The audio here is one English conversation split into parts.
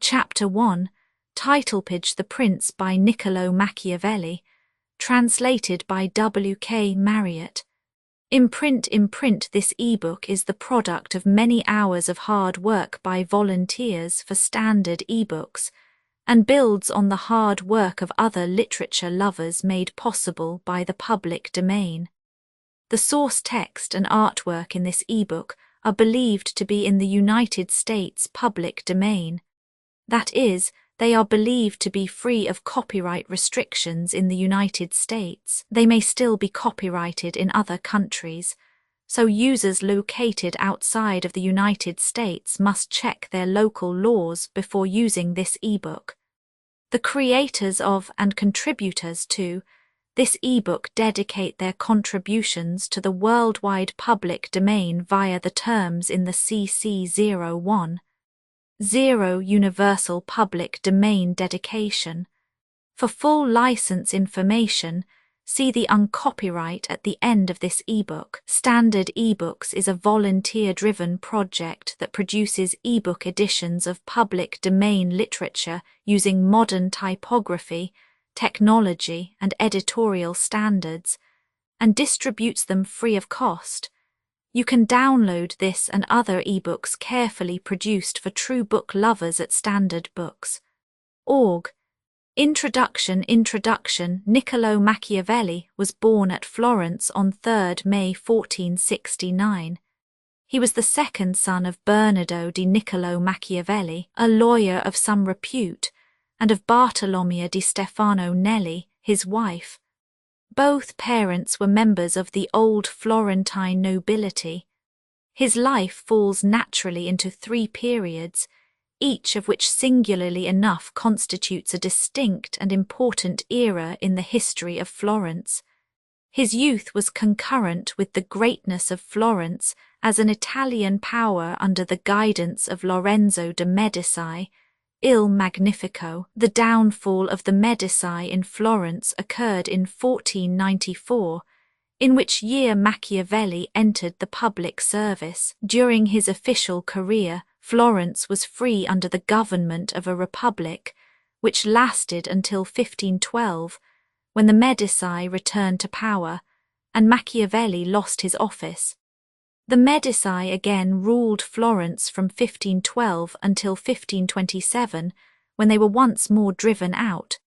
Chapter 1, Title page The Prince by Niccolò Machiavelli, translated by W.K. Marriott. Imprint. This ebook is the product of many hours of hard work by volunteers for Standard ebooks and builds on the hard work of other literature lovers made possible by the public domain. The source text and artwork in this ebook are believed to be in the United States public domain. That is, they are believed to be free of copyright restrictions in the United States. They may still be copyrighted in other countries, so users located outside of the United States must check their local laws before using this ebook. The creators of and contributors to this ebook dedicate their contributions to the worldwide public domain via the terms in the CC 01. 0 Universal Public Domain Dedication. For full license information, see the uncopyright at the end of this ebook. Standard eBooks is a volunteer-driven project that produces ebook editions of public domain literature using modern typography, technology, and editorial standards, and distributes them free of cost. You can download this and other ebooks carefully produced for true book lovers at Standard Books. Org. Introduction. Niccolò Machiavelli was born at Florence on 3 May 1469. He was the second son of Bernardo di Niccolò Machiavelli, a lawyer of some repute, and of Bartolomea di Stefano Nelli, his wife. Both parents were members of the old Florentine nobility. His life falls naturally into 3 periods, each of which singularly enough constitutes a distinct and important era in the history of Florence. His youth was concurrent with the greatness of Florence as an Italian power under the guidance of Lorenzo de' Medici, Il Magnifico. The downfall of the Medici in Florence occurred in 1494, in which year Machiavelli entered the public service. During his official career, Florence was free under the government of a republic, which lasted until 1512, when the Medici returned to power, and Machiavelli lost his office. The Medici again ruled Florence from 1512 until 1527, when they were once more driven out.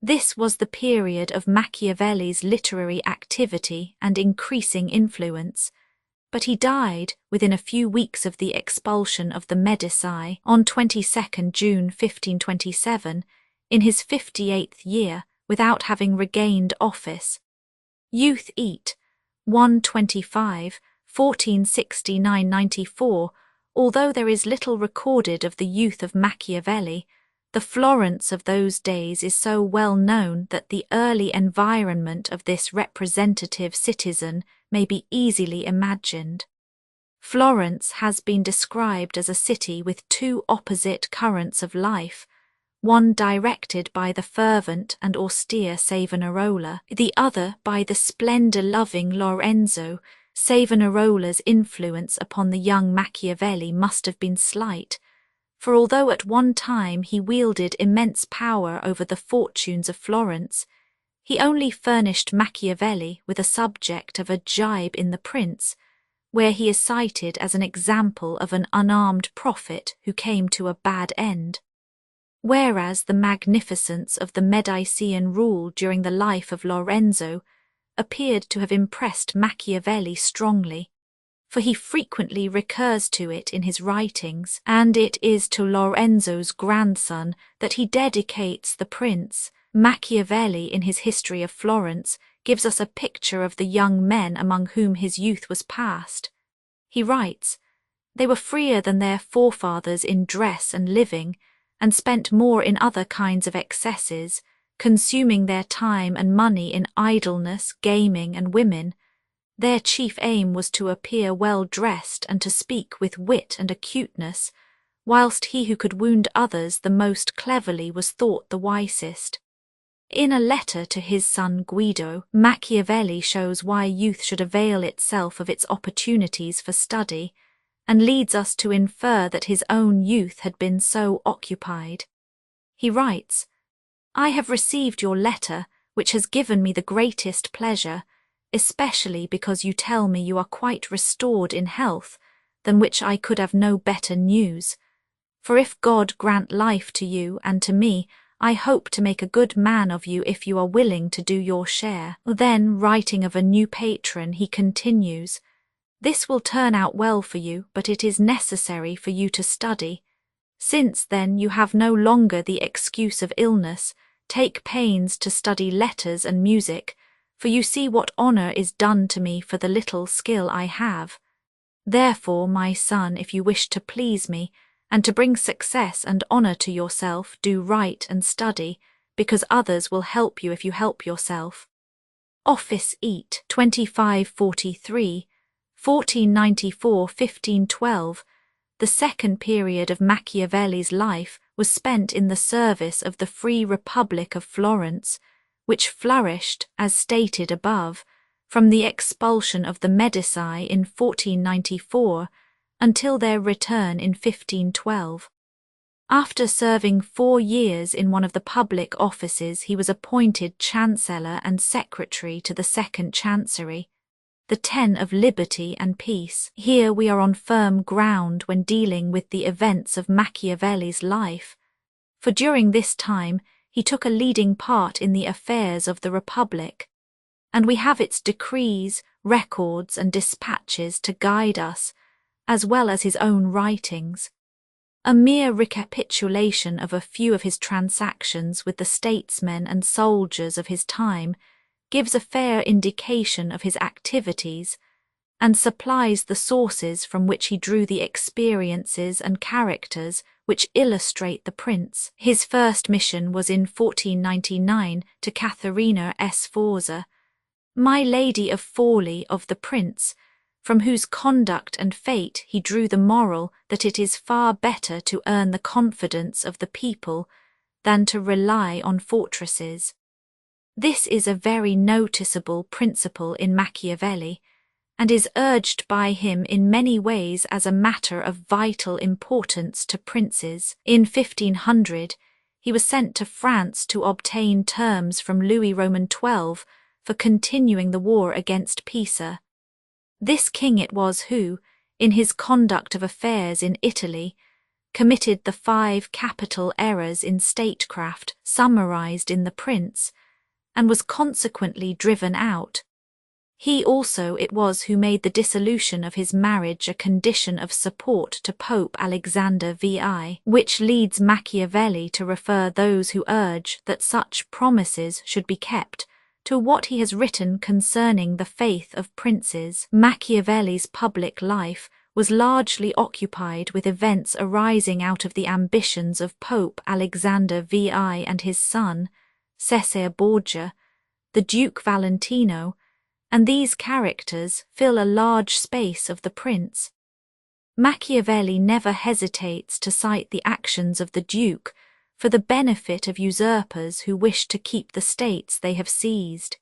This was the period of Machiavelli's literary activity and increasing influence, but he died within a few weeks of the expulsion of the Medici on 22 June 1527, in his 58th year, without having regained office. Youth Eat, 125, 1469–94. Although there is little recorded of the youth of Machiavelli, the Florence of those days is so well known that the early environment of this representative citizen may be easily imagined. Florence has been described as a city with 2 opposite currents of life, one directed by the fervent and austere Savonarola, the other by the splendour-loving Lorenzo. Savonarola's influence upon the young Machiavelli must have been slight, for although at one time he wielded immense power over the fortunes of Florence, he only furnished Machiavelli with a subject of a jibe in The Prince, where he is cited as an example of an unarmed prophet who came to a bad end. Whereas the magnificence of the Medician rule during the life of Lorenzo appeared to have impressed Machiavelli strongly, for he frequently recurs to it in his writings, and it is to Lorenzo's grandson that he dedicates The Prince. Machiavelli, in his History of Florence, gives us a picture of the young men among whom his youth was passed. He writes, "They were freer than their forefathers in dress and living, and spent more in other kinds of excesses, consuming their time and money in idleness, gaming, and women. Their chief aim was to appear well dressed and to speak with wit and acuteness, whilst he who could wound others the most cleverly was thought the wisest." In a letter to his son Guido, Machiavelli shows why youth should avail itself of its opportunities for study, and leads us to infer that his own youth had been so occupied. He writes, "I have received your letter, which has given me the greatest pleasure, especially because you tell me you are quite restored in health, than which I could have no better news. For if God grant life to you and to me, I hope to make a good man of you if you are willing to do your share." Then, writing of a new patron, he continues, "This will turn out well for you, but it is necessary for you to study. Since, then, you have no longer the excuse of illness, take pains to study letters and music, for you see what honour is done to me for the little skill I have. Therefore, my son, if you wish to please me, and to bring success and honour to yourself, do write and study, because others will help you if you help yourself." Office Eat, 2543, 1494–1512, the second period of Machiavelli's life was spent in the service of the Free Republic of Florence, which flourished, as stated above, from the expulsion of the Medici in 1494 until their return in 1512. After serving 4 years in one of the public offices, he was appointed Chancellor and Secretary to the Second Chancery, the 10 of Liberty and Peace. Here we are on firm ground when dealing with the events of Machiavelli's life, for during this time he took a leading part in the affairs of the Republic, and we have its decrees, records, and dispatches to guide us, as well as his own writings. A mere recapitulation of a few of his transactions with the statesmen and soldiers of his time gives a fair indication of his activities, and supplies the sources from which he drew the experiences and characters which illustrate the prince. His first mission was in 1499 to Katharina Sforza, my Lady of Forli of the prince, from whose conduct and fate he drew the moral that it is far better to earn the confidence of the people than to rely on fortresses. This is a very noticeable principle in Machiavelli, and is urged by him in many ways as a matter of vital importance to princes. In 1500, he was sent to France to obtain terms from Louis Roman XII for continuing the war against Pisa. This king it was who, in his conduct of affairs in Italy, committed the 5 capital errors in statecraft summarized in The Prince, and was consequently driven out. He also it was who made the dissolution of his marriage a condition of support to Pope Alexander VI, which leads Machiavelli to refer those who urge that such promises should be kept to what he has written concerning the faith of princes. Machiavelli's public life was largely occupied with events arising out of the ambitions of Pope Alexander VI and his son, Cesare Borgia, the Duke Valentino, and these characters fill a large space of The Prince. Machiavelli never hesitates to cite the actions of the Duke for the benefit of usurpers who wish to keep the states they have seized.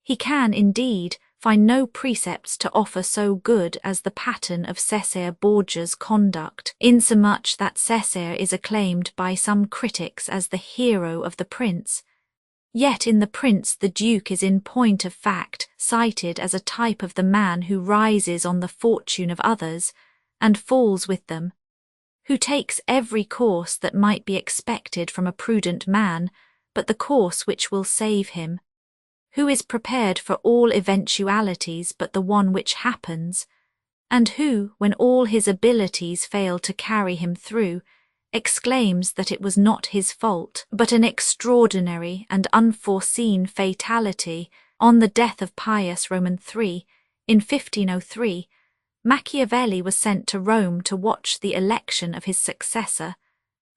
He can, indeed, find no precepts to offer so good as the pattern of Cesare Borgia's conduct, insomuch that Cesare is acclaimed by some critics as the hero of The Prince. Yet in The Prince the Duke is in point of fact cited as a type of the man who rises on the fortune of others and falls with them, who takes every course that might be expected from a prudent man, but the course which will save him, who is prepared for all eventualities but the one which happens, and who, when all his abilities fail to carry him through, exclaims that it was not his fault, but an extraordinary and unforeseen fatality. On the death of Pius Roman III, in 1503, Machiavelli was sent to Rome to watch the election of his successor,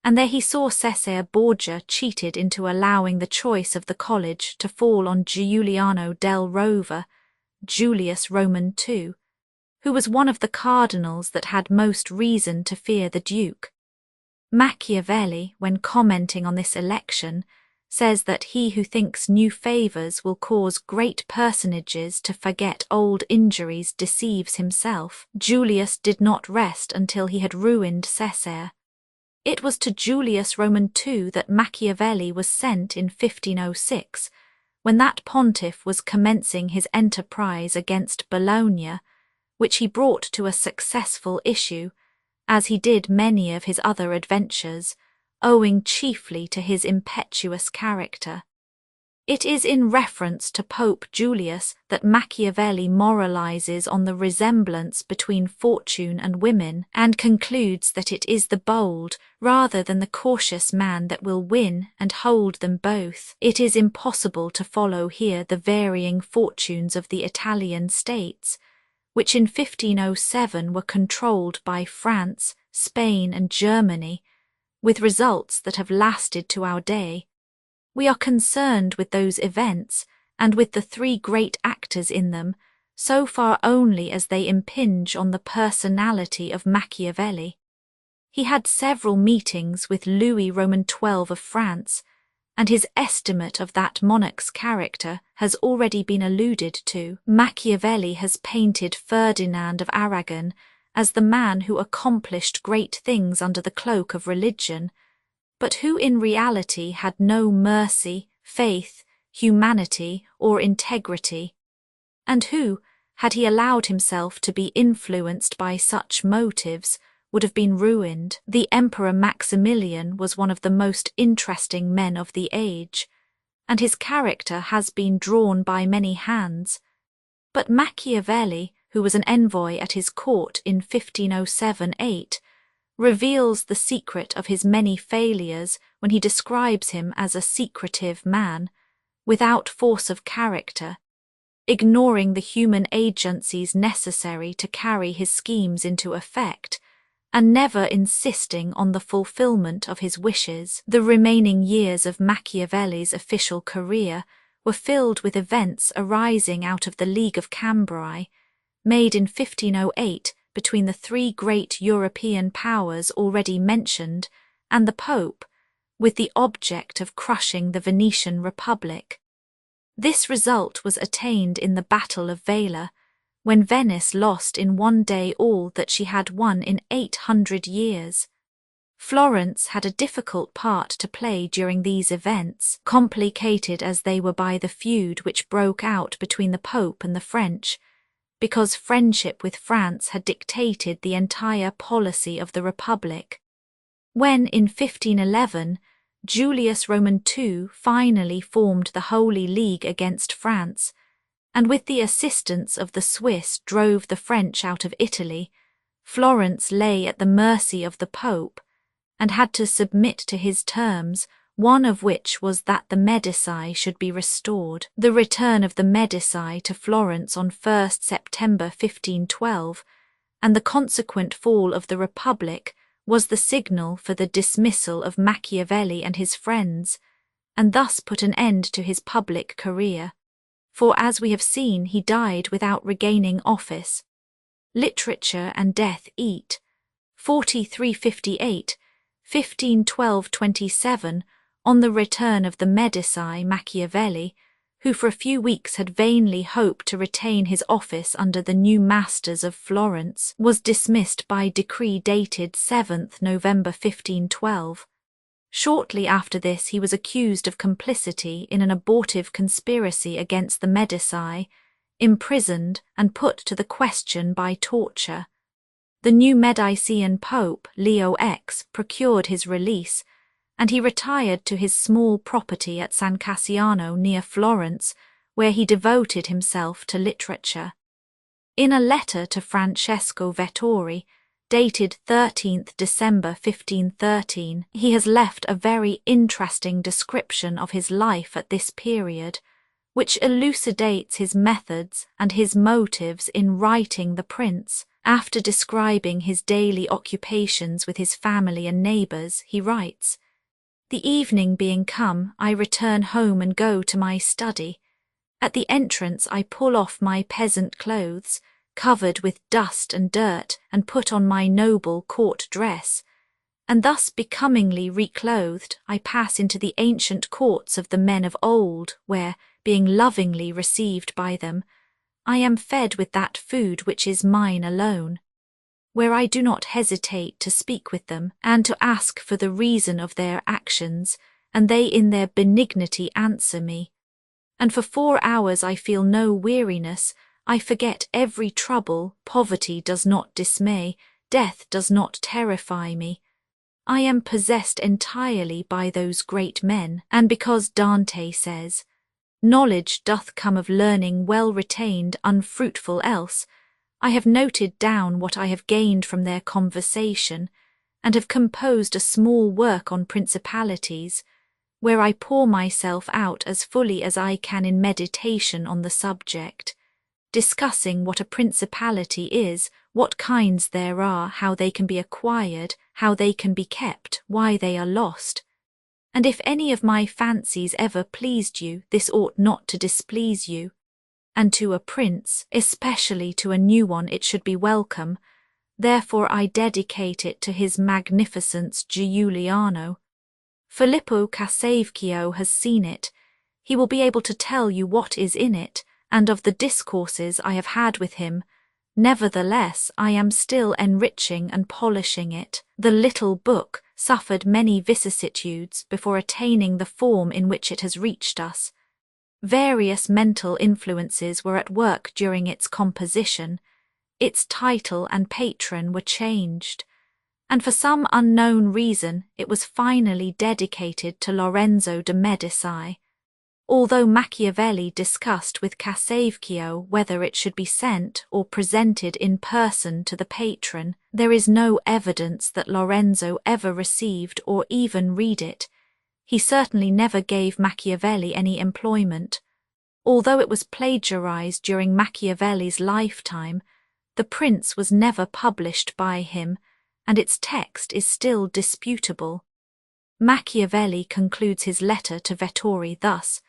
and there he saw Cesare Borgia cheated into allowing the choice of the college to fall on Giuliano del Rover, Julius Roman II, who was one of the cardinals that had most reason to fear the Duke. Machiavelli, when commenting on this election, says that he who thinks new favours will cause great personages to forget old injuries deceives himself. Julius did not rest until he had ruined Caesar. It was to Julius Roman II that Machiavelli was sent in 1506, when that pontiff was commencing his enterprise against Bologna, which he brought to a successful issue, as he did many of his other adventures, owing chiefly to his impetuous character. It is in reference to Pope Julius that Machiavelli moralizes on the resemblance between fortune and women, and concludes that it is the bold, rather than the cautious man that will win and hold them both. It is impossible to follow here the varying fortunes of the Italian states, which in 1507 were controlled by France, Spain, and Germany, with results that have lasted to our day. We are concerned with those events, and with the three great actors in them, so far only as they impinge on the personality of Machiavelli. He had several meetings with Louis Roman XII of France, and his estimate of that monarch's character has already been alluded to. Machiavelli has painted Ferdinand of Aragon as the man who accomplished great things under the cloak of religion, but who in reality had no mercy, faith, humanity, or integrity, and who, had he allowed himself to be influenced by such motives, would have been ruined. The Emperor Maximilian was one of the most interesting men of the age, and his character has been drawn by many hands, but Machiavelli, who was an envoy at his court in 1507-8, reveals the secret of his many failures when he describes him as a secretive man, without force of character, ignoring the human agencies necessary to carry his schemes into effect, and never insisting on the fulfillment of his wishes. The remaining years of Machiavelli's official career were filled with events arising out of the League of Cambrai, made in 1508 between the three great European powers already mentioned and the Pope, with the object of crushing the Venetian Republic. This result was attained in the Battle of Vela, when Venice lost in one day all that she had won in 800 years. Florence had a difficult part to play during these events, complicated as they were by the feud which broke out between the Pope and the French, because friendship with France had dictated the entire policy of the Republic. When, in 1511, Julius Roman II finally formed the Holy League against France, and with the assistance of the Swiss drove the French out of Italy, Florence lay at the mercy of the Pope, and had to submit to his terms, one of which was that the Medici should be restored. The return of the Medici to Florence on 1 September 1512, and the consequent fall of the Republic, was the signal for the dismissal of Machiavelli and his friends, and thus put an end to his public career. For as we have seen, he died without regaining office. Literature and Death eat. 4358, 1512-27, on the return of the Medici, Machiavelli, who for a few weeks had vainly hoped to retain his office under the new masters of Florence, was dismissed by decree dated 7th November 1512. Shortly after this he was accused of complicity in an abortive conspiracy against the Medici, imprisoned and put to the question by torture. The new Medician Pope, Leo X, procured his release, and he retired to his small property at San Cassiano near Florence, where he devoted himself to literature. In a letter to Francesco Vettori, dated 13th December 1513, he has left a very interesting description of his life at this period, which elucidates his methods and his motives in writing The Prince. After describing his daily occupations with his family and neighbours, he writes, "The evening being come, I return home and go to my study. At the entrance I pull off my peasant clothes, covered with dust and dirt, and put on my noble court dress, and thus becomingly reclothed, I pass into the ancient courts of the men of old, where, being lovingly received by them, I am fed with that food which is mine alone, where I do not hesitate to speak with them, and to ask for the reason of their actions, and they in their benignity answer me. And for 4 hours I feel no weariness, I forget every trouble, poverty does not dismay, death does not terrify me. I am possessed entirely by those great men, and because Dante says, "Knowledge doth come of learning well retained, unfruitful else," I have noted down what I have gained from their conversation, and have composed a small work on principalities, where I pour myself out as fully as I can in meditation on the subject, discussing what a principality is, what kinds there are, how they can be acquired, how they can be kept, why they are lost. And if any of my fancies ever pleased you, this ought not to displease you. And to a prince, especially to a new one, it should be welcome. Therefore I dedicate it to his magnificence Giuliano. Filippo Casavecchio has seen it. He will be able to tell you what is in it, and of the discourses I have had with him. Nevertheless, I am still enriching and polishing it. The little book suffered many vicissitudes before attaining the form in which it has reached us. Various mental influences were at work during its composition. Its title and patron were changed, and for some unknown reason it was finally dedicated to Lorenzo de' Medici. Although Machiavelli discussed with Casavecchio whether it should be sent or presented in person to the patron, there is no evidence that Lorenzo ever received or even read it. He certainly never gave Machiavelli any employment. Although it was plagiarized during Machiavelli's lifetime, The Prince was never published by him, and its text is still disputable. Machiavelli concludes his letter to Vettori thus,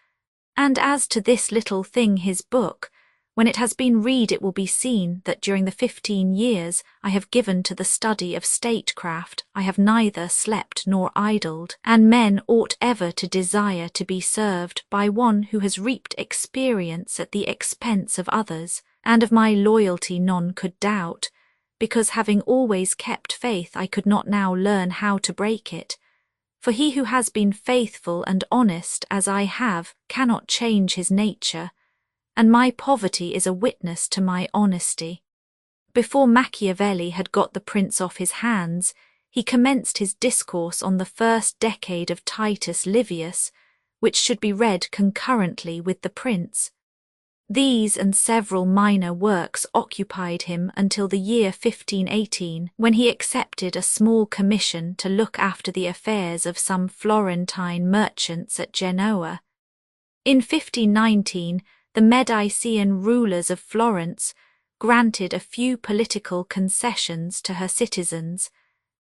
"And as to this little thing his book, when it has been read it will be seen that during the 15 years I have given to the study of statecraft I have neither slept nor idled, and men ought ever to desire to be served by one who has reaped experience at the expense of others, and of my loyalty none could doubt, because having always kept faith I could not now learn how to break it. For he who has been faithful and honest as I have cannot change his nature, and my poverty is a witness to my honesty." Before Machiavelli had got the Prince off his hands, he commenced his discourse on the first decade of Titus Livius, which should be read concurrently with the Prince. These and several minor works occupied him until the year 1518, when he accepted a small commission to look after the affairs of some Florentine merchants at Genoa. In 1519, the Medicean rulers of Florence granted a few political concessions to her citizens,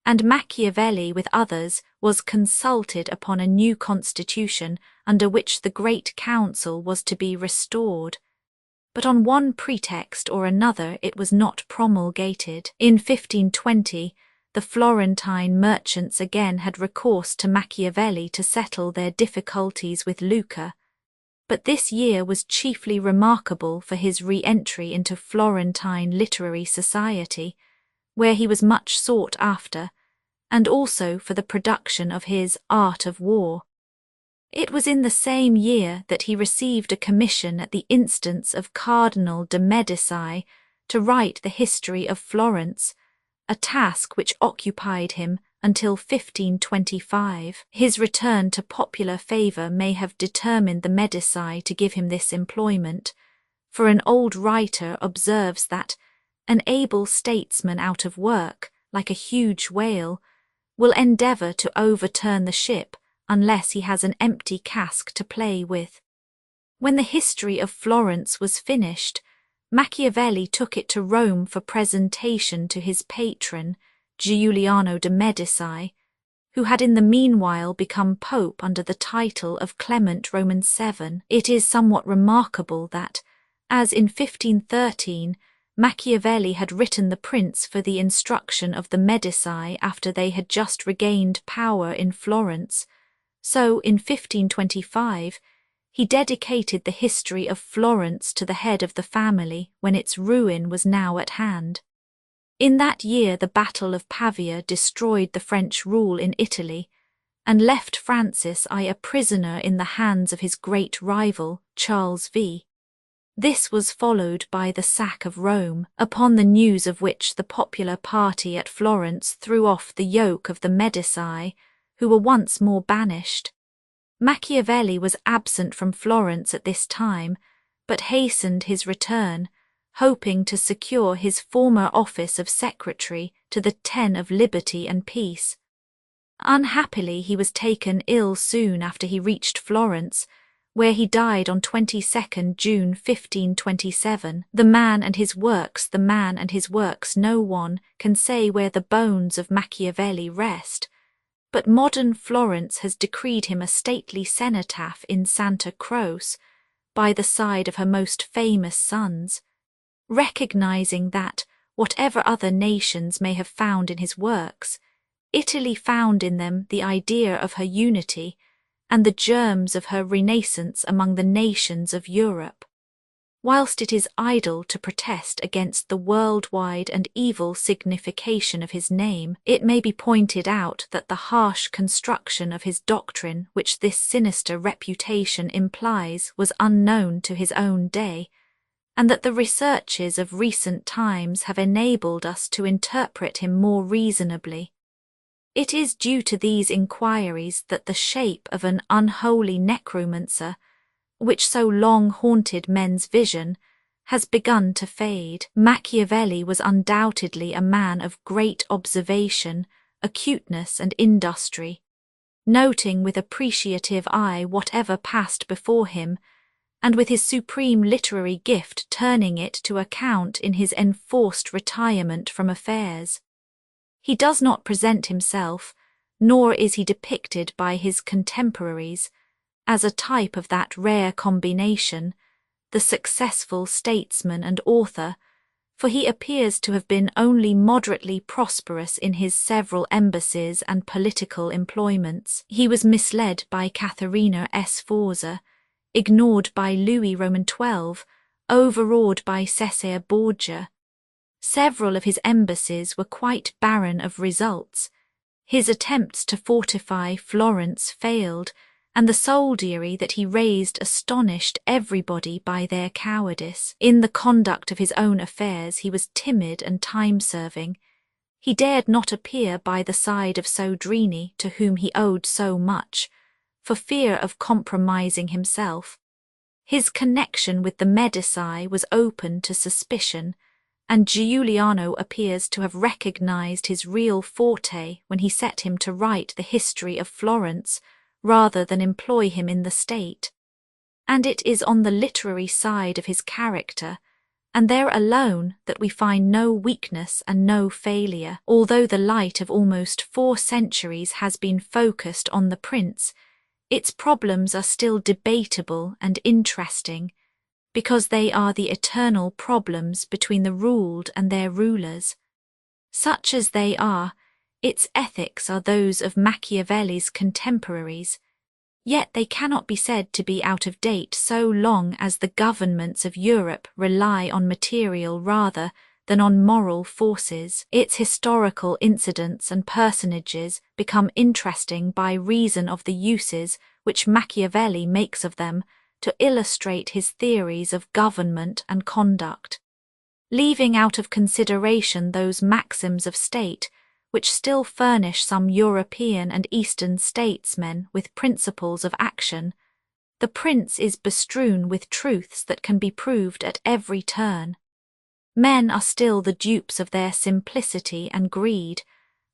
and Machiavelli, with others, was consulted upon a new constitution under which the Great Council was to be restored. But on one pretext or another it was not promulgated. In 1520, the Florentine merchants again had recourse to Machiavelli to settle their difficulties with Lucca, but this year was chiefly remarkable for his re-entry into Florentine literary society, where he was much sought after, and also for the production of his Art of War. It was in the same year that he received a commission at the instance of Cardinal de' Medici to write the history of Florence, a task which occupied him until 1525. His return to popular favour may have determined the Medici to give him this employment, for an old writer observes that an able statesman out of work, like a huge whale, will endeavour to overturn the ship unless he has an empty cask to play with. When the history of Florence was finished, Machiavelli took it to Rome for presentation to his patron, Giuliano de' Medici, who had in the meanwhile become Pope under the title of Clement Roman VII. It is somewhat remarkable that, as in 1513, Machiavelli had written The Prince for the instruction of the Medici after they had just regained power in Florence, so in 1525 he dedicated the history of Florence to the head of the family when its ruin was now at hand. In that year the Battle of Pavia destroyed the French rule in Italy and left Francis I a prisoner in the hands of his great rival, Charles V. This was followed by the sack of Rome, upon the news of which the popular party at Florence threw off the yoke of the Medici, who were once more banished. Machiavelli was absent from Florence at this time, but hastened his return, hoping to secure his former office of secretary to the Ten of Liberty and Peace. Unhappily, he was taken ill soon after he reached Florence, where he died on 22nd June 1527. The man and his works, no one can say where the bones of Machiavelli rest, but modern Florence has decreed him a stately cenotaph in Santa Croce, by the side of her most famous sons, recognizing that, whatever other nations may have found in his works, Italy found in them the idea of her unity and the germs of her renaissance among the nations of Europe. Whilst it is idle to protest against the worldwide and evil signification of his name, it may be pointed out that the harsh construction of his doctrine which this sinister reputation implies was unknown to his own day, and that the researches of recent times have enabled us to interpret him more reasonably. It is due to these inquiries that the shape of an unholy necromancer, which so long haunted men's vision, has begun to fade. Machiavelli was undoubtedly a man of great observation, acuteness and industry, noting with appreciative eye whatever passed before him, and with his supreme literary gift turning it to account in his enforced retirement from affairs. He does not present himself, nor is he depicted by his contemporaries, as a type of that rare combination, the successful statesman and author, for he appears to have been only moderately prosperous in his several embassies and political employments. He was misled by Katharina Sforza, ignored by Louis Roman XII, overawed by Cesare Borgia. Several of his embassies were quite barren of results. His attempts to fortify Florence failed, and the soldiery that he raised astonished everybody by their cowardice. In the conduct of his own affairs he was timid and time-serving. He dared not appear by the side of Soderini, to whom he owed so much, for fear of compromising himself. His connection with the Medici was open to suspicion, and Giuliano appears to have recognized his real forte when he set him to write the history of Florence rather than employ him in the state. And it is on the literary side of his character, and there alone, that we find no weakness and no failure. Although the light of almost 4 centuries has been focused on the prince, its problems are still debatable and interesting, because they are the eternal problems between the ruled and their rulers. Such as they are, its ethics are those of Machiavelli's contemporaries, yet they cannot be said to be out of date so long as the governments of Europe rely on material rather than on moral forces. Its historical incidents and personages become interesting by reason of the uses which Machiavelli makes of them to illustrate his theories of government and conduct, leaving out of consideration those maxims of state which still furnish some European and Eastern statesmen with principles of action. The prince is bestrewn with truths that can be proved at every turn. Men are still the dupes of their simplicity and greed,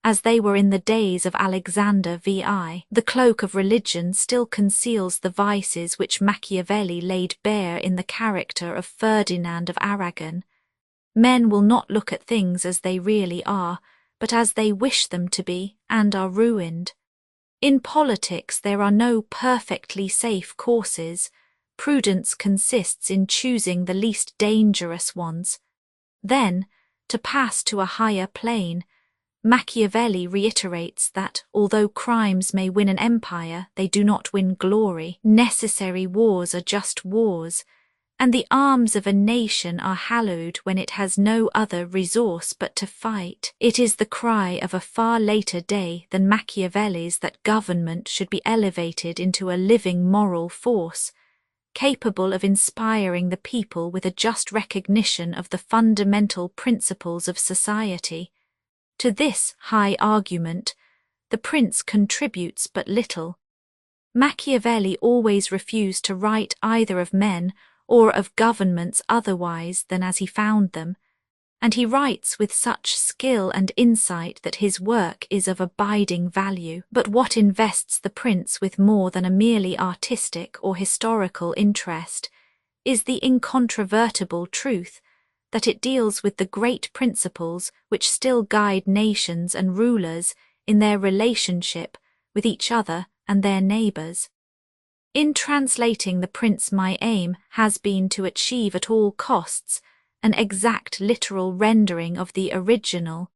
as they were in the days of Alexander VI. The cloak of religion still conceals the vices which Machiavelli laid bare in the character of Ferdinand of Aragon. Men will not look at things as they really are, but as they wish them to be, and are ruined. In politics there are no perfectly safe courses. Prudence consists in choosing the least dangerous ones. Then, to pass to a higher plane, Machiavelli reiterates that although crimes may win an empire, they do not win glory. Necessary wars are just wars, and the arms of a nation are hallowed when it has no other resource but to fight. It is the cry of a far later day than Machiavelli's that government should be elevated into a living moral force, capable of inspiring the people with a just recognition of the fundamental principles of society. To this high argument, the prince contributes but little. Machiavelli always refused to write either of men or of governments otherwise than as he found them, and he writes with such skill and insight that his work is of abiding value. But what invests the prince with more than a merely artistic or historical interest is the incontrovertible truth that it deals with the great principles which still guide nations and rulers in their relationship with each other and their neighbours. In translating the prince, my aim has been to achieve at all costs an exact literal rendering of the original,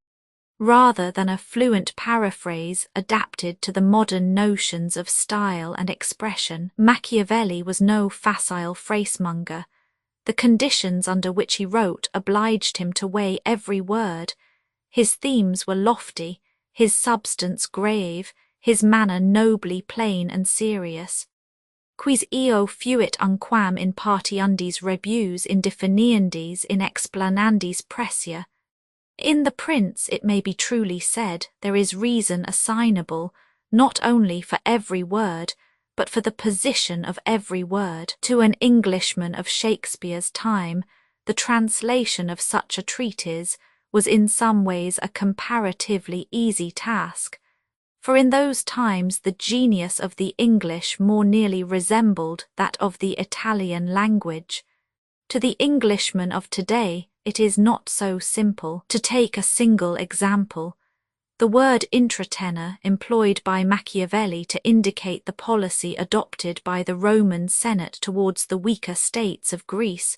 rather than a fluent paraphrase adapted to the modern notions of style and expression. Machiavelli was no facile phrasemonger. The conditions under which he wrote obliged him to weigh every word. His themes were lofty, his substance grave, his manner nobly plain and serious. Quis eo fuit unquam in partiundis rebus indefiniendis in explanandis pressia. In the prince, it may be truly said, there is reason assignable, not only for every word, but for the position of every word. To an Englishman of Shakespeare's time, the translation of such a treatise was in some ways a comparatively easy task, for in those times the genius of the English more nearly resembled that of the Italian language. To the Englishman of today, it is not so simple. To take a single example, the word intratenor employed by Machiavelli to indicate the policy adopted by the Roman Senate towards the weaker states of Greece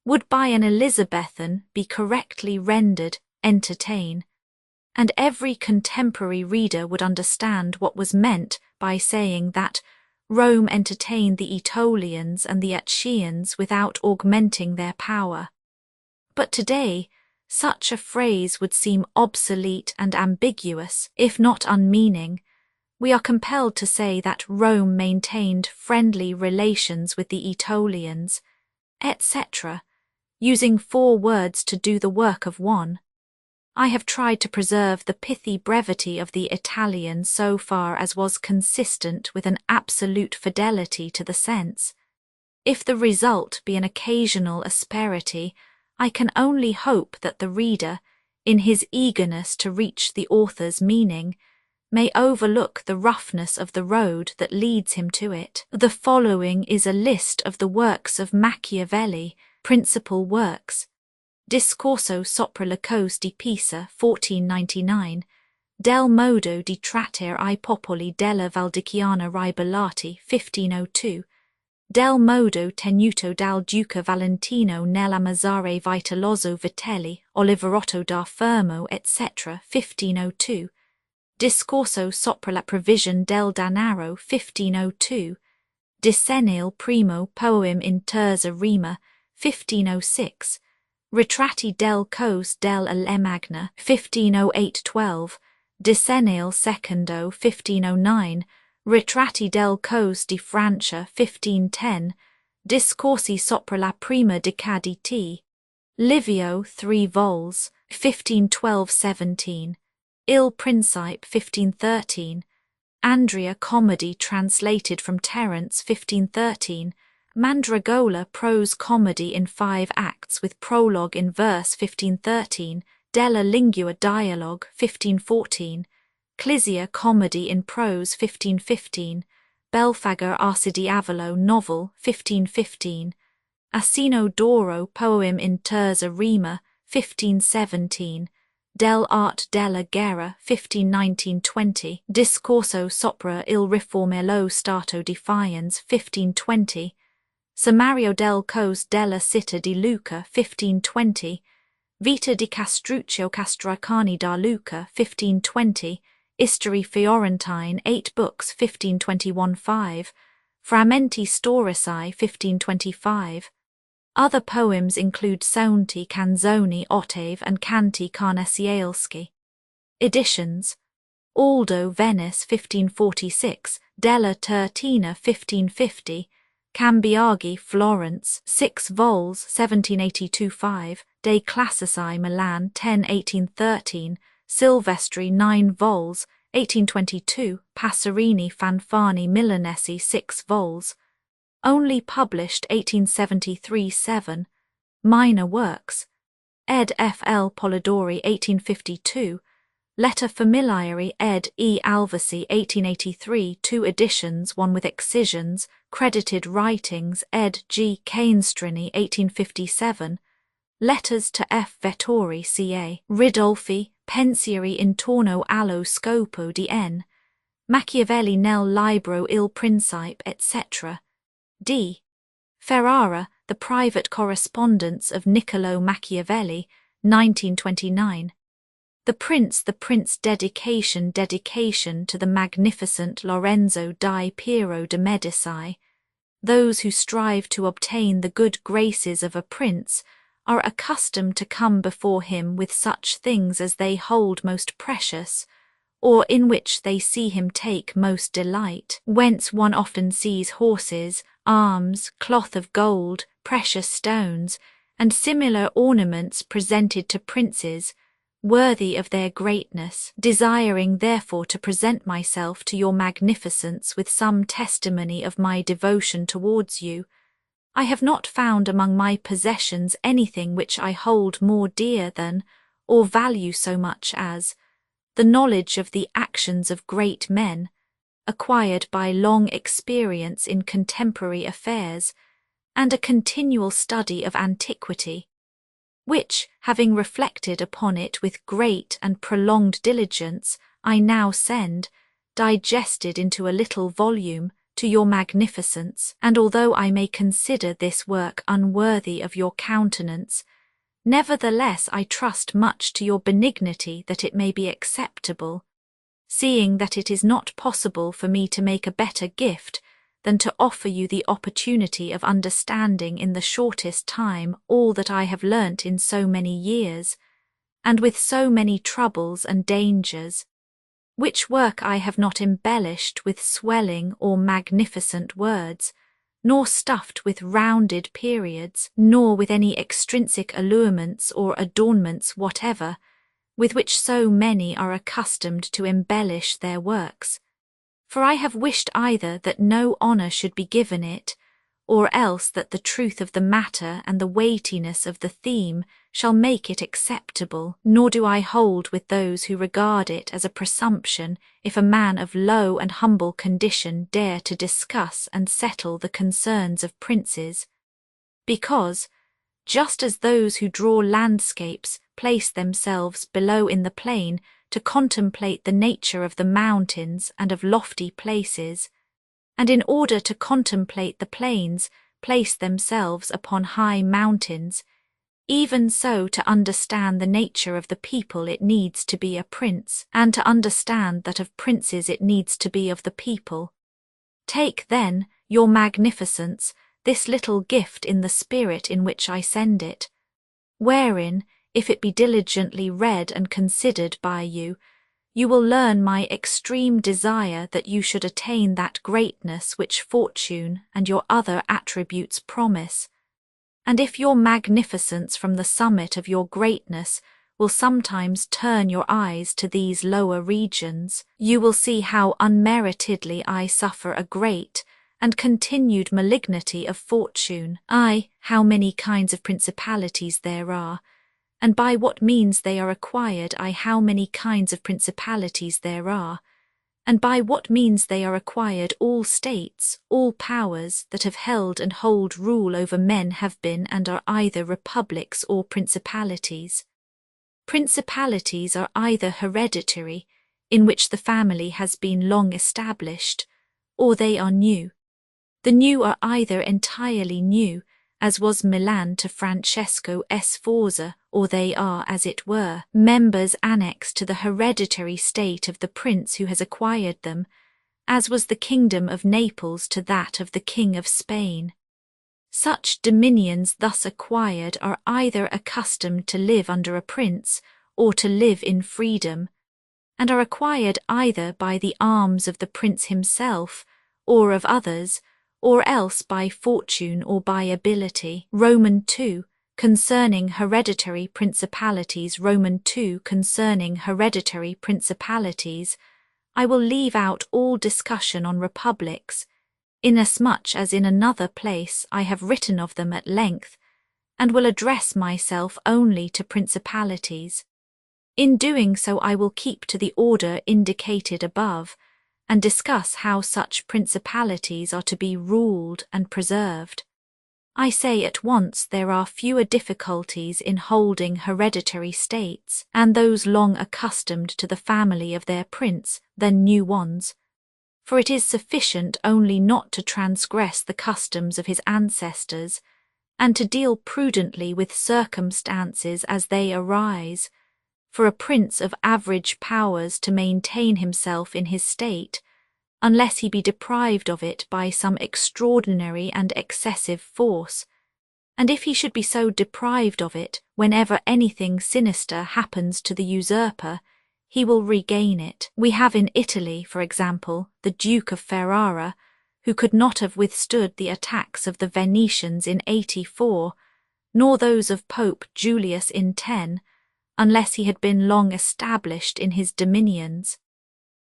would by an Elizabethan be correctly rendered entertain, and every contemporary reader would understand what was meant by saying that Rome entertained the Aetolians and the Achaeans without augmenting their power. But today, such a phrase would seem obsolete and ambiguous, if not unmeaning. We are compelled to say that Rome maintained friendly relations with the Aetolians, etc., using 4 words to do the work of one. I have tried to preserve the pithy brevity of the Italian so far as was consistent with an absolute fidelity to the sense. If the result be an occasional asperity, I can only hope that the reader, in his eagerness to reach the author's meaning, may overlook the roughness of the road that leads him to it. The following is a list of the works of Machiavelli, principal works: Discorso sopra le cose di Pisa, 1499, Del modo di trattare ai popoli della Valdichiana Ribellati, 1502, Del modo tenuto dal Duca Valentino nell'Ammazzare Vitaloso Vitelli, Oliverotto da Fermo, etc., 1502, Discorso sopra la provision del danaro, 1502, Decennale primo poem in terza rima, 1506, Ritratti del cos dell'Alemagna, 1508-12, Decennale secondo, 1509, Ritratti del cos di Francia, 1510, Discorsi sopra la prima decadi T. Livio, 3 vols, 1512-17, Il Principe, 1513, Andrea Comedy translated from Terence, 1513, Mandragola prose comedy in 5 acts with prologue in verse, 1513, Della Lingua dialogue, 1514, Clisia comedy in prose, 1515, Belfagar Arcidiavolo novel, 1515, Asino d'Oro poem in terza rima, 1517, Del art della guerra, 1519-20, Discorso sopra il riformello stato di Firenze, 1520, Sommario del cos della città di Lucca, 1520, Vita di Castruccio Castracani da Luca, 1520, History Fiorentine, 8 books, 1521-5, Frammenti Storici, 1525. Other poems include Saunti Canzoni Ottave and Canti Carnesielski. Editions: Aldo, Venice, 1546, Della Tertina, 1550, Cambiaghi, Florence, 6 vols, 1782-5, De Classici, Milan, 10 1813, Silvestri, 9 vols, 1822, Passerini, Fanfani, Milanesi, 6 vols. Only published 1873-7, Minor Works, ed. F. L. Polidori, 1852, Letter Familiari, ed. E. Alvasi, 1883, 2 editions, one with excisions, Credited Writings, ed. G. Cainstrini, 1857, Letters to F. Vettori, ca. Ridolfi, Pensieri intorno allo scopo di N. Machiavelli nel libro Il Principe, etc. D. Ferrara, The Private Correspondence of Niccolò Machiavelli, 1929. The Prince Dedication to the magnificent Lorenzo di Piero de' Medici. Those who strive to obtain the good graces of a prince are accustomed to come before him with such things as they hold most precious, or in which they see him take most delight, whence one often sees horses, arms, cloth of gold, precious stones, and similar ornaments presented to princes, worthy of their greatness, desiring therefore to present myself to your magnificence with some testimony of my devotion towards you. I have not found among my possessions anything which I hold more dear than, or value so much as, the knowledge of the actions of great men, acquired by long experience in contemporary affairs, and a continual study of antiquity, which, having reflected upon it with great and prolonged diligence, I now send, digested into a little volume, to your magnificence, and although I may consider this work unworthy of your countenance, nevertheless I trust much to your benignity that it may be acceptable, seeing that it is not possible for me to make a better gift than to offer you the opportunity of understanding in the shortest time all that I have learnt in so many years, and with so many troubles and dangers, which work I have not embellished with swelling or magnificent words, nor stuffed with rounded periods, nor with any extrinsic allurements or adornments whatever, with which so many are accustomed to embellish their works. For I have wished either that no honour should be given it, or else that the truth of the matter and the weightiness of the theme shall make it acceptable, nor do I hold with those who regard it as a presumption if a man of low and humble condition dare to discuss and settle the concerns of princes, because, just as those who draw landscapes place themselves below in the plain to contemplate the nature of the mountains and of lofty places, and in order to contemplate the plains place themselves upon high mountains, even so to understand the nature of the people it needs to be a prince, and to understand that of princes it needs to be of the people. Take, then, your magnificence, this little gift in the spirit in which I send it, wherein, if it be diligently read and considered by you, you will learn my extreme desire that you should attain that greatness which fortune and your other attributes promise. And if your magnificence from the summit of your greatness will sometimes turn your eyes to these lower regions, you will see how unmeritedly I suffer a great and continued malignity of fortune, aye, how many kinds of principalities there are, and by what means they are acquired, aye, how many kinds of principalities there are, and by what means they are acquired, all states, all powers that have held and hold rule over men have been and are either republics or principalities. Principalities are either hereditary, in which the family has been long established, or they are new. The new are either entirely new, as was Milan to Francesco Sforza, or they are, as it were, members annexed to the hereditary state of the prince who has acquired them, as was the kingdom of Naples to that of the King of Spain. Such dominions thus acquired are either accustomed to live under a prince or to live in freedom, and are acquired either by the arms of the prince himself or of others, or else by fortune or by ability. Roman 2, concerning hereditary principalities. Roman 2, concerning hereditary principalities. I will leave out all discussion on republics, inasmuch as in another place I have written of them at length, and will address myself only to principalities. In doing so I will keep to the order indicated above, and discuss how such principalities are to be ruled and preserved. I say at once there are fewer difficulties in holding hereditary states, and those long accustomed to the family of their prince, than new ones. For it is sufficient only not to transgress the customs of his ancestors, and to deal prudently with circumstances as they arise, for a prince of average powers to maintain himself in his state, unless he be deprived of it by some extraordinary and excessive force, and if he should be so deprived of it whenever anything sinister happens to the usurper, he will regain it. We have in Italy, for example, the Duke of Ferrara, who could not have withstood the attacks of the Venetians in 84, nor those of Pope Julius in 10, unless he had been long established in his dominions.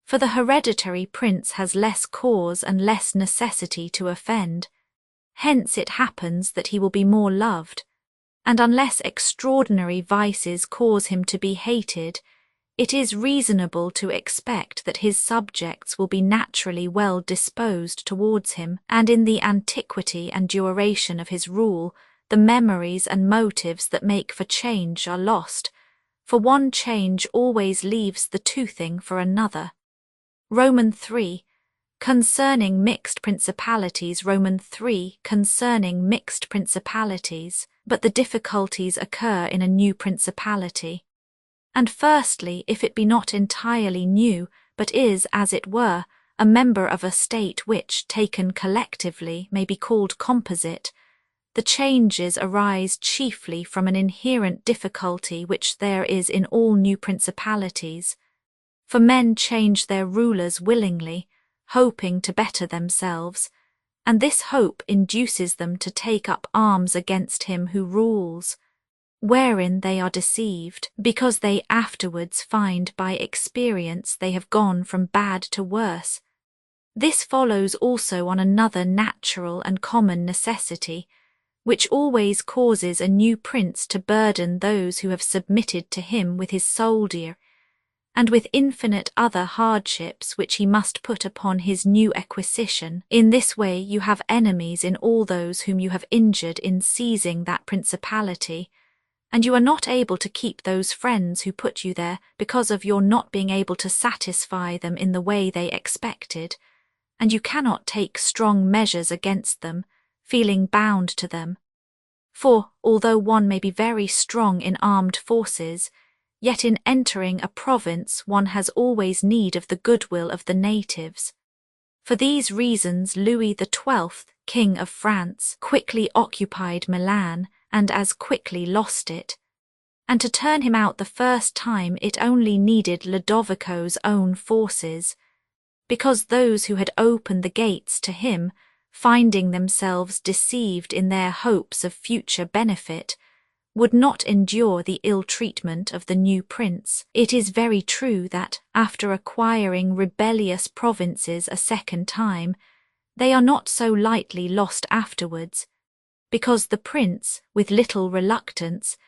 For the hereditary prince has less cause and less necessity to offend. Hence it happens that he will be more loved, and unless extraordinary vices cause him to be hated, it is reasonable to expect that his subjects will be naturally well disposed towards him, and in the antiquity and duration of his rule, the memories and motives that make for change are lost, for one change always leaves the toothing for another. Roman 3, concerning mixed principalities. Roman 3, concerning mixed principalities. But the difficulties occur in a new principality. And firstly, if it be not entirely new, but is, as it were, a member of a state which, taken collectively, may be called composite, the changes arise chiefly from an inherent difficulty which there is in all new principalities. For men change their rulers willingly, hoping to better themselves, and this hope induces them to take up arms against him who rules, wherein they are deceived, because they afterwards find by experience they have gone from bad to worse. This follows also on another natural and common necessity, which always causes a new prince to burden those who have submitted to him with his soldier, and with infinite other hardships which he must put upon his new acquisition. In this way you have enemies in all those whom you have injured in seizing that principality, and you are not able to keep those friends who put you there because of your not being able to satisfy them in the way they expected, and you cannot take strong measures against them, feeling bound to them. For, although one may be very strong in armed forces, yet in entering a province one has always need of the goodwill of the natives. For these reasons Louis XII, King of France, quickly occupied Milan, and as quickly lost it. And to turn him out the first time it only needed Lodovico's own forces, because those who had opened the gates to him, finding themselves deceived in their hopes of future benefit, would not endure the ill treatment of the new prince. It is very true that, after acquiring rebellious provinces a second time, they are not so lightly lost afterwards, because the prince, with little reluctance,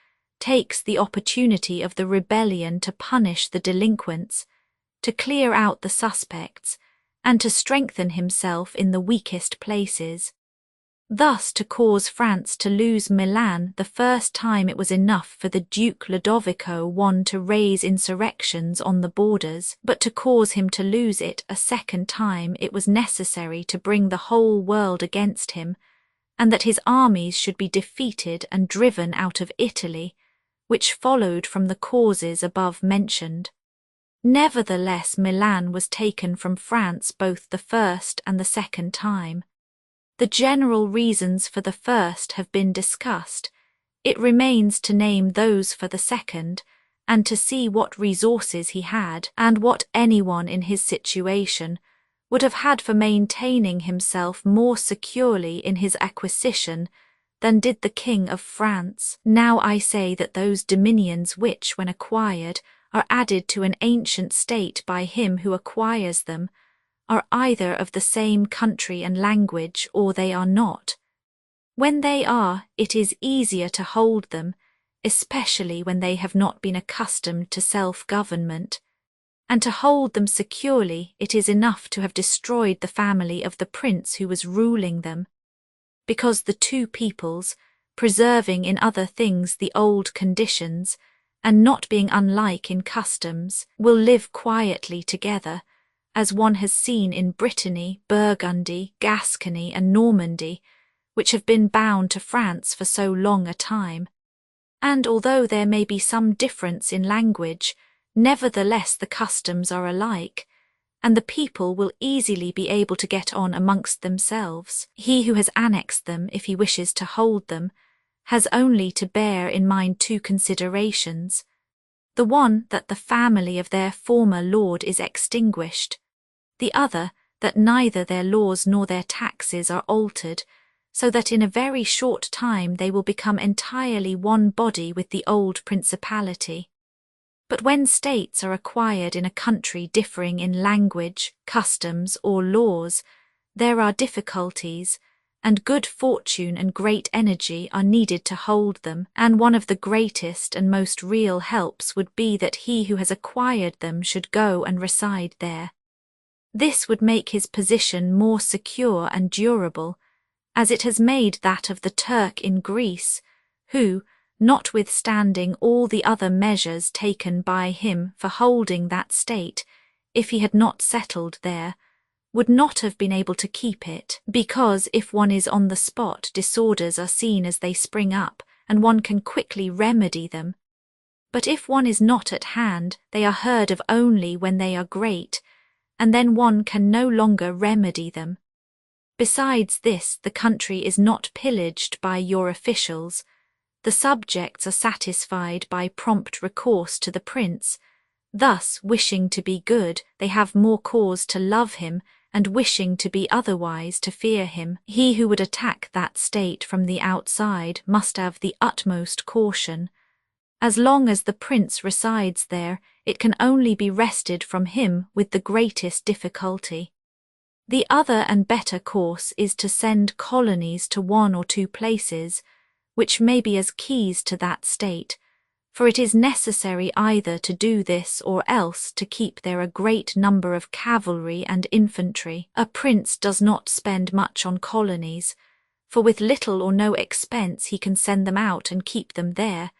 takes the opportunity of the rebellion to punish the delinquents, to clear out the suspects, and to strengthen himself in the weakest places. Thus, to cause France to lose Milan the first time it was enough for the Duke Lodovico I to raise insurrections on the borders, but to cause him to lose it a second time it was necessary to bring the whole world against him, and that his armies should be defeated and driven out of Italy, which followed from the causes above mentioned. Nevertheless, Milan was taken from France both the first and the second time. The general reasons for the first have been discussed. It remains to name those for the second, and to see what resources he had, and what anyone in his situation would have had for maintaining himself more securely in his acquisition than did the King of France. Now I say that those dominions which, when acquired, are added to an ancient state by him who acquires them, are either of the same country and language, or they are not. When they are, it is easier to hold them, especially when they have not been accustomed to self-government. And to hold them securely, it is enough to have destroyed the family of the prince who was ruling them, because the two peoples, preserving in other things the old conditions, and not being unlike in customs, will live quietly together, as one has seen in Brittany, Burgundy, Gascony, and Normandy, which have been bound to France for so long a time. And although there may be some difference in language, nevertheless the customs are alike, and the people will easily be able to get on amongst themselves. He who has annexed them, if he wishes to hold them, has only to bear in mind two considerations: the one, that the family of their former lord is extinguished; the other, that neither their laws nor their taxes are altered, so that in a very short time they will become entirely one body with the old principality. But when states are acquired in a country differing in language, customs, or laws, there are difficulties, and good fortune and great energy are needed to hold them, and one of the greatest and most real helps would be that he who has acquired them should go and reside there. This would make his position more secure and durable, as it has made that of the Turk in Greece, who, notwithstanding all the other measures taken by him for holding that state, if he had not settled there, would not have been able to keep it, because if one is on the spot, disorders are seen as they spring up, and one can quickly remedy them. But if one is not at hand, they are heard of only when they are great, and then one can no longer remedy them. Besides this, the country is not pillaged by your officials. The subjects are satisfied by prompt recourse to the prince. Thus, wishing to be good, they have more cause to love him, and wishing to be otherwise to fear him. He who would attack that state from the outside must have the utmost caution. As long as the prince resides there, it can only be wrested from him with the greatest difficulty. The other and better course is to send colonies to one or two places, which may be as keys to that state, for it is necessary either to do this or else to keep there a great number of cavalry and infantry. A prince does not spend much on colonies, for with little or no expense he can send them out and keep them there,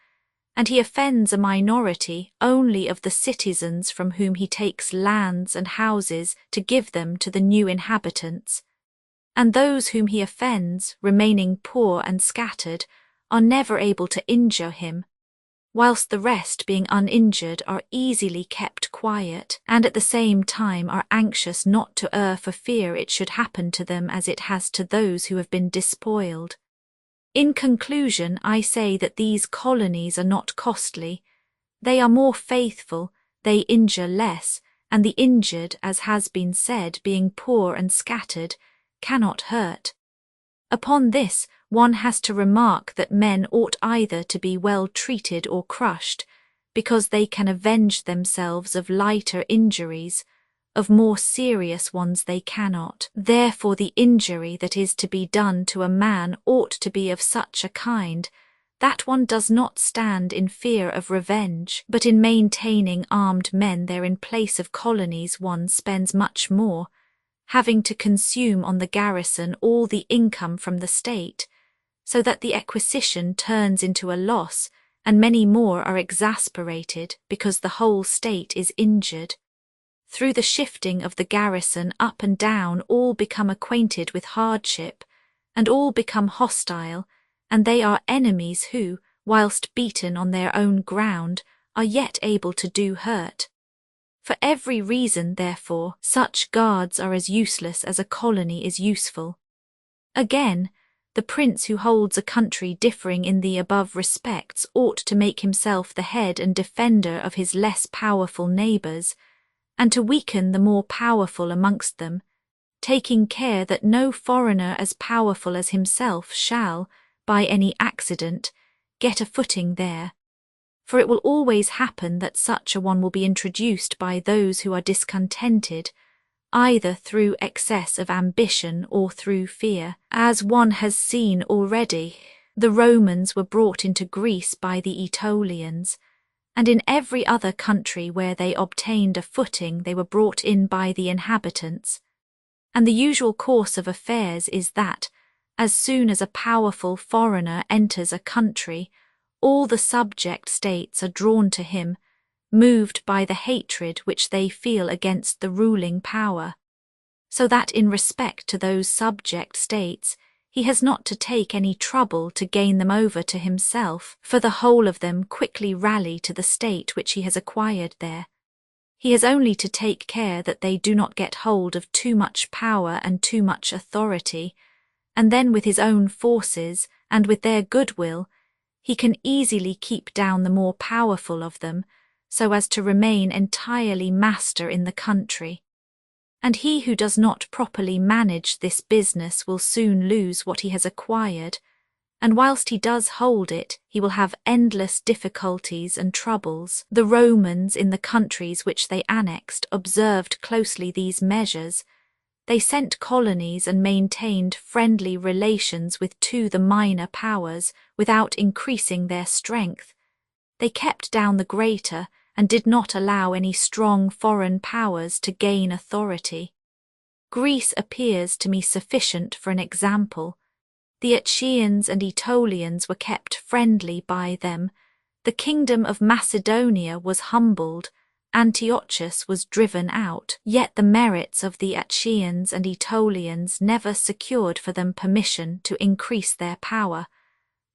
and he offends a minority only of the citizens from whom he takes lands and houses to give them to the new inhabitants, and those whom he offends, remaining poor and scattered, are never able to injure him, whilst the rest, being uninjured, are easily kept quiet, and at the same time are anxious not to err for fear it should happen to them as it has to those who have been despoiled. In conclusion, I say that these colonies are not costly. They are more faithful, they injure less, and the injured, as has been said, being poor and scattered, cannot hurt. Upon this, one has to remark that men ought either to be well treated or crushed, because they can avenge themselves of lighter injuries, of more serious ones they cannot. Therefore the injury that is to be done to a man ought to be of such a kind that one does not stand in fear of revenge, but in maintaining armed men there in place of colonies one spends much more, having to consume on the garrison all the income from the state, so that the acquisition turns into a loss, and many more are exasperated because the whole state is injured. Through the shifting of the garrison up and down all become acquainted with hardship, and all become hostile, and they are enemies who, whilst beaten on their own ground, are yet able to do hurt. For every reason, therefore, such guards are as useless as a colony is useful. Again, the prince who holds a country differing in the above respects ought to make himself the head and defender of his less powerful neighbours, and to weaken the more powerful amongst them, taking care that no foreigner as powerful as himself shall, by any accident, get a footing there. For it will always happen that such a one will be introduced by those who are discontented, either through excess of ambition or through fear. As one has seen already, the Romans were brought into Greece by the Aetolians, and in every other country where they obtained a footing they were brought in by the inhabitants. And the usual course of affairs is that, as soon as a powerful foreigner enters a country, all the subject states are drawn to him, moved by the hatred which they feel against the ruling power, so that in respect to those subject states he has not to take any trouble to gain them over to himself, for the whole of them quickly rally to the state which he has acquired there. He has only to take care that they do not get hold of too much power and too much authority, and then with his own forces and with their goodwill he can easily keep down the more powerful of them, so as to remain entirely master in the country. And he who does not properly manage this business will soon lose what he has acquired, and whilst he does hold it, he will have endless difficulties and troubles. The Romans in the countries which they annexed observed closely these measures. They sent colonies and maintained friendly relations with the minor powers without increasing their strength. They kept down the greater and did not allow any strong foreign powers to gain authority. Greece appears to me sufficient for an example. The Achaeans and Aetolians were kept friendly by them. The kingdom of Macedonia was humbled. Antiochus was driven out, yet the merits of the Achaeans and Aetolians never secured for them permission to increase their power,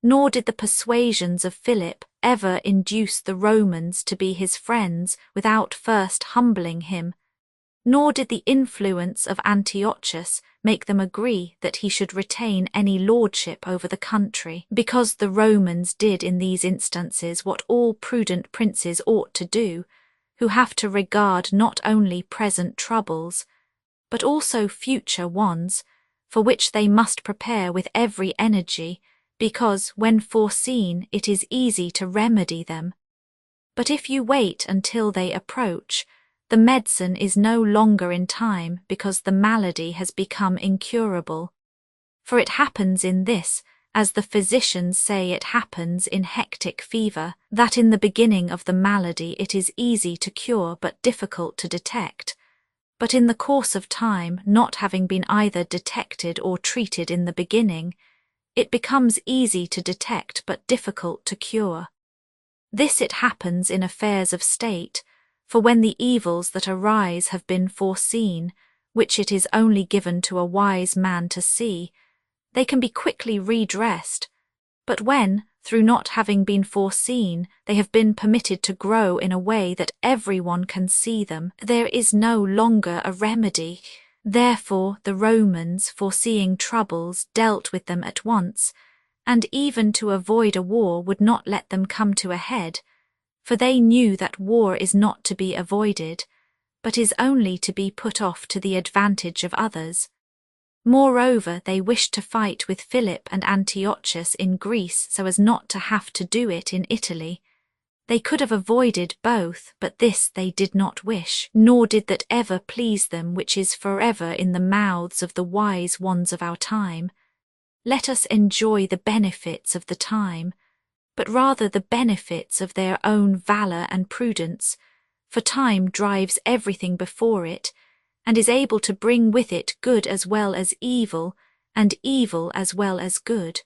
nor did the persuasions of Philip ever induce the Romans to be his friends without first humbling him, nor did the influence of Antiochus make them agree that he should retain any lordship over the country, because the Romans did in these instances what all prudent princes ought to do, who have to regard not only present troubles, but also future ones, for which they must prepare with every energy, because, when foreseen, it is easy to remedy them. But if you wait until they approach, the medicine is no longer in time, because the malady has become incurable. For it happens in this, as the physicians say it happens in hectic fever, that in the beginning of the malady it is easy to cure but difficult to detect, but in the course of time, not having been either detected or treated in the beginning, it becomes easy to detect but difficult to cure. This it happens in affairs of state, for when the evils that arise have been foreseen, which it is only given to a wise man to see, they can be quickly redressed, but when, through not having been foreseen, they have been permitted to grow in a way that everyone can see them, there is no longer a remedy. Therefore the Romans, foreseeing troubles, dealt with them at once, and even to avoid a war would not let them come to a head, for they knew that war is not to be avoided, but is only to be put off to the advantage of others. Moreover, they wished to fight with Philip and Antiochus in Greece so as not to have to do it in Italy. They could have avoided both, but this they did not wish, nor did that ever please them which is forever in the mouths of the wise ones of our time. Let us enjoy the benefits of the time, but rather the benefits of their own valour and prudence, for time drives everything before it, and is able to bring with it good as well as evil, and evil as well as good.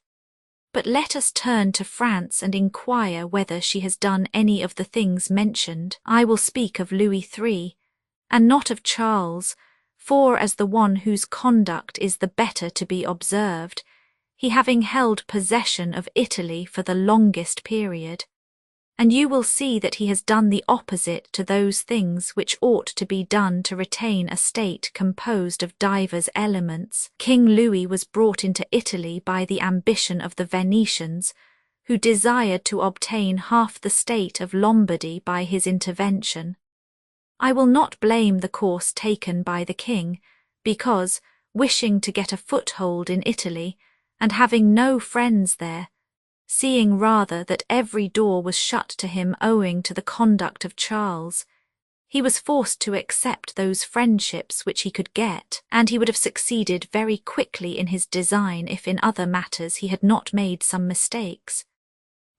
But let us turn to France and inquire whether she has done any of the things mentioned. I will speak of Louis III, and not of Charles, for as the one whose conduct is the better to be observed, he having held possession of Italy for the longest period. And you will see that he has done the opposite to those things which ought to be done to retain a state composed of divers elements. King Louis was brought into Italy by the ambition of the Venetians, who desired to obtain half the state of Lombardy by his intervention. I will not blame the course taken by the king, because, wishing to get a foothold in Italy, and having no friends there, seeing rather that every door was shut to him owing to the conduct of Charles, he was forced to accept those friendships which he could get, and he would have succeeded very quickly in his design if in other matters he had not made some mistakes.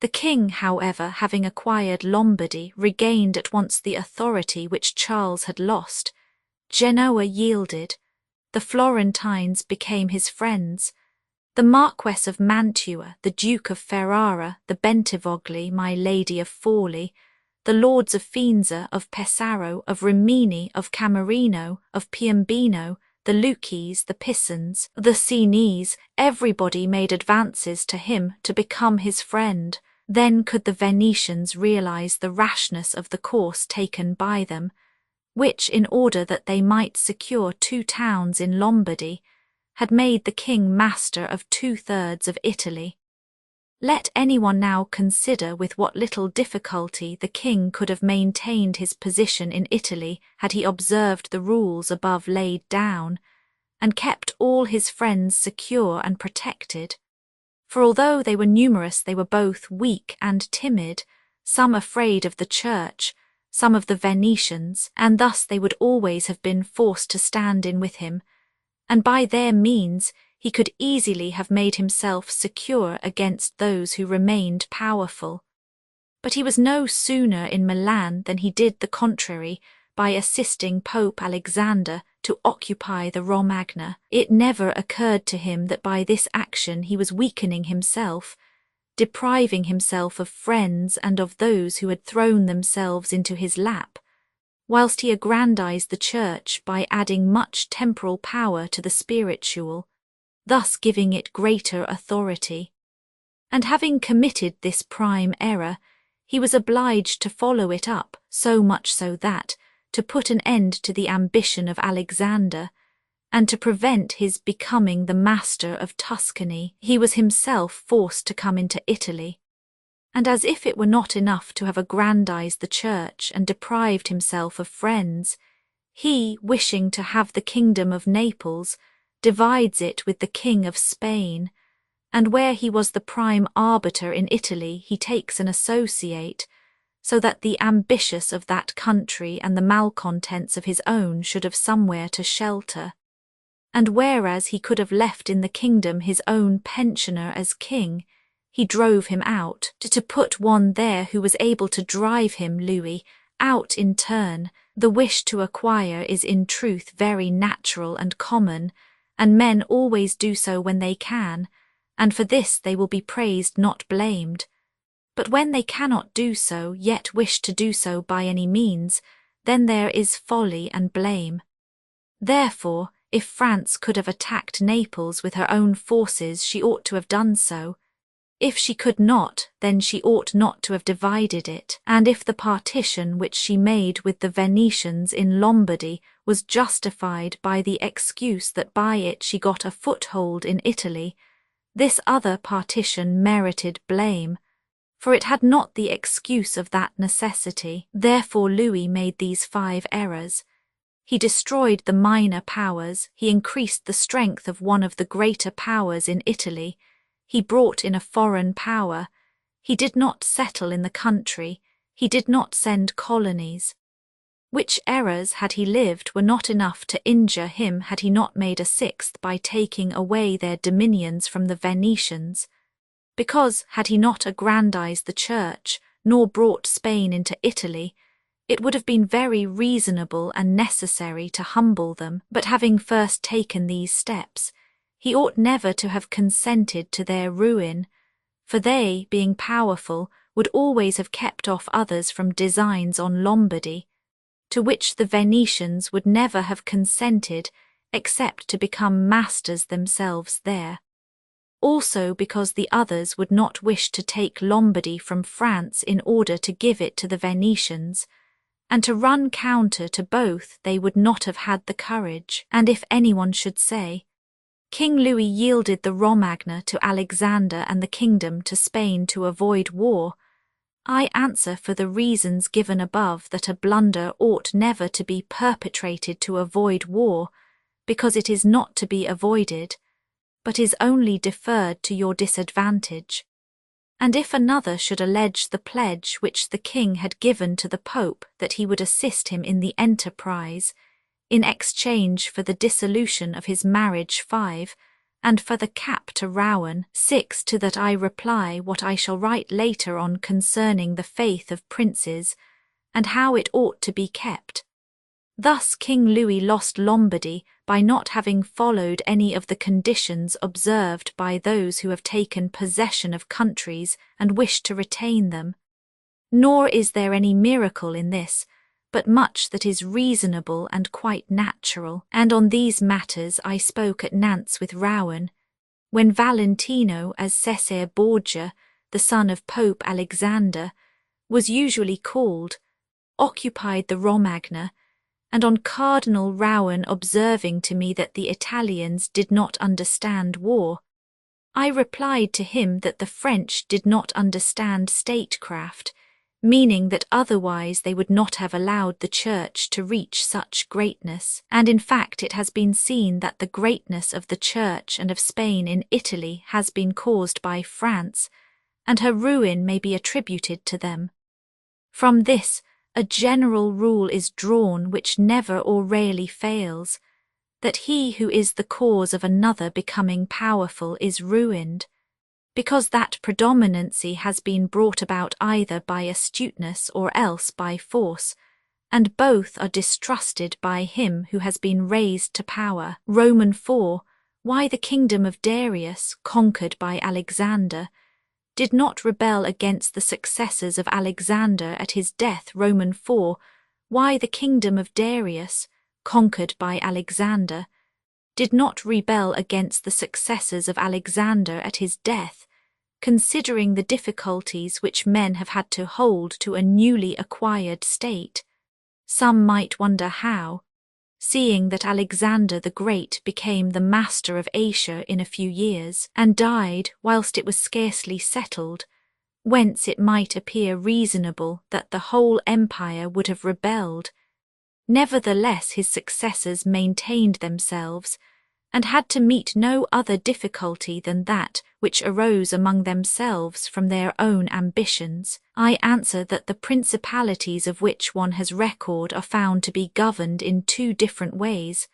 The king, however, having acquired Lombardy, regained at once the authority which Charles had lost. Genoa yielded. The Florentines became his friends. The Marquess of Mantua, the Duke of Ferrara, the Bentivogli, my Lady of Forli, the Lords of Faenza, of Pesaro, of Rimini, of Camerino, of Piombino, the Lucchese, the Pisans, the Sienese, everybody made advances to him to become his friend. Then could the Venetians realize the rashness of the course taken by them, which, in order that they might secure 2 towns in Lombardy, had made the king master of 2/3 of Italy. Let anyone now consider with what little difficulty the king could have maintained his position in Italy had he observed the rules above laid down, and kept all his friends secure and protected. For although they were numerous, they were both weak and timid, some afraid of the church, some of the Venetians, and thus they would always have been forced to stand in with him, and by their means he could easily have made himself secure against those who remained powerful. But he was no sooner in Milan than he did the contrary by assisting Pope Alexander to occupy the Romagna. It never occurred to him that by this action he was weakening himself, depriving himself of friends and of those who had thrown themselves into his lap, whilst he aggrandized the church by adding much temporal power to the spiritual, thus giving it greater authority. And having committed this prime error, he was obliged to follow it up, so much so that, to put an end to the ambition of Alexander, and to prevent his becoming the master of Tuscany, he was himself forced to come into Italy. And as if it were not enough to have aggrandized the church and deprived himself of friends, he, wishing to have the kingdom of Naples, divides it with the king of Spain, and where he was the prime arbiter in Italy he takes an associate, so that the ambitious of that country and the malcontents of his own should have somewhere to shelter. And whereas he could have left in the kingdom his own pensioner as king, he drove him out, to put one there who was able to drive him, Louis, out in turn. The wish to acquire is in truth very natural and common, and men always do so when they can, and for this they will be praised, not blamed. But when they cannot do so, yet wish to do so by any means, then there is folly and blame. Therefore, if France could have attacked Naples with her own forces, she ought to have done so. If she could not, then she ought not to have divided it, and if the partition which she made with the Venetians in Lombardy was justified by the excuse that by it she got a foothold in Italy, this other partition merited blame, for it had not the excuse of that necessity. Therefore Louis made these 5 errors. He destroyed the minor powers, he increased the strength of one of the greater powers in Italy, he brought in a foreign power, he did not settle in the country, he did not send colonies. Which errors, had he lived, were not enough to injure him had he not made a 6th by taking away their dominions from the Venetians, because, had he not aggrandized the church, nor brought Spain into Italy, it would have been very reasonable and necessary to humble them, but having first taken these steps, he ought never to have consented to their ruin, for they, being powerful, would always have kept off others from designs on Lombardy, to which the Venetians would never have consented except to become masters themselves there. also because the others would not wish to take Lombardy from France in order to give it to the Venetians, and to run counter to both they would not have had the courage. And if anyone should say, King Louis yielded the Romagna to Alexander and the kingdom to Spain to avoid war, I answer for the reasons given above that a blunder ought never to be perpetrated to avoid war, because it is not to be avoided, but is only deferred to your disadvantage. And if another should allege the pledge which the king had given to the Pope that he would assist him in the enterprise, in exchange for the dissolution of his marriage 5, and for the cap to Rouen 6, to that I reply what I shall write later on concerning the faith of princes, and how it ought to be kept. Thus King Louis lost Lombardy by not having followed any of the conditions observed by those who have taken possession of countries and wish to retain them. Nor is there any miracle in this, but much that is reasonable and quite natural, and on these matters I spoke at Nantes with Rouen, when Valentino, as Cesare Borgia, the son of Pope Alexander, was usually called, occupied the Romagna, and on Cardinal Rouen observing to me that the Italians did not understand war, I replied to him that the French did not understand statecraft, meaning that otherwise they would not have allowed the Church to reach such greatness, and in fact it has been seen that the greatness of the Church and of Spain in Italy has been caused by France, and her ruin may be attributed to them. From this, a general rule is drawn which never or rarely fails, that he who is the cause of another becoming powerful is ruined, because that predominancy has been brought about either by astuteness or else by force, and both are distrusted by him who has been raised to power. Roman 4, why the kingdom of Darius, conquered by Alexander, did not rebel against the successors of Alexander at his death. Roman 4, why the kingdom of Darius, conquered by Alexander, did not rebel against the successors of Alexander at his death, considering the difficulties which men have had to hold to a newly acquired state. Some might wonder how, seeing that Alexander the Great became the master of Asia in a few years, and died whilst it was scarcely settled, whence it might appear reasonable that the whole empire would have rebelled. Nevertheless his successors maintained themselves, and had to meet no other difficulty than that which arose among themselves from their own ambitions. I answer that the principalities of which one has record are found to be governed in two different ways,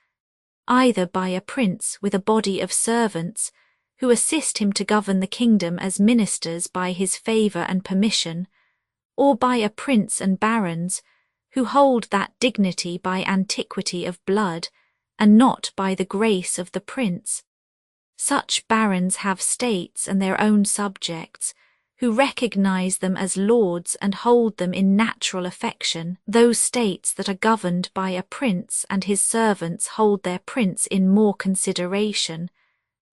either by a prince with a body of servants, who assist him to govern the kingdom as ministers by his favour and permission, or by a prince and barons, who hold that dignity by antiquity of blood, and not by the grace of the prince. Such barons have states and their own subjects, who recognize them as lords and hold them in natural affection. Those states that are governed by a prince and his servants hold their prince in more consideration,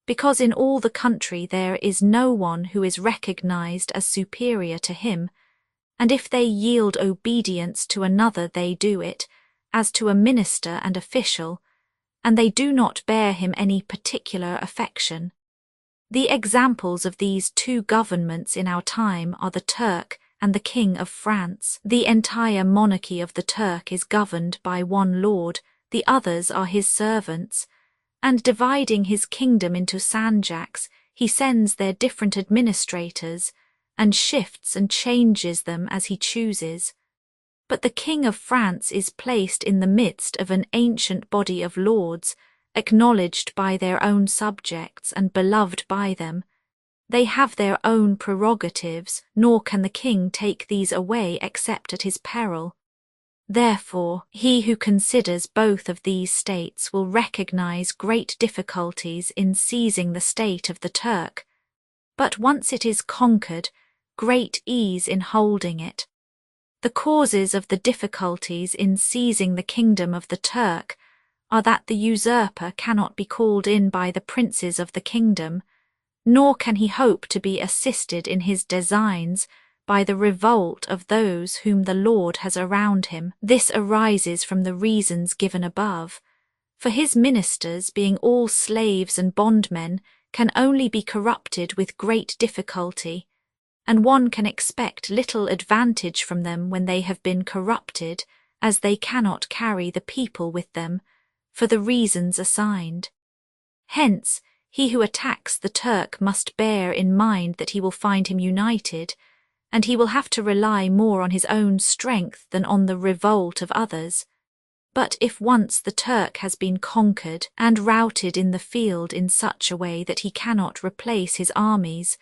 because in all the country there is no one who is recognized as superior to him, and if they yield obedience to another they do it, as to a minister and official, and they do not bear him any particular affection. The examples of these two governments in our time are the Turk and the King of France. The entire monarchy of the Turk is governed by one lord, the others are his servants, and dividing his kingdom into sanjaks, he sends their different administrators, and shifts and changes them as he chooses. But the King of France is placed in the midst of an ancient body of lords, acknowledged by their own subjects and beloved by them. They have their own prerogatives, nor can the king take these away except at his peril. Therefore, he who considers both of these states will recognize great difficulties in seizing the state of the Turk, but once it is conquered, great ease in holding it. The causes of the difficulties in seizing the kingdom of the Turk are that the usurper cannot be called in by the princes of the kingdom, nor can he hope to be assisted in his designs by the revolt of those whom the Lord has around him. This arises from the reasons given above. For his ministers, being all slaves and bondmen, can only be corrupted with great difficulty, and one can expect little advantage from them when they have been corrupted, as they cannot carry the people with them, for the reasons assigned. Hence, he who attacks the Turk must bear in mind that he will find him united, and he will have to rely more on his own strength than on the revolt of others. But if once the Turk has been conquered and routed in the field in such a way that he cannot replace his armies,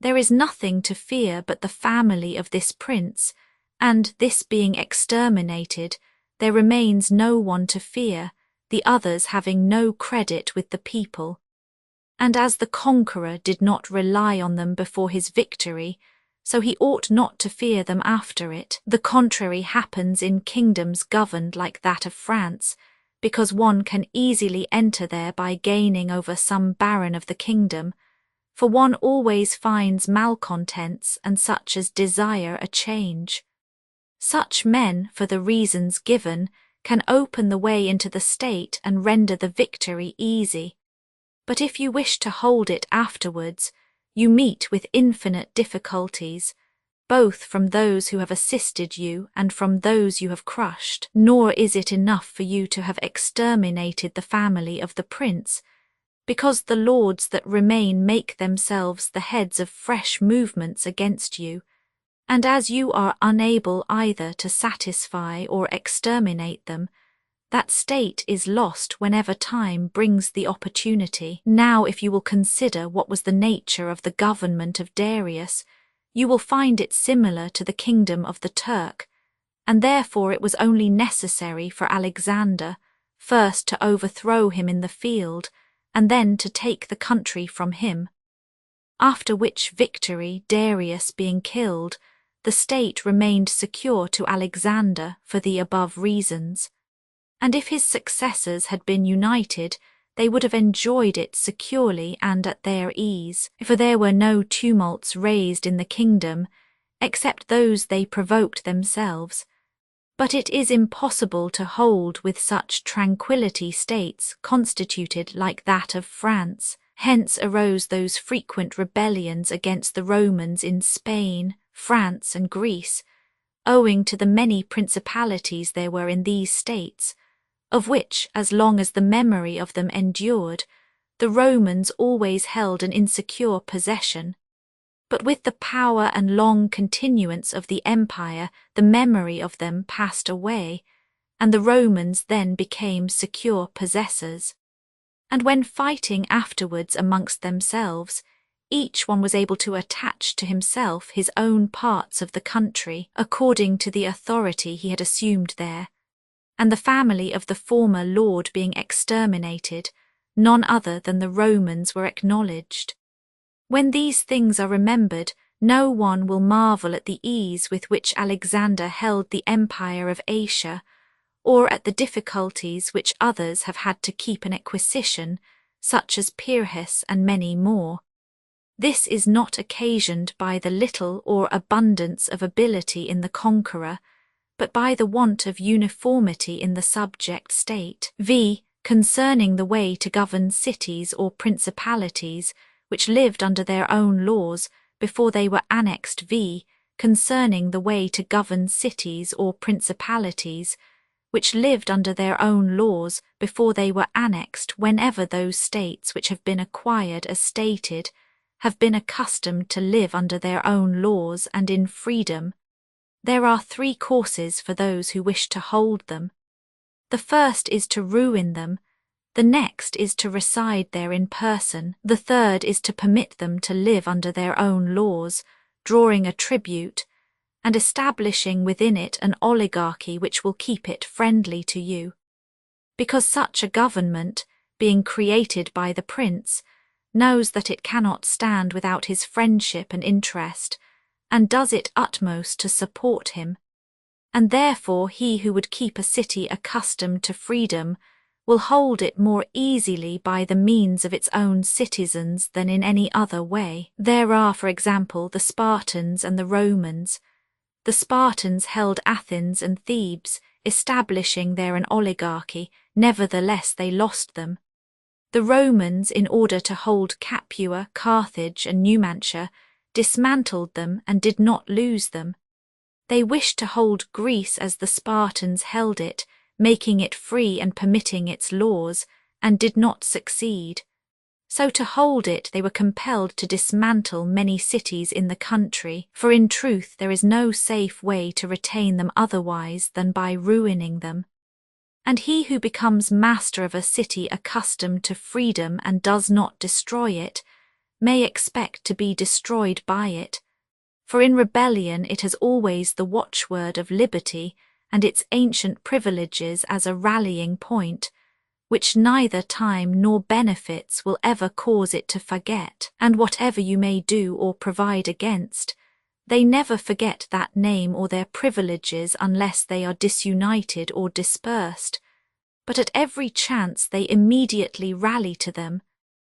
there is nothing to fear but the family of this prince, and this being exterminated, there remains no one to fear, the others having no credit with the people. And as the conqueror did not rely on them before his victory, so he ought not to fear them after it. The contrary happens in kingdoms governed like that of France, because one can easily enter there by gaining over some baron of the kingdom, for one always finds malcontents and such as desire a change. Such men, for the reasons given, can open the way into the state and render the victory easy. But if you wish to hold it afterwards, you meet with infinite difficulties, both from those who have assisted you and from those you have crushed. Nor is it enough for you to have exterminated the family of the prince, because the lords that remain make themselves the heads of fresh movements against you, and as you are unable either to satisfy or exterminate them, that state is lost whenever time brings the opportunity. Now, if you will consider what was the nature of the government of Darius, you will find it similar to the kingdom of the Turk, and therefore it was only necessary for Alexander first to overthrow him in the field, and then to take the country from him. After which victory, Darius being killed, the state remained secure to Alexander for the above reasons. And if his successors had been united, they would have enjoyed it securely and at their ease, for there were no tumults raised in the kingdom, except those they provoked themselves. But it is impossible to hold with such tranquillity states constituted like that of France. Hence arose those frequent rebellions against the Romans in Spain, France, and Greece, owing to the many principalities there were in these states, of which, as long as the memory of them endured, the Romans always held an insecure possession. But with the power and long continuance of the empire, the memory of them passed away, and the Romans then became secure possessors. And when fighting afterwards amongst themselves, each one was able to attach to himself his own parts of the country, according to the authority he had assumed there. And the family of the former lord being exterminated, none other than the Romans were acknowledged. When these things are remembered, no one will marvel at the ease with which Alexander held the empire of Asia, or at the difficulties which others have had to keep in acquisition, such as Pyrrhus and many more. This is not occasioned by the little or abundance of ability in the conqueror, but by the want of uniformity in the subject state, v. concerning the way to govern cities or principalities, which lived under their own laws before they were annexed, v. concerning the way to govern cities or principalities, which lived under their own laws before they were annexed, whenever those states which have been acquired as stated have been accustomed to live under their own laws and in freedom. There are 3 courses for those who wish to hold them. The first is to ruin them, the next is to reside there in person, the third is to permit them to live under their own laws, drawing a tribute, and establishing within it an oligarchy which will keep it friendly to you. Because such a government, being created by the prince, knows that it cannot stand without his friendship and interest, and does its utmost to support him. And therefore he who would keep a city accustomed to freedom will hold it more easily by the means of its own citizens than in any other way. There are, for example, the Spartans and the Romans. The Spartans held Athens and Thebes, establishing there an oligarchy, nevertheless they lost them. The Romans, in order to hold Capua, Carthage, and Numantia, dismantled them and did not lose them. They wished to hold Greece as the Spartans held it, making it free and permitting its laws, and did not succeed. So to hold it they were compelled to dismantle many cities in the country, for in truth there is no safe way to retain them otherwise than by ruining them. And he who becomes master of a city accustomed to freedom and does not destroy it, may expect to be destroyed by it. For in rebellion it has always the watchword of liberty and its ancient privileges as a rallying point, which neither time nor benefits will ever cause it to forget. And whatever you may do or provide against, they never forget that name or their privileges unless they are disunited or dispersed, but at every chance they immediately rally to them.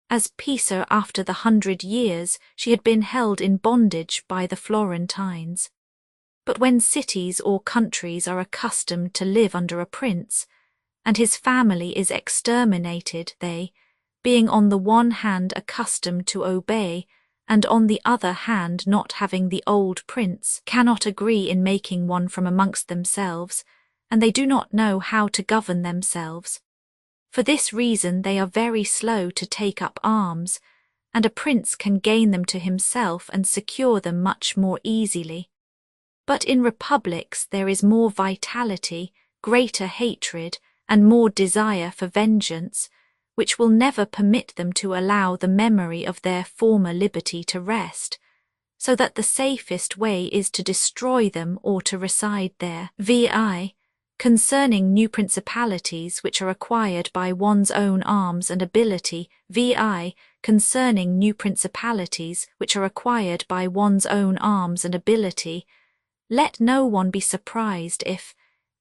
As Pisa, after the 100 years, she had been held in bondage by the Florentines. But when cities or countries are accustomed to live under a prince, and his family is exterminated, they, being on the one hand accustomed to obey, and on the other hand not having the old prince, cannot agree in making one from amongst themselves, and they do not know how to govern themselves. For this reason they are very slow to take up arms, and a prince can gain them to himself and secure them much more easily. But in republics there is more vitality, greater hatred, and more desire for vengeance, which will never permit them to allow the memory of their former liberty to rest, so that the safest way is to destroy them or to reside there. Vi. Concerning new principalities which are acquired by one's own arms and ability, vi. Concerning new principalities which are acquired by one's own arms and ability, let no one be surprised if,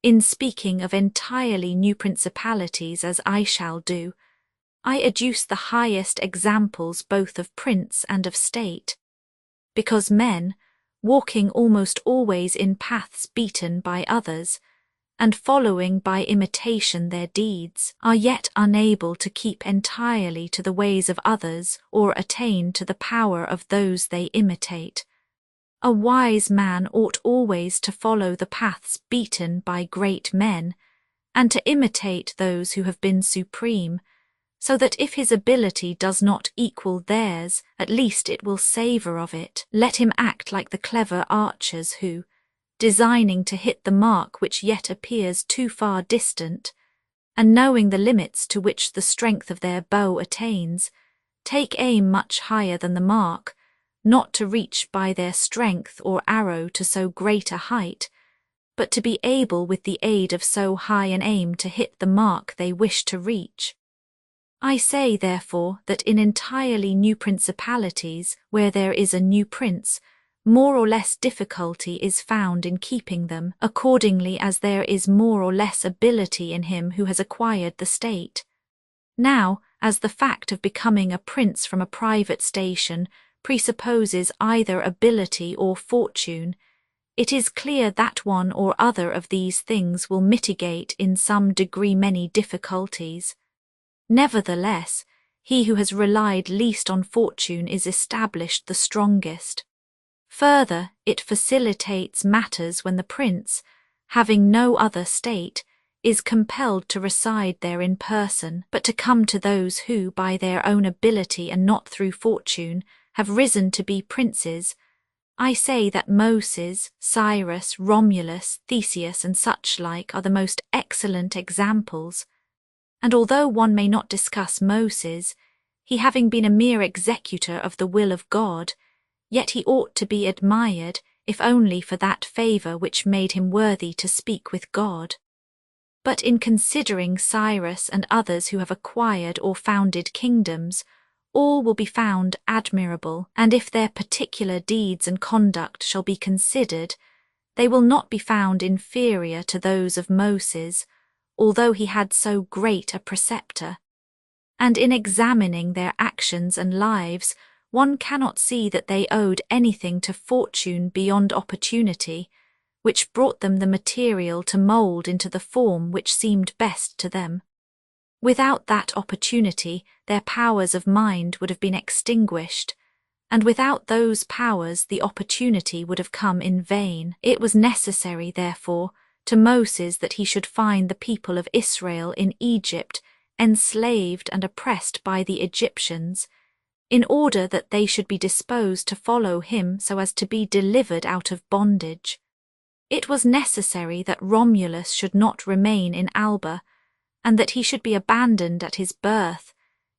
in speaking of entirely new principalities as I shall do, I adduce the highest examples both of prince and of state, because men, walking almost always in paths beaten by others, and following by imitation their deeds, are yet unable to keep entirely to the ways of others or attain to the power of those they imitate. A wise man ought always to follow the paths beaten by great men, and to imitate those who have been supreme, so that if his ability does not equal theirs, at least it will savour of it. Let him act like the clever archers who, designing to hit the mark which yet appears too far distant, and knowing the limits to which the strength of their bow attains, take aim much higher than the mark, not to reach by their strength or arrow to so great a height, but to be able with the aid of so high an aim to hit the mark they wish to reach. I say, therefore, that in entirely new principalities, where there is a new prince, more or less difficulty is found in keeping them, accordingly as there is more or less ability in him who has acquired the state. Now, as the fact of becoming a prince from a private station presupposes either ability or fortune, it is clear that one or other of these things will mitigate in some degree many difficulties. Nevertheless, he who has relied least on fortune is established the strongest. Further, it facilitates matters when the prince, having no other state, is compelled to reside there in person, but to come to those who, by their own ability and not through fortune, have risen to be princes. I say that Moses, Cyrus, Romulus, Theseus, and such like are the most excellent examples. And although one may not discuss Moses, he having been a mere executor of the will of God, yet he ought to be admired, if only for that favour which made him worthy to speak with God. But in considering Cyrus and others who have acquired or founded kingdoms, all will be found admirable, and if their particular deeds and conduct shall be considered, they will not be found inferior to those of Moses, although he had so great a preceptor. And in examining their actions and lives, one cannot see that they owed anything to fortune beyond opportunity, which brought them the material to mould into the form which seemed best to them. Without that opportunity, their powers of mind would have been extinguished, and without those powers the opportunity would have come in vain. It was necessary, therefore, to Moses that he should find the people of Israel in Egypt enslaved and oppressed by the Egyptians, in order that they should be disposed to follow him so as to be delivered out of bondage. It was necessary that Romulus should not remain in Alba, and that he should be abandoned at his birth,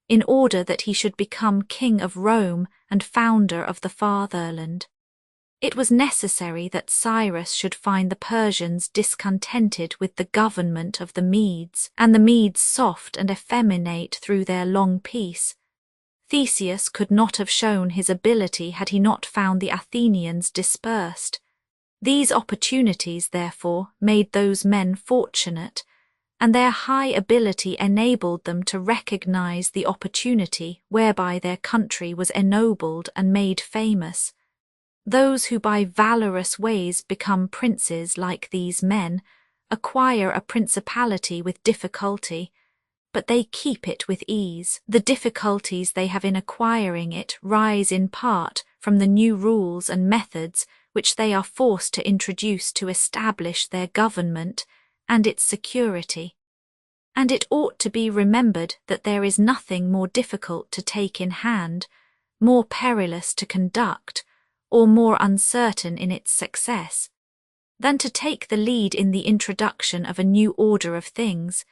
in order that he should become king of Rome and founder of the fatherland. It was necessary that Cyrus should find the Persians discontented with the government of the Medes, and the Medes soft and effeminate through their long peace. Theseus could not have shown his ability had he not found the Athenians dispersed. These opportunities, therefore, made those men fortunate, and their high ability enabled them to recognize the opportunity whereby their country was ennobled and made famous. Those who by valorous ways become princes like these men acquire a principality with difficulty, but they keep it with ease. The difficulties they have in acquiring it rise in part from the new rules and methods which they are forced to introduce to establish their government and its security. And it ought to be remembered that there is nothing more difficult to take in hand, more perilous to conduct, or more uncertain in its success, than to take the lead in the introduction of a new order of things,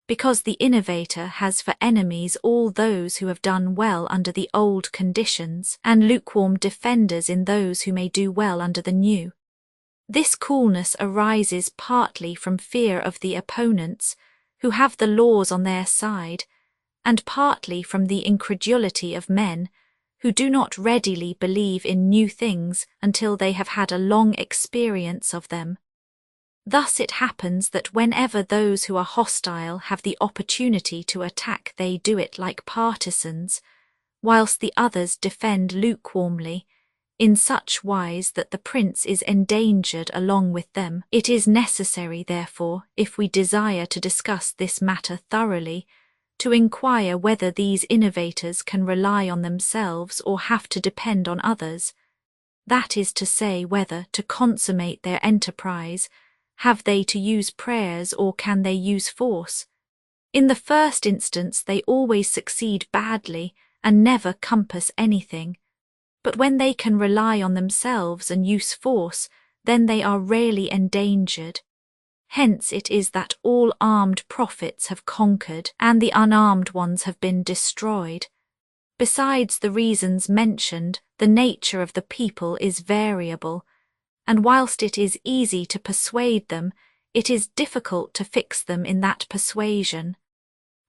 because the innovator has for enemies all those who have done well under the old conditions, and lukewarm defenders in those who may do well under the new. This coolness arises partly from fear of the opponents, who have the laws on their side, and partly from the incredulity of men, who do not readily believe in new things until they have had a long experience of them. Thus it happens that whenever those who are hostile have the opportunity to attack, they do it like partisans, whilst the others defend lukewarmly, in such wise that the prince is endangered along with them. It is necessary, therefore, if we desire to discuss this matter thoroughly, to inquire whether these innovators can rely on themselves or have to depend on others. That is to say, whether, to consummate their enterprise, have they to use prayers or can they use force? In the first instance they always succeed badly and never compass anything. But when they can rely on themselves and use force, then they are rarely endangered. Hence it is that all armed prophets have conquered, and the unarmed ones have been destroyed. Besides the reasons mentioned, the nature of the people is variable, and whilst it is easy to persuade them, it is difficult to fix them in that persuasion.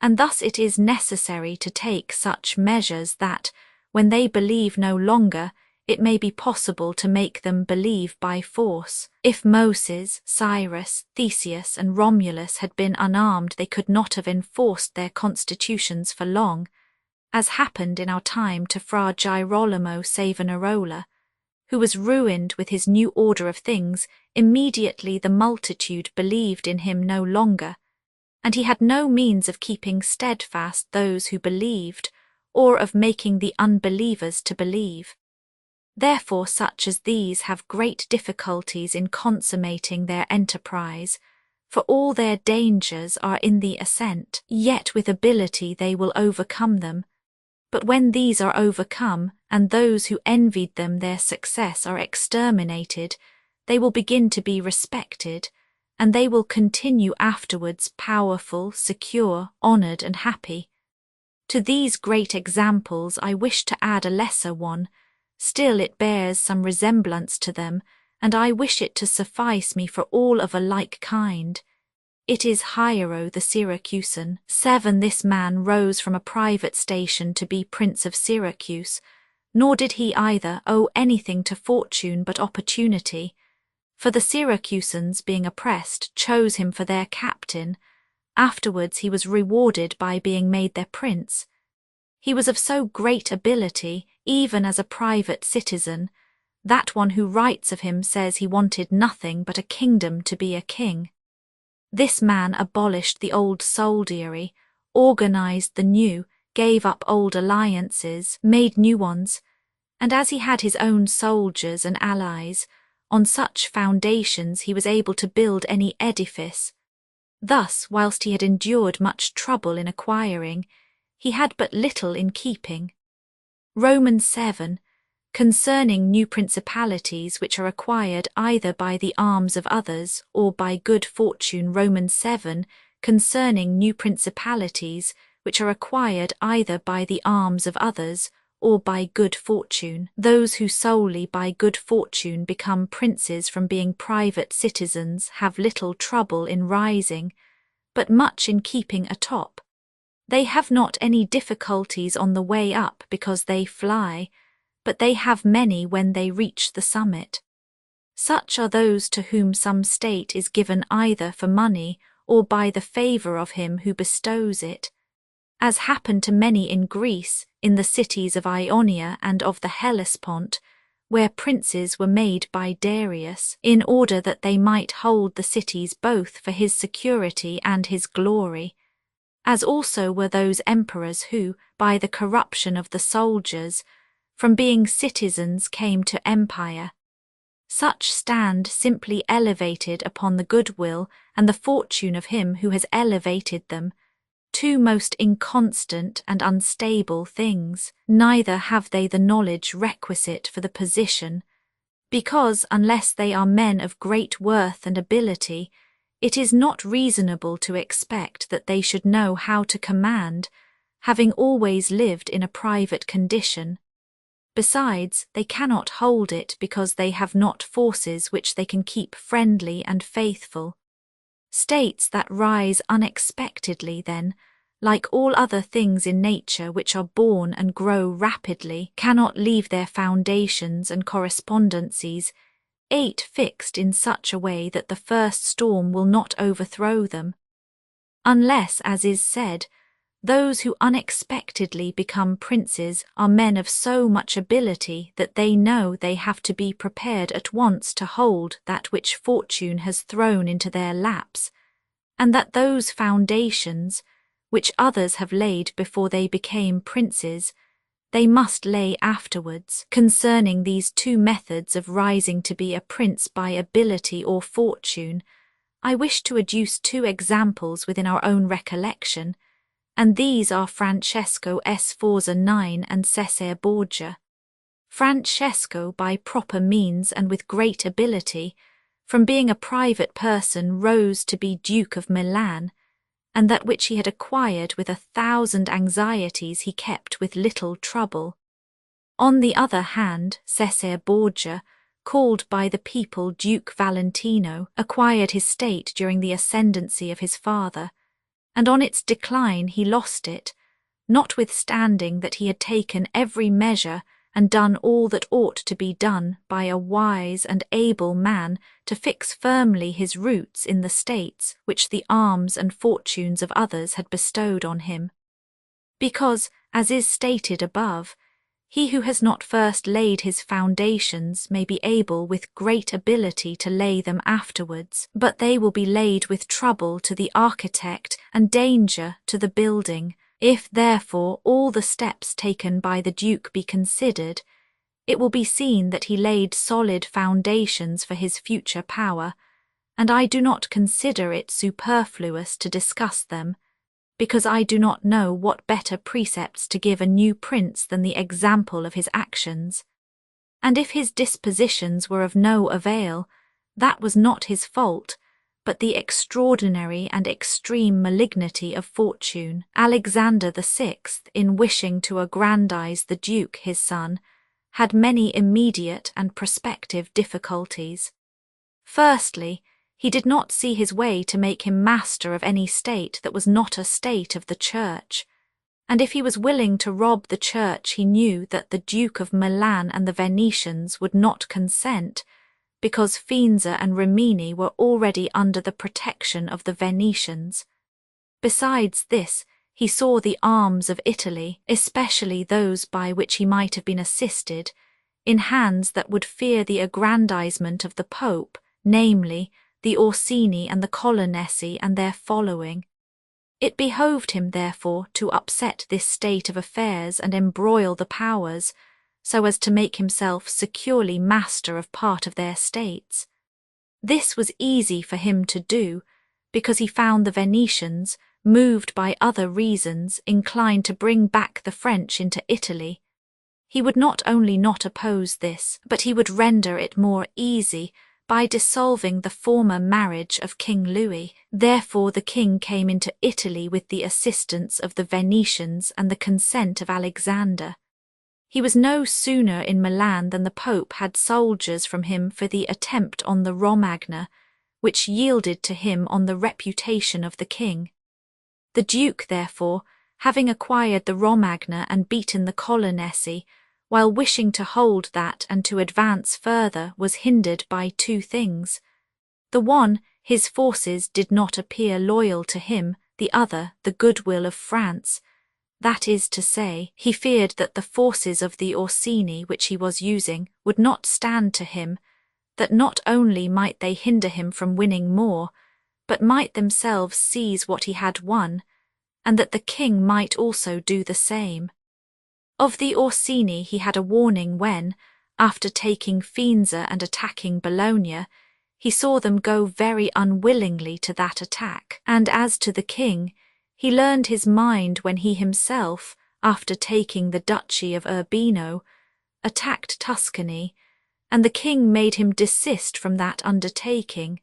And thus it is necessary to take such measures that, when they believe no longer, it may be possible to make them believe by force. If Moses, Cyrus, Theseus, and Romulus had been unarmed, they could not have enforced their constitutions for long, as happened in our time to Fra Girolamo Savonarola, who was ruined with his new order of things immediately the multitude believed in him no longer, and he had no means of keeping steadfast those who believed, or of making the unbelievers to believe. Therefore such as these have great difficulties in consummating their enterprise, for all their dangers are in the ascent, yet with ability they will overcome them. But when these are overcome, and those who envied them their success are exterminated, they will begin to be respected, and they will continue afterwards powerful, secure, honoured, and happy. To these great examples I wish to add a lesser one, still it bears some resemblance to them, and I wish it to suffice me for all of a like kind. It is Hiero the Syracusan. 7. This man rose from a private station to be Prince of Syracuse, nor did he either owe anything to fortune but opportunity, for the Syracusans, being oppressed, chose him for their captain, Afterwards he was rewarded by being made their prince. He was of so great ability, even as a private citizen, that one who writes of him says he wanted nothing but a kingdom to be a king. This man abolished the old soldiery, organized the new, gave up old alliances, made new ones, and as he had his own soldiers and allies, on such foundations he was able to build any edifice. Thus, whilst he had endured much trouble in acquiring, he had but little in keeping. Romans 7, concerning new principalities which are acquired either by the arms of others or by good fortune. Romans 7, concerning new principalities which are acquired either by the arms of others or by good fortune. Those who solely by good fortune become princes from being private citizens have little trouble in rising, but much in keeping atop. They have not any difficulties on the way up because they fly, but they have many when they reach the summit. Such are those to whom some state is given either for money or by the favour of him who bestows it, as happened to many in Greece, in the cities of Ionia and of the Hellespont, where princes were made by Darius, in order that they might hold the cities both for his security and his glory, as also were those emperors who, by the corruption of the soldiers, from being citizens came to empire. Such stand simply elevated upon the goodwill and the fortune of him who has elevated them, two most inconstant and unstable things, neither have they the knowledge requisite for the position, because unless they are men of great worth and ability, it is not reasonable to expect that they should know how to command, having always lived in a private condition. Besides, they cannot hold it because they have not forces which they can keep friendly and faithful. States that rise unexpectedly, then, like all other things in nature which are born and grow rapidly, cannot leave their foundations and correspondencies, 8 fixed in such a way that the first storm will not overthrow them. Unless, as is said, those who unexpectedly become princes are men of so much ability that they know they have to be prepared at once to hold that which fortune has thrown into their laps, and that those foundations, which others have laid before they became princes, they must lay afterwards. Concerning these 2 methods of rising to be a prince by ability or fortune, I wish to adduce 2 examples within our own recollection, and these are Francesco Sforza 9 and Cesare Borgia. Francesco, by proper means and with great ability, from being a private person rose to be Duke of Milan, and that which he had acquired with 1,000 anxieties he kept with little trouble. On the other hand, Cesare Borgia, called by the people Duke Valentino, acquired his state during the ascendancy of his father, and on its decline he lost it, notwithstanding that he had taken every measure and done all that ought to be done by a wise and able man to fix firmly his roots in the states which the arms and fortunes of others had bestowed on him. Because, as is stated above, he who has not first laid his foundations may be able with great ability to lay them afterwards, but they will be laid with trouble to the architect and danger to the building. If, therefore, all the steps taken by the Duke be considered, it will be seen that he laid solid foundations for his future power, and I do not consider it superfluous to discuss them, because I do not know what better precepts to give a new prince than the example of his actions. And if his dispositions were of no avail, that was not his fault, but the extraordinary and extreme malignity of fortune. Alexander VI, in wishing to aggrandize the Duke his son, had many immediate and prospective difficulties. Firstly, he did not see his way to make him master of any state that was not a state of the Church, and if he was willing to rob the Church he knew that the Duke of Milan and the Venetians would not consent, because Faenza and Rimini were already under the protection of the Venetians. Besides this, he saw the arms of Italy, especially those by which he might have been assisted, in hands that would fear the aggrandizement of the Pope, namely, the Orsini and the Colonnesi and their following. It behoved him, therefore, to upset this state of affairs and embroil the powers, so as to make himself securely master of part of their states. This was easy for him to do, because he found the Venetians, moved by other reasons, inclined to bring back the French into Italy. He would not only not oppose this, but he would render it more easy by dissolving the former marriage of King Louis. Therefore the king came into Italy with the assistance of the Venetians and the consent of Alexander. He was no sooner in Milan than the Pope had soldiers from him for the attempt on the Romagna, which yielded to him on the reputation of the king. The Duke, therefore, having acquired the Romagna and beaten the Colonnesi, while wishing to hold that and to advance further, was hindered by two things. The one, his forces did not appear loyal to him, the other, the goodwill of France. That is to say, he feared that the forces of the Orsini which he was using would not stand to him, that not only might they hinder him from winning more, but might themselves seize what he had won, and that the king might also do the same. Of the Orsini he had a warning when, after taking Faenza and attacking Bologna, he saw them go very unwillingly to that attack, and as to the king, he learned his mind when he himself, after taking the Duchy of Urbino, attacked Tuscany, and the king made him desist from that undertaking.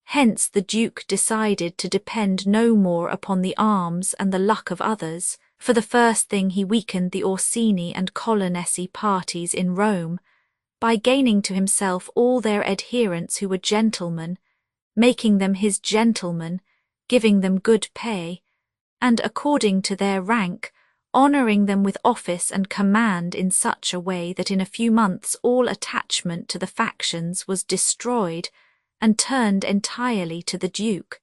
Hence the Duke decided to depend no more upon the arms and the luck of others. For the first thing he weakened the Orsini and Colonnesi parties in Rome, by gaining to himself all their adherents who were gentlemen, making them his gentlemen, giving them good pay, and according to their rank, honouring them with office and command in such a way that in a few months all attachment to the factions was destroyed and turned entirely to the Duke.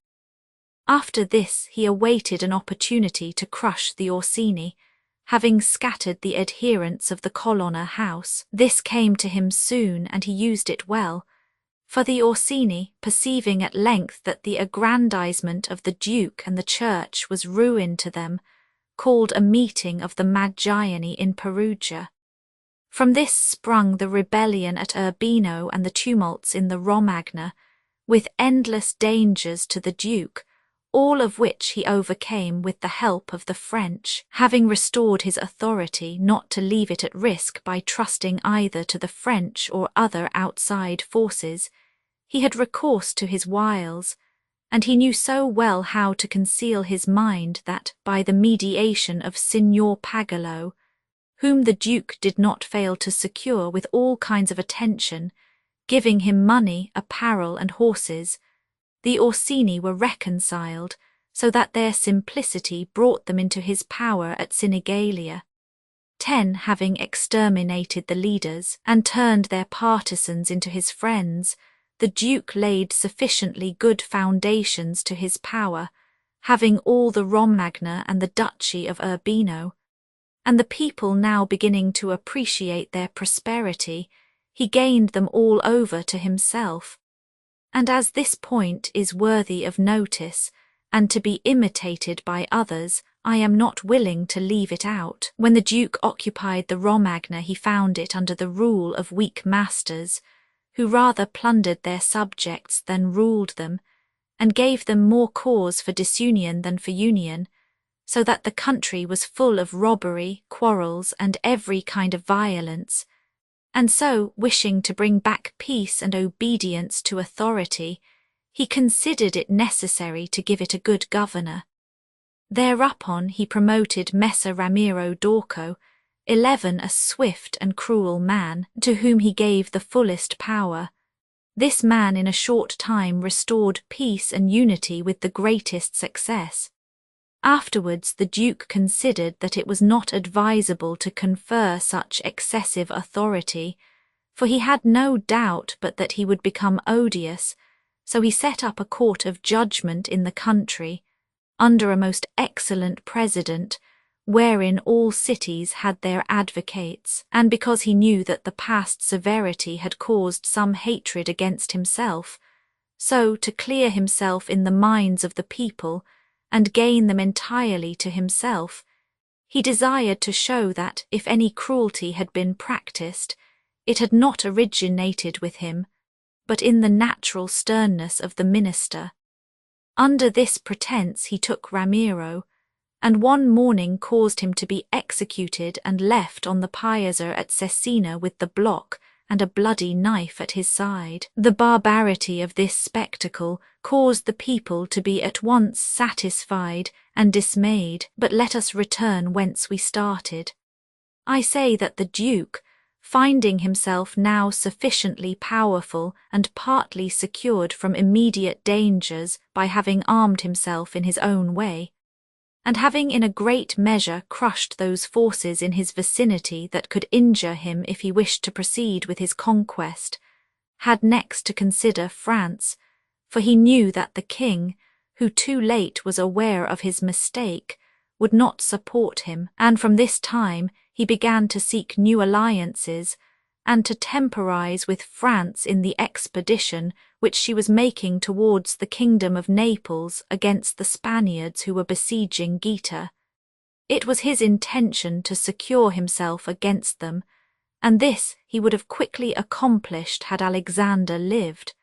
After this he awaited an opportunity to crush the Orsini, having scattered the adherents of the Colonna house. This came to him soon, and he used it well, for the Orsini, perceiving at length that the aggrandizement of the Duke and the Church was ruin to them, called a meeting of the Magiani in Perugia. From this sprung the rebellion at Urbino and the tumults in the Romagna, with endless dangers to the Duke, all of which he overcame with the help of the French, having restored his authority not to leave it at risk by trusting either to the French or other outside forces. He had recourse to his wiles, and he knew so well how to conceal his mind that, by the mediation of Signor Pagolo, whom the Duke did not fail to secure with all kinds of attention, giving him money, apparel, and horses, the Orsini were reconciled, so that their simplicity brought them into his power at Sinigalia. 10 having exterminated the leaders, and turned their partisans into his friends, the Duke laid sufficiently good foundations to his power, having all the Romagna and the Duchy of Urbino, and the people now beginning to appreciate their prosperity, he gained them all over to himself. And as this point is worthy of notice, and to be imitated by others, I am not willing to leave it out. When the Duke occupied the Romagna, he found it under the rule of weak masters, who rather plundered their subjects than ruled them, and gave them more cause for disunion than for union, so that the country was full of robbery, quarrels, and every kind of violence. And so, wishing to bring back peace and obedience to authority, he considered it necessary to give it a good governor. Thereupon he promoted Messer Ramiro d'Orco, 11 a swift and cruel man, to whom he gave the fullest power. This man in a short time restored peace and unity with the greatest success. Afterwards the Duke considered that it was not advisable to confer such excessive authority, for he had no doubt but that he would become odious, so he set up a court of judgment in the country, under a most excellent president, wherein all cities had their advocates, and because he knew that the past severity had caused some hatred against himself, so to clear himself in the minds of the people and gain them entirely to himself, he desired to show that if any cruelty had been practiced, it had not originated with him, but in the natural sternness of the minister. Under this pretence he took Ramiro, and one morning caused him to be executed and left on the piazza at Cesena with the block and a bloody knife at his side. The barbarity of this spectacle caused the people to be at once satisfied and dismayed, but let us return whence we started. I say that the Duke, finding himself now sufficiently powerful and partly secured from immediate dangers by having armed himself in his own way, and having in a great measure crushed those forces in his vicinity that could injure him if he wished to proceed with his conquest, had next to consider France, for he knew that the king, who too late was aware of his mistake, would not support him, and from this time he began to seek new alliances and to temporize with France in the expedition which she was making towards the kingdom of Naples against the Spaniards who were besieging Gaeta. It was his intention to secure himself against them, and this he would have quickly accomplished had Alexander lived.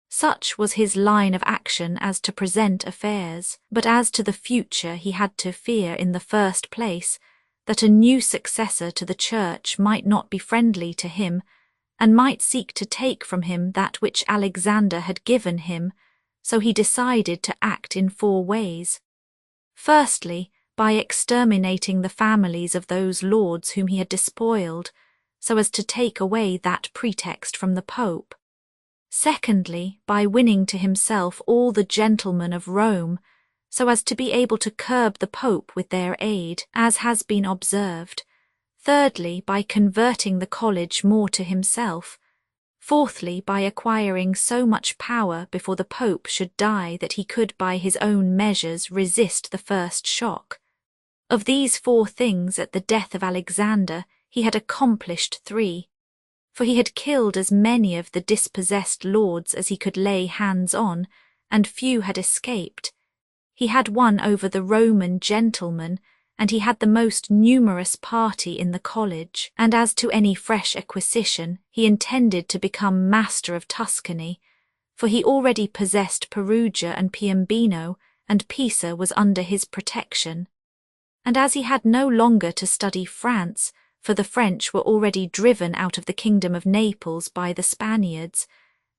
Such was his line of action as to present affairs, but as to the future he had to fear in the first place that a new successor to the Church might not be friendly to him, and might seek to take from him that which Alexander had given him, so he decided to act in 4 ways. Firstly, by exterminating the families of those lords whom he had despoiled, so as to take away that pretext from the Pope. Secondly, by winning to himself all the gentlemen of Rome, so as to be able to curb the Pope with their aid, as has been observed. Thirdly, by converting the college more to himself. Fourthly, by acquiring so much power before the Pope should die that he could by his own measures resist the first shock. Of these 4 things at the death of Alexander he had accomplished 3, for he had killed as many of the dispossessed lords as he could lay hands on, and few had escaped. He had won over the Roman gentlemen, and he had the most numerous party in the college, and as to any fresh acquisition, he intended to become master of Tuscany, for he already possessed Perugia and Piombino, and Pisa was under his protection. And as he had no longer to study France, for the French were already driven out of the kingdom of Naples by the Spaniards,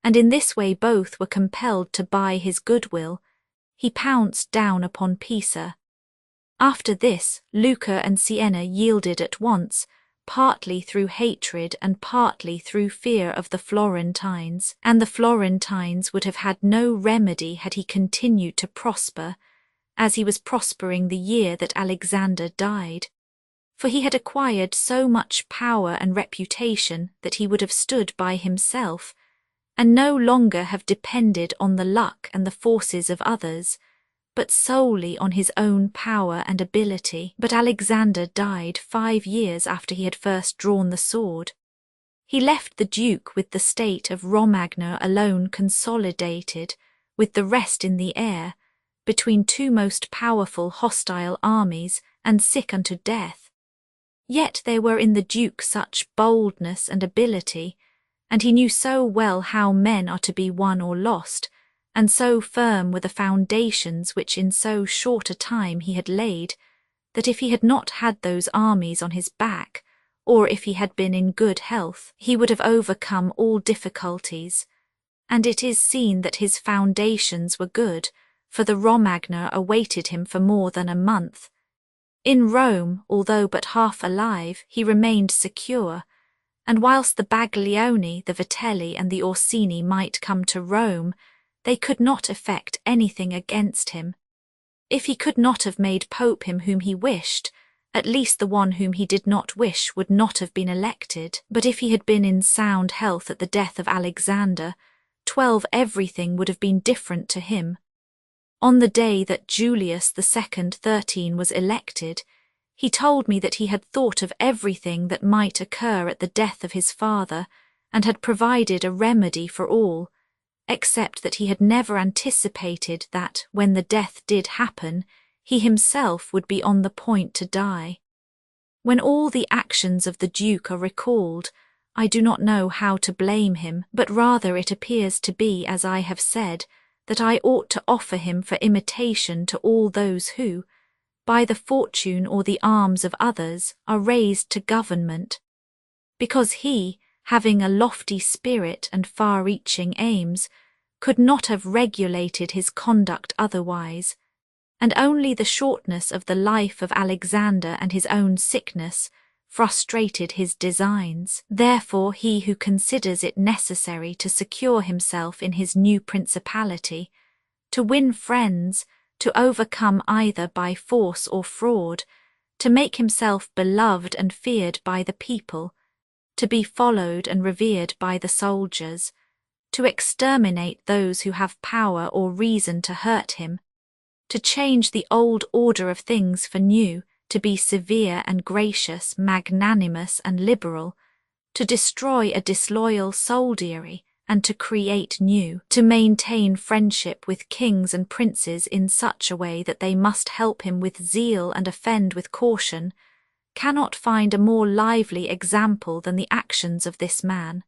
and in this way both were compelled to buy his goodwill, he pounced down upon Pisa. After this, Lucca and Siena yielded at once, partly through hatred and partly through fear of the Florentines, and the Florentines would have had no remedy had he continued to prosper, as he was prospering the year that Alexander died. For he had acquired so much power and reputation that he would have stood by himself, and no longer have depended on the luck and the forces of others, but solely on his own power and ability. But Alexander died 5 years after he had first drawn the sword. He left the Duke with the state of Romagna alone consolidated, with the rest in the air, between 2 most powerful hostile armies, and sick unto death. Yet there were in the Duke such boldness and ability, and he knew so well how men are to be won or lost, and so firm were the foundations which in so short a time he had laid, that if he had not had those armies on his back, or if he had been in good health, he would have overcome all difficulties. And it is seen that his foundations were good, for the Romagna awaited him for more than a month. In Rome, although but half alive, he remained secure, and whilst the Baglioni, the Vitelli, and the Orsini might come to Rome, they could not effect anything against him. If he could not have made Pope him whom he wished, at least the one whom he did not wish would not have been elected. But if he had been in sound health at the death of Alexander, 12 everything would have been different to him. On the day that Julius II 13 was elected, he told me that he had thought of everything that might occur at the death of his father and had provided a remedy for all, except that he had never anticipated that, when the death did happen, he himself would be on the point to die. When all the actions of the Duke are recalled, I do not know how to blame him, but rather it appears to be, as I have said, that I ought to offer him for imitation to all those who, by the fortune or the arms of others, are raised to government. Because he, having a lofty spirit and far-reaching aims, could not have regulated his conduct otherwise, and only the shortness of the life of Alexander and his own sickness frustrated his designs. Therefore he who considers it necessary to secure himself in his new principality, to win friends, to overcome either by force or fraud, to make himself beloved and feared by the people, to be followed and revered by the soldiers, to exterminate those who have power or reason to hurt him, to change the old order of things for new, to be severe and gracious, magnanimous and liberal, to destroy a disloyal soldiery and to create new, to maintain friendship with kings and princes in such a way that they must help him with zeal and offend with caution, cannot find a more lively example than the actions of this man.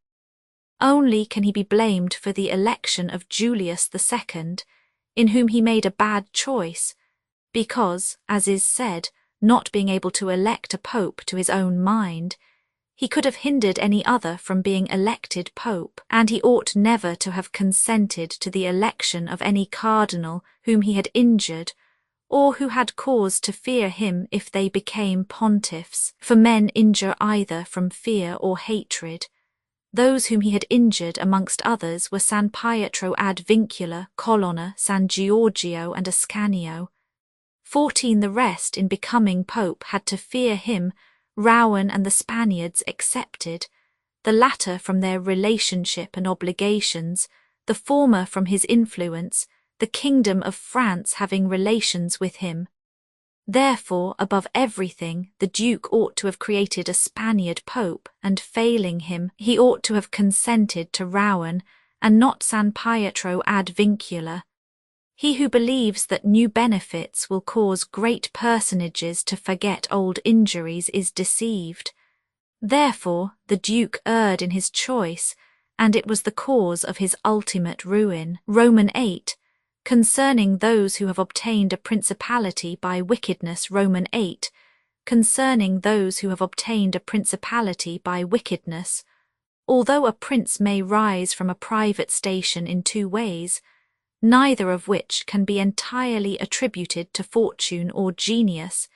Only can he be blamed for the election of Julius II, in whom he made a bad choice, because, as is said, not being able to elect a pope to his own mind, he could have hindered any other from being elected pope, and he ought never to have consented to the election of any cardinal whom he had injured, or who had cause to fear him if they became pontiffs, for men injure either from fear or hatred. Those whom he had injured amongst others were San Pietro ad Vincula, Colonna, San Giorgio and Ascanio. 14 the rest in becoming pope had to fear him, Rowan and the Spaniards excepted, the latter from their relationship and obligations, the former from his influence, the kingdom of France having relations with him. Therefore, above everything, the Duke ought to have created a Spaniard pope, and failing him, he ought to have consented to Rowan, and not San Pietro ad Vincula. He who believes that new benefits will cause great personages to forget old injuries is deceived. Therefore, the Duke erred in his choice, and it was the cause of his ultimate ruin. Roman 8. Concerning those who have obtained a principality by wickedness. Roman 8. Concerning those who have obtained a principality by wickedness. Although a prince may rise from a private station in two ways, neither of which can be entirely attributed to fortune or genius,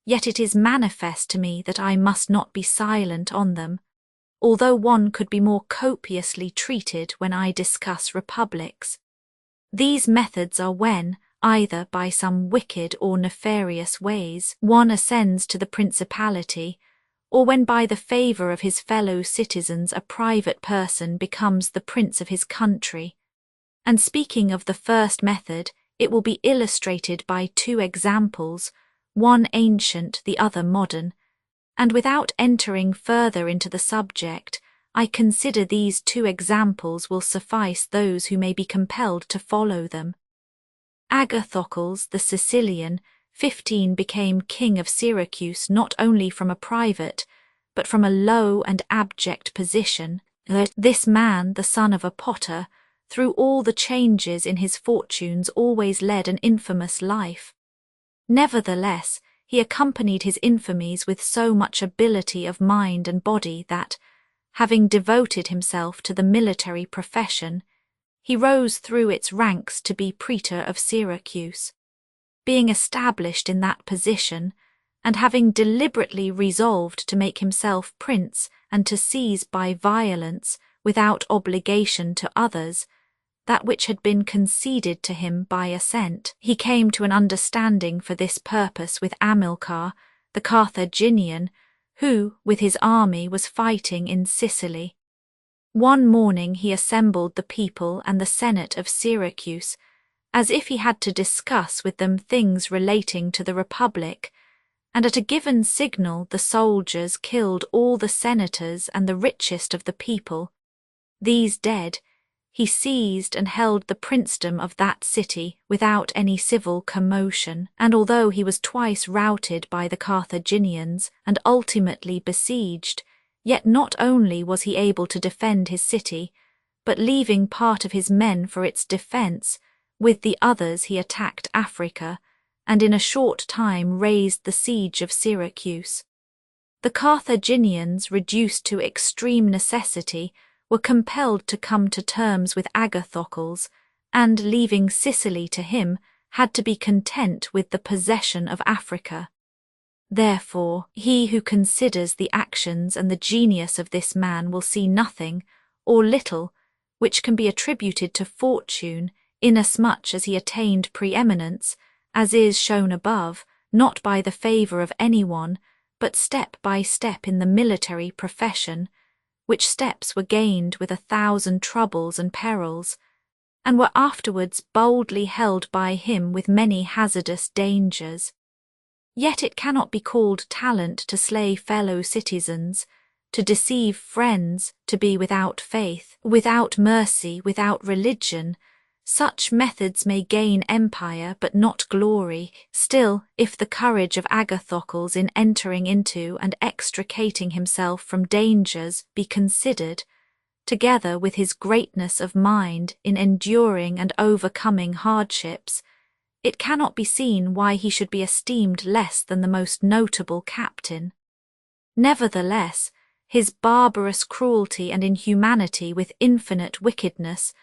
yet it is manifest to me that I must not be silent on them, although one could be more copiously treated when I discuss republics. These methods are when, either by some wicked or nefarious ways, one ascends to the principality, or when by the favour of his fellow citizens a private person becomes the prince of his country. And speaking of the first method, it will be illustrated by two examples, one ancient, the other modern, and without entering further into the subject, I consider these two examples will suffice those who may be compelled to follow them. Agathocles, the Sicilian, 15 became king of Syracuse not only from a private, but from a low and abject position. This man, the son of a potter, through all the changes in his fortunes always led an infamous life. Nevertheless, he accompanied his infamies with so much ability of mind and body that, having devoted himself to the military profession, he rose through its ranks to be praetor of Syracuse. Being established in that position, and having deliberately resolved to make himself prince and to seize by violence, without obligation to others, that which had been conceded to him by assent, he came to an understanding for this purpose with Amilcar, the Carthaginian, who, with his army, was fighting in Sicily. One morning he assembled the people and the Senate of Syracuse, as if he had to discuss with them things relating to the Republic, and at a given signal the soldiers killed all the senators and the richest of the people. These dead, he seized and held the princedom of that city without any civil commotion, and although he was twice routed by the Carthaginians and ultimately besieged, yet not only was he able to defend his city, but leaving part of his men for its defence, with the others he attacked Africa, and in a short time raised the siege of Syracuse. The Carthaginians, reduced to extreme necessity, were compelled to come to terms with Agathocles, and, leaving Sicily to him, had to be content with the possession of Africa. Therefore, he who considers the actions and the genius of this man will see nothing, or little, which can be attributed to fortune, inasmuch as he attained preeminence, as is shown above, not by the favour of anyone, but step by step in the military profession, which steps were gained with 1,000 troubles and perils, and were afterwards boldly held by him with many hazardous dangers. Yet it cannot be called talent to slay fellow citizens, to deceive friends, to be without faith, without mercy, without religion. Such methods may gain empire but not glory. Still, if the courage of Agathocles in entering into and extricating himself from dangers be considered, together with his greatness of mind in enduring and overcoming hardships, it cannot be seen why he should be esteemed less than the most notable captain. Nevertheless, his barbarous cruelty and inhumanity with infinite wickedness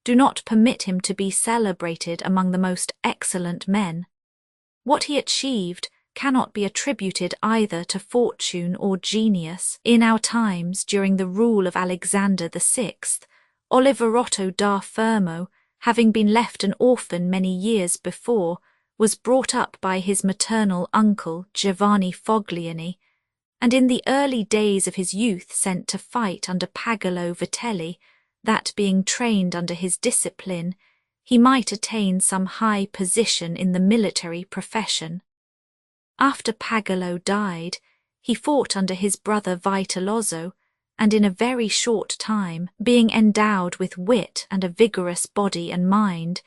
do not permit him to be celebrated among the most excellent men. What he achieved cannot be attributed either to fortune or genius. In our times, during the rule of Alexander VI, Oliverotto da Fermo, having been left an orphan many years before, was brought up by his maternal uncle Giovanni Fogliani, and in the early days of his youth sent to fight under Pagolo Vitelli, that being trained under his discipline, he might attain some high position in the military profession. After Pagolo died, he fought under his brother Vitellozzo, and in a very short time, being endowed with wit and a vigorous body and mind,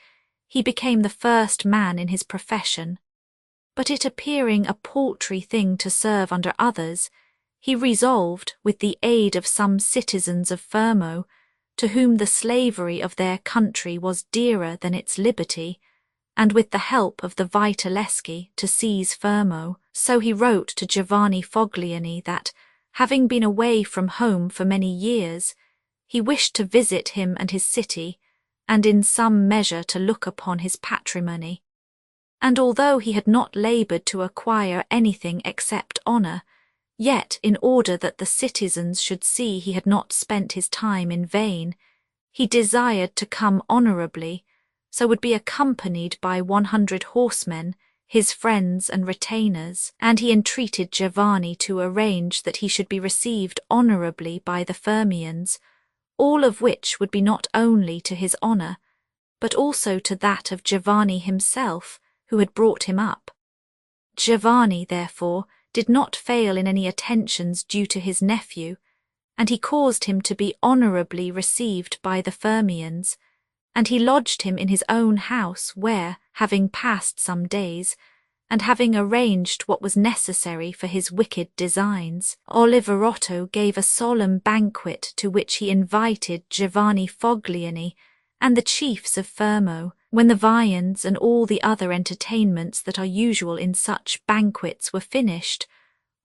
he became the first man in his profession. But it appearing a paltry thing to serve under others, he resolved, with the aid of some citizens of Fermo, to whom the slavery of their country was dearer than its liberty, and with the help of the Vitelleschi to seize Fermo. So he wrote to Giovanni Fogliani that, having been away from home for many years, he wished to visit him and his city, and in some measure to look upon his patrimony. And although he had not laboured to acquire anything except honour, yet, in order that the citizens should see he had not spent his time in vain, he desired to come honourably, so would be accompanied by 100 horsemen, his friends and retainers, and he entreated Giovanni to arrange that he should be received honourably by the Fermians, all of which would be not only to his honour, but also to that of Giovanni himself, who had brought him up. Giovanni, therefore, did not fail in any attentions due to his nephew, and he caused him to be honourably received by the Fermians, and he lodged him in his own house where, having passed some days, and having arranged what was necessary for his wicked designs, Oliverotto gave a solemn banquet to which he invited Giovanni Fogliani and the chiefs of Fermo. When the viands and all the other entertainments that are usual in such banquets were finished,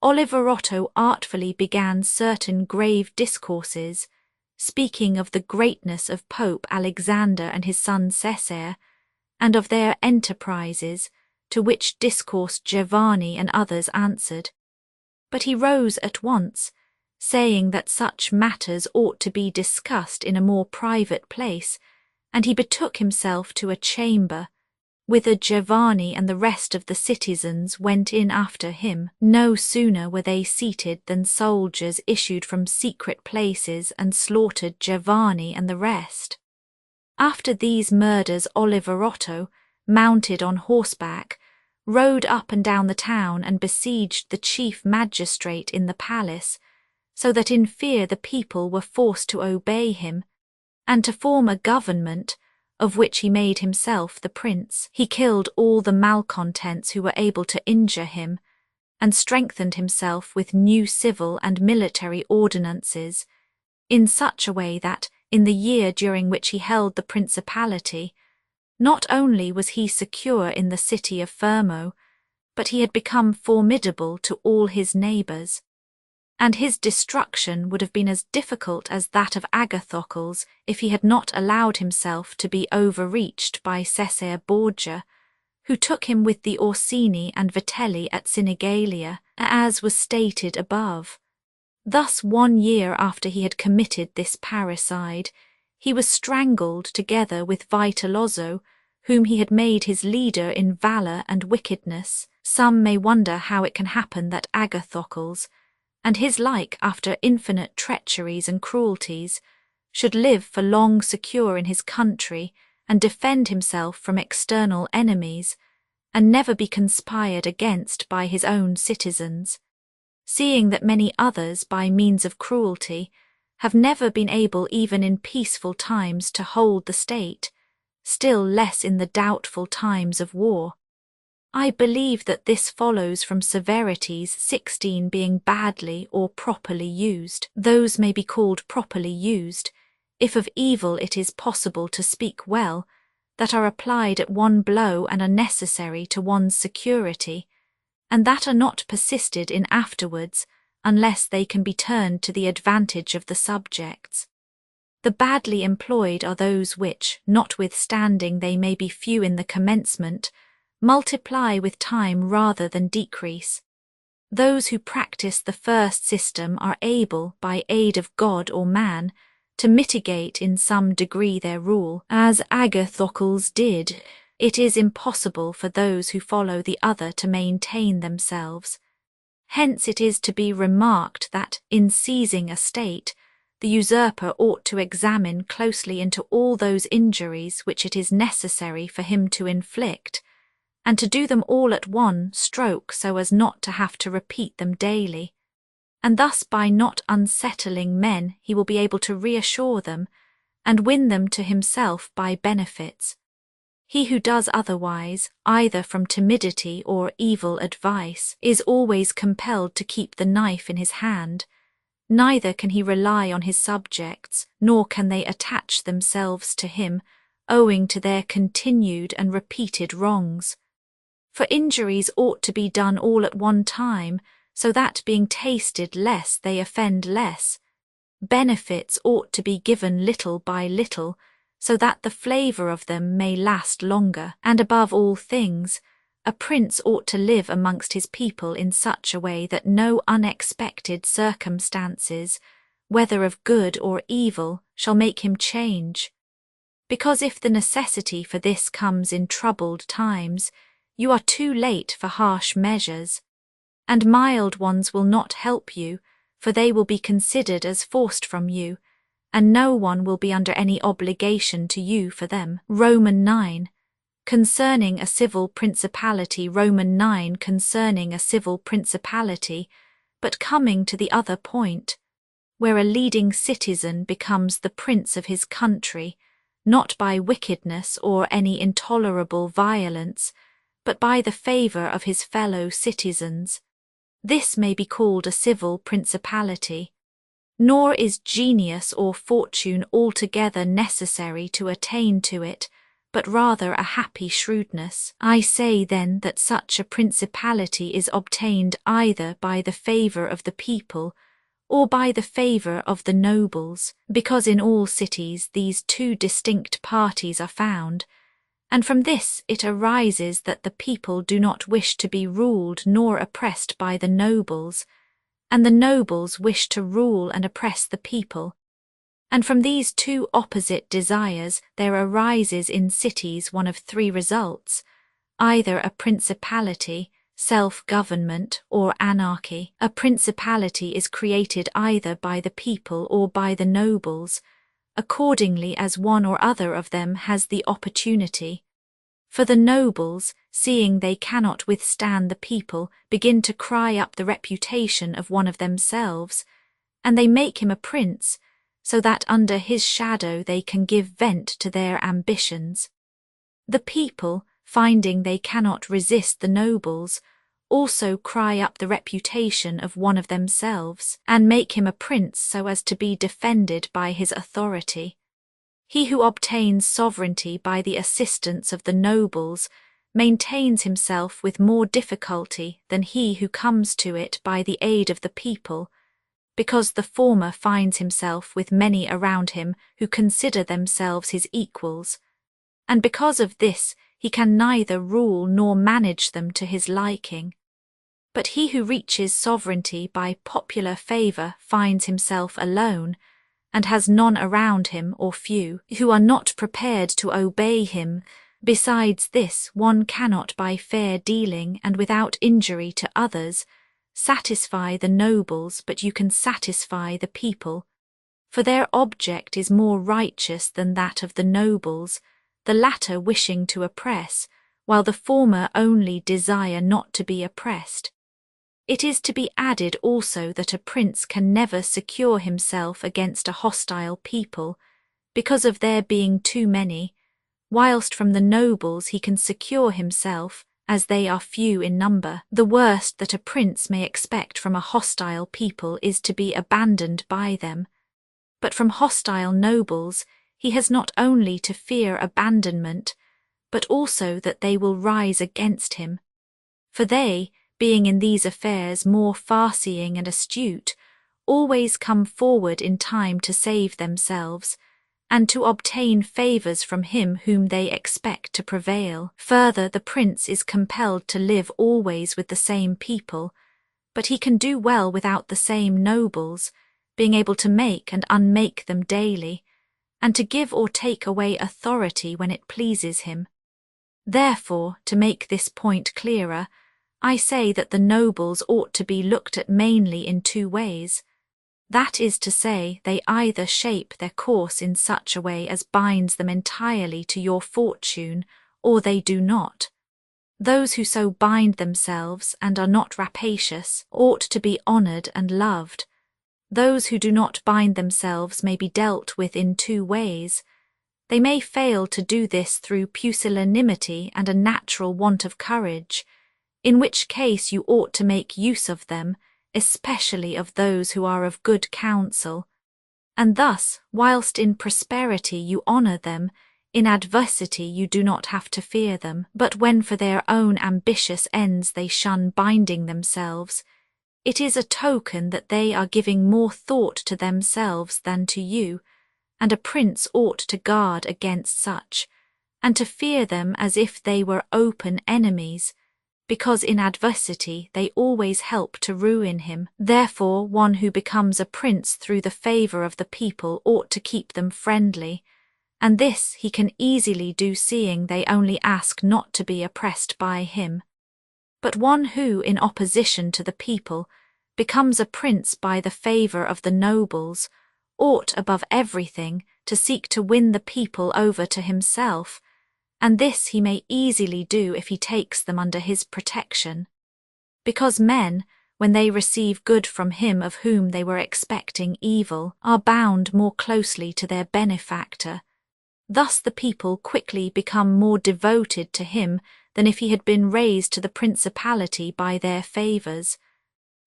Oliverotto artfully began certain grave discourses, speaking of the greatness of Pope Alexander and his son Cesare, and of their enterprises, to which discourse Giovanni and others answered. But he rose at once, saying that such matters ought to be discussed in a more private place, and he betook himself to a chamber, whither Giovanni and the rest of the citizens went in after him. No sooner were they seated than soldiers issued from secret places and slaughtered Giovanni and the rest. After these murders Oliverotto, mounted on horseback, rode up and down the town and besieged the chief magistrate in the palace, so that in fear the people were forced to obey him, and to form a government, of which he made himself the prince. He killed all the malcontents who were able to injure him, and strengthened himself with new civil and military ordinances, in such a way that, in the year during which he held the principality, not only was he secure in the city of Fermo, but he had become formidable to all his neighbours, and his destruction would have been as difficult as that of Agathocles if he had not allowed himself to be overreached by Cesare Borgia, who took him with the Orsini and Vitelli at Sinigalia, as was stated above. Thus 1 year after he had committed this parricide, he was strangled together with Vitellozzo, whom he had made his leader in valour and wickedness. Some may wonder how it can happen that Agathocles, and his like after infinite treacheries and cruelties, should live for long secure in his country and defend himself from external enemies, and never be conspired against by his own citizens, seeing that many others, by means of cruelty, have never been able even in peaceful times to hold the state, still less in the doubtful times of war. I believe that this follows from severities 16 being badly or properly used. Those may be called properly used, if of evil it is possible to speak well, that are applied at one blow and are necessary to one's security, and that are not persisted in afterwards, unless they can be turned to the advantage of the subjects. The badly employed are those which, notwithstanding they may be few in the commencement, multiply with time rather than decrease. Those who practice the first system are able, by aid of God or man, to mitigate in some degree their rule, as Agathocles did. It is impossible for those who follow the other to maintain themselves. Hence it is to be remarked that, in seizing a state, the usurper ought to examine closely into all those injuries which it is necessary for him to inflict, and to do them all at one stroke so as not to have to repeat them daily, and thus by not unsettling men he will be able to reassure them, and win them to himself by benefits. He who does otherwise, either from timidity or evil advice, is always compelled to keep the knife in his hand. Neither can he rely on his subjects, nor can they attach themselves to him, owing to their continued and repeated wrongs. For injuries ought to be done all at one time, so that being tasted less they offend less. Benefits ought to be given little by little, so that the flavour of them may last longer, and above all things, a prince ought to live amongst his people in such a way that no unexpected circumstances, whether of good or evil, shall make him change. Because if the necessity for this comes in troubled times, you are too late for harsh measures, and mild ones will not help you, for they will be considered as forced from you, and no one will be under any obligation to you for them. Roman 9. Concerning a civil principality. Roman 9 concerning a civil principality, but coming to the other point, where a leading citizen becomes the prince of his country, not by wickedness or any intolerable violence, but by the favour of his fellow citizens. This may be called a civil principality. Nor is genius or fortune altogether necessary to attain to it, but rather a happy shrewdness. I say then that such a principality is obtained either by the favour of the people, or by the favour of the nobles, because in all cities these two distinct parties are found, and from this it arises that the people do not wish to be ruled nor oppressed by the nobles, and the nobles wish to rule and oppress the people. And from these two opposite desires there arises in cities one of three results, either a principality, self-government, or anarchy. A principality is created either by the people or by the nobles, accordingly as one or other of them has the opportunity. For the nobles, seeing they cannot withstand the people, begin to cry up the reputation of one of themselves, and they make him a prince, so that under his shadow they can give vent to their ambitions. The people, finding they cannot resist the nobles, also cry up the reputation of one of themselves, and make him a prince so as to be defended by his authority. He who obtains sovereignty by the assistance of the nobles maintains himself with more difficulty than he who comes to it by the aid of the people, because the former finds himself with many around him who consider themselves his equals, and because of this he can neither rule nor manage them to his liking. But he who reaches sovereignty by popular favour finds himself alone, and has none around him or few who are not prepared to obey him. Besides this, one cannot by fair dealing and without injury to others satisfy the nobles, but you can satisfy the people, for their object is more righteous than that of the nobles, the latter wishing to oppress, while the former only desire not to be oppressed. It is to be added also that a prince can never secure himself against a hostile people, because of there being too many, whilst from the nobles he can secure himself, as they are few in number. The worst that a prince may expect from a hostile people is to be abandoned by them, but from hostile nobles he has not only to fear abandonment, but also that they will rise against him. For they, being in these affairs more far-seeing and astute, always come forward in time to save themselves, and to obtain favours from him whom they expect to prevail. Further, the prince is compelled to live always with the same people, but he can do well without the same nobles, being able to make and unmake them daily, and to give or take away authority when it pleases him. Therefore, to make this point clearer, I say that the nobles ought to be looked at mainly in two ways. That is to say, they either shape their course in such a way as binds them entirely to your fortune, or they do not. Those who so bind themselves and are not rapacious ought to be honoured and loved. Those who do not bind themselves may be dealt with in two ways. They may fail to do this through pusillanimity and a natural want of courage, in which case you ought to make use of them, especially of those who are of good counsel, and thus, whilst in prosperity you honour them, in adversity you do not have to fear them. But when for their own ambitious ends they shun binding themselves, it is a token that they are giving more thought to themselves than to you, and a prince ought to guard against such, and to fear them as if they were open enemies, because in adversity they always help to ruin him. Therefore, one who becomes a prince through the favour of the people ought to keep them friendly, and this he can easily do, seeing they only ask not to be oppressed by him. But one who, in opposition to the people, becomes a prince by the favour of the nobles, ought above everything to seek to win the people over to himself, and this he may easily do if he takes them under his protection. Because men, when they receive good from him of whom they were expecting evil, are bound more closely to their benefactor. Thus the people quickly become more devoted to him than if he had been raised to the principality by their favours.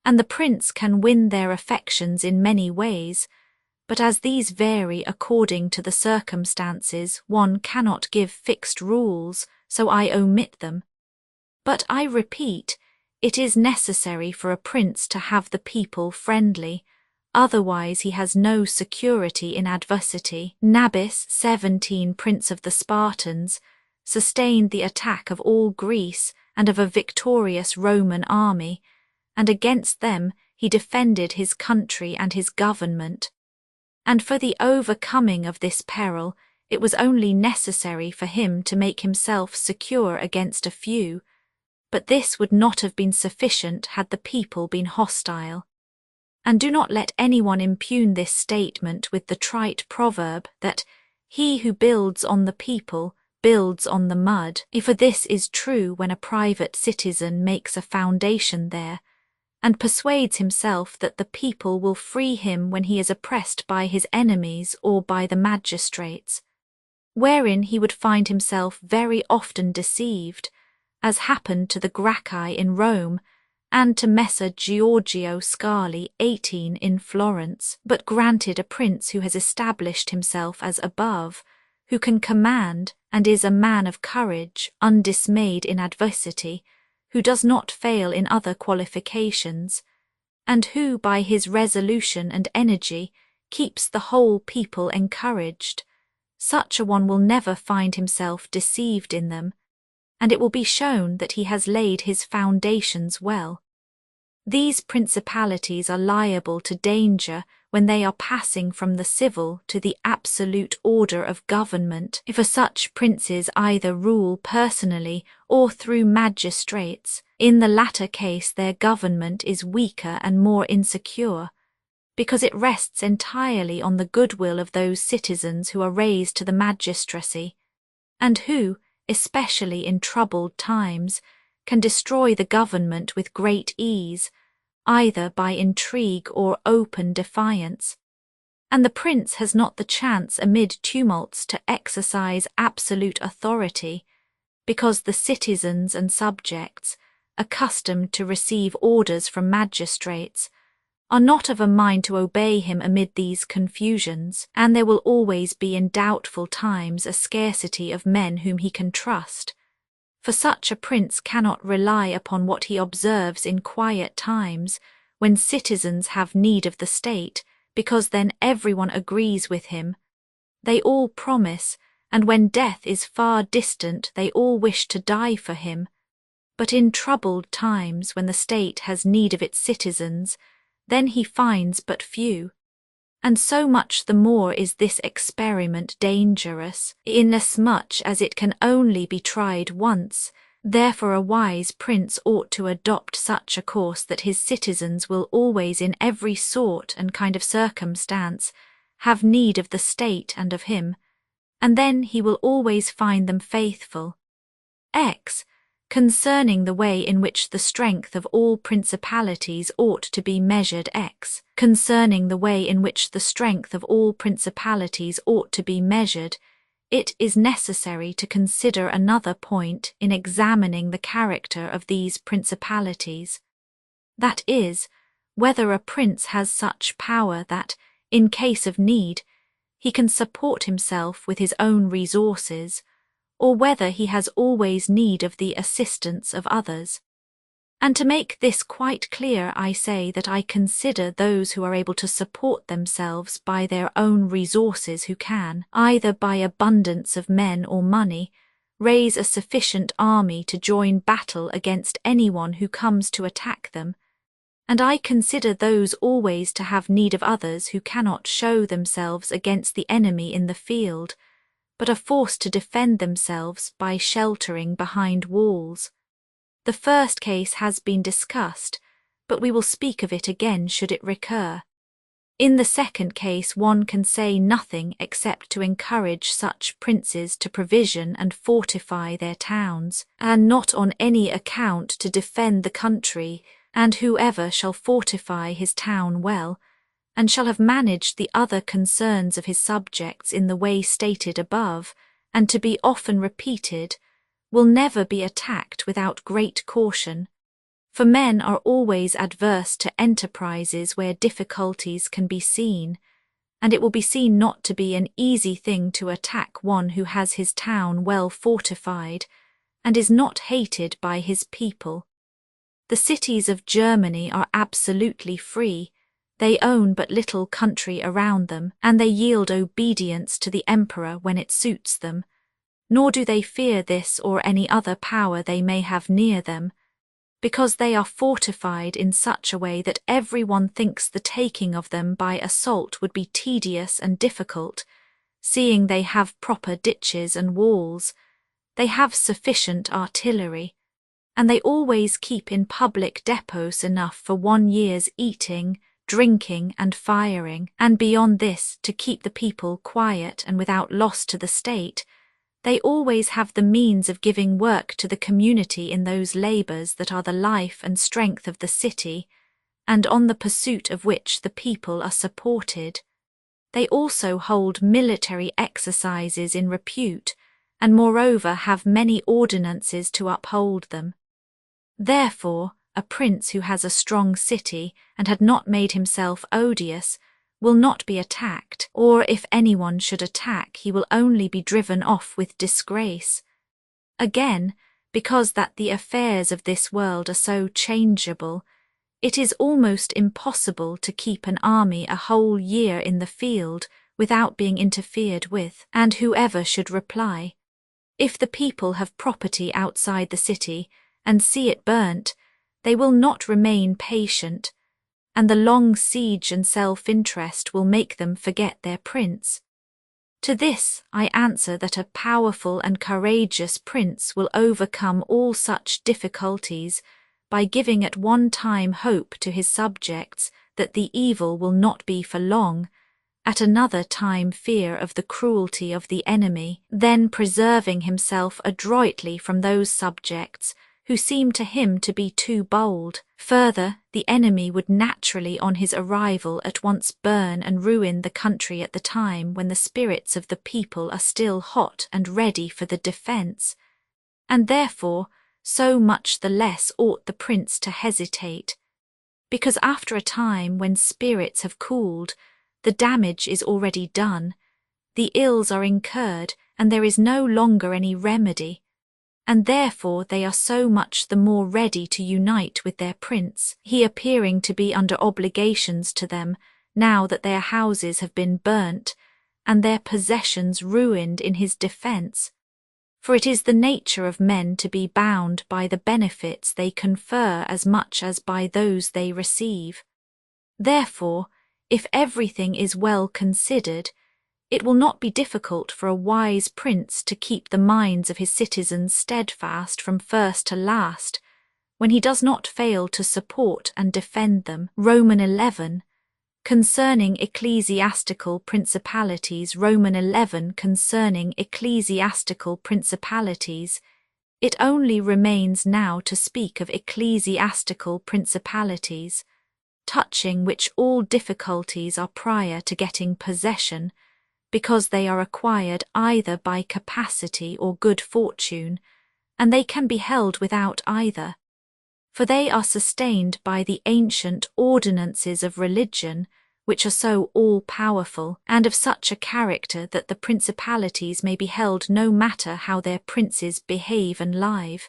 And the prince can win their affections in many ways, but as these vary according to the circumstances, one cannot give fixed rules, so I omit them. But I repeat, it is necessary for a prince to have the people friendly, otherwise he has no security in adversity. Nabis, 17, prince of the Spartans, sustained the attack of all Greece and of a victorious Roman army, and against them he defended his country and his government. And for the overcoming of this peril, it was only necessary for him to make himself secure against a few, but this would not have been sufficient had the people been hostile. And do not let anyone impugn this statement with the trite proverb that he who builds on the people builds on the mud, for this is true when a private citizen makes a foundation there, and persuades himself that the people will free him when he is oppressed by his enemies or by the magistrates, wherein he would find himself very often deceived, as happened to the Gracchi in Rome, and to Messer Giorgio Scali 18 in Florence. But granted a prince who has established himself as above, who can command and is a man of courage, undismayed in adversity, who does not fail in other qualifications, and who by his resolution and energy keeps the whole people encouraged, such a one will never find himself deceived in them, and it will be shown that he has laid his foundations well. These principalities are liable to danger when they are passing from the civil to the absolute order of government, for such princes either rule personally or through magistrates. In the latter case their government is weaker and more insecure, because it rests entirely on the goodwill of those citizens who are raised to the magistracy, and who, especially in troubled times, can destroy the government with great ease, either by intrigue or open defiance. And the prince has not the chance amid tumults to exercise absolute authority, because the citizens and subjects, accustomed to receive orders from magistrates, are not of a mind to obey him amid these confusions, and there will always be in doubtful times a scarcity of men whom he can trust. For such a prince cannot rely upon what he observes in quiet times, when citizens have need of the state, because then everyone agrees with him. They all promise, and when death is far distant they all wish to die for him. But in troubled times, when the state has need of its citizens, then he finds but few. And so much the more is this experiment dangerous, inasmuch as it can only be tried once. Therefore a wise prince ought to adopt such a course that his citizens will always in every sort and kind of circumstance have need of the state and of him, and then he will always find them faithful. X. Concerning the way in which the strength of all principalities ought to be measured. X. Concerning the way in which the strength of all principalities ought to be measured, it is necessary to consider another point in examining the character of these principalities. That is, whether a prince has such power that, in case of need, he can support himself with his own resources, or whether he has always need of the assistance of others. And to make this quite clear, I say that I consider those who are able to support themselves by their own resources, who can, either by abundance of men or money, raise a sufficient army to join battle against anyone who comes to attack them, and I consider those always to have need of others who cannot show themselves against the enemy in the field, but are forced to defend themselves by sheltering behind walls. The first case has been discussed, but we will speak of it again should it recur. In the second case one can say nothing except to encourage such princes to provision and fortify their towns, and not on any account to defend the country, and whoever shall fortify his town well, and shall have managed the other concerns of his subjects in the way stated above, and to be often repeated, will never be attacked without great caution, for men are always adverse to enterprises where difficulties can be seen, and it will be seen not to be an easy thing to attack one who has his town well fortified, and is not hated by his people. The cities of Germany are absolutely free. They own but little country around them, and they yield obedience to the emperor when it suits them, nor do they fear this or any other power they may have near them, because they are fortified in such a way that every one thinks the taking of them by assault would be tedious and difficult, seeing they have proper ditches and walls, they have sufficient artillery, and they always keep in public depots enough for 1 year's eating, drinking and firing, and beyond this, to keep the people quiet and without loss to the state, they always have the means of giving work to the community in those labours that are the life and strength of the city, and on the pursuit of which the people are supported. They also hold military exercises in repute, and moreover have many ordinances to uphold them. Therefore, a prince who has a strong city and had not made himself odious will not be attacked, or if anyone should attack, he will only be driven off with disgrace. Again, because that the affairs of this world are so changeable, it is almost impossible to keep an army a whole year in the field without being interfered with, and whoever should reply. If the people have property outside the city and see it burnt, they will not remain patient, and the long siege and self-interest will make them forget their prince. To this I answer that a powerful and courageous prince will overcome all such difficulties by giving at one time hope to his subjects that the evil will not be for long, at another time fear of the cruelty of the enemy, then preserving himself adroitly from those subjects who seem to him to be too bold. Further, the enemy would naturally on his arrival at once burn and ruin the country at the time when the spirits of the people are still hot and ready for the defence, and therefore so much the less ought the prince to hesitate, because after a time when spirits have cooled, the damage is already done, the ills are incurred, and there is no longer any remedy, and therefore they are so much the more ready to unite with their prince, he appearing to be under obligations to them, now that their houses have been burnt, and their possessions ruined in his defence. For it is the nature of men to be bound by the benefits they confer as much as by those they receive. Therefore, if everything is well considered, it will not be difficult for a wise prince to keep the minds of his citizens steadfast from first to last, when he does not fail to support and defend them. Roman 11. Concerning ecclesiastical principalities. Roman 11. Concerning ecclesiastical principalities. It only remains now to speak of ecclesiastical principalities, touching which all difficulties are prior to getting possession, because they are acquired either by capacity or good fortune, and they can be held without either. For they are sustained by the ancient ordinances of religion, which are so all-powerful, and of such a character that the principalities may be held no matter how their princes behave and live.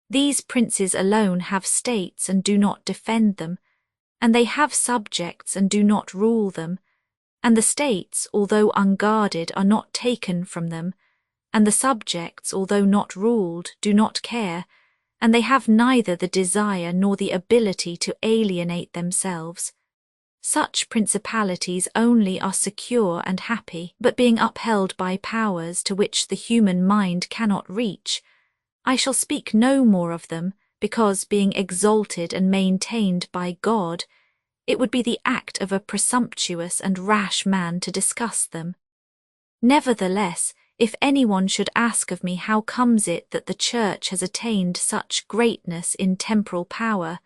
These princes alone have states and do not defend them, and they have subjects and do not rule them, and the states, although unguarded, are not taken from them, and the subjects, although not ruled, do not care, and they have neither the desire nor the ability to alienate themselves. Such principalities only are secure and happy, but being upheld by powers to which the human mind cannot reach, I shall speak no more of them, because, being exalted and maintained by God, it would be the act of a presumptuous and rash man to discuss them. Nevertheless, if anyone should ask of me how comes it that the Church has attained such greatness in temporal power,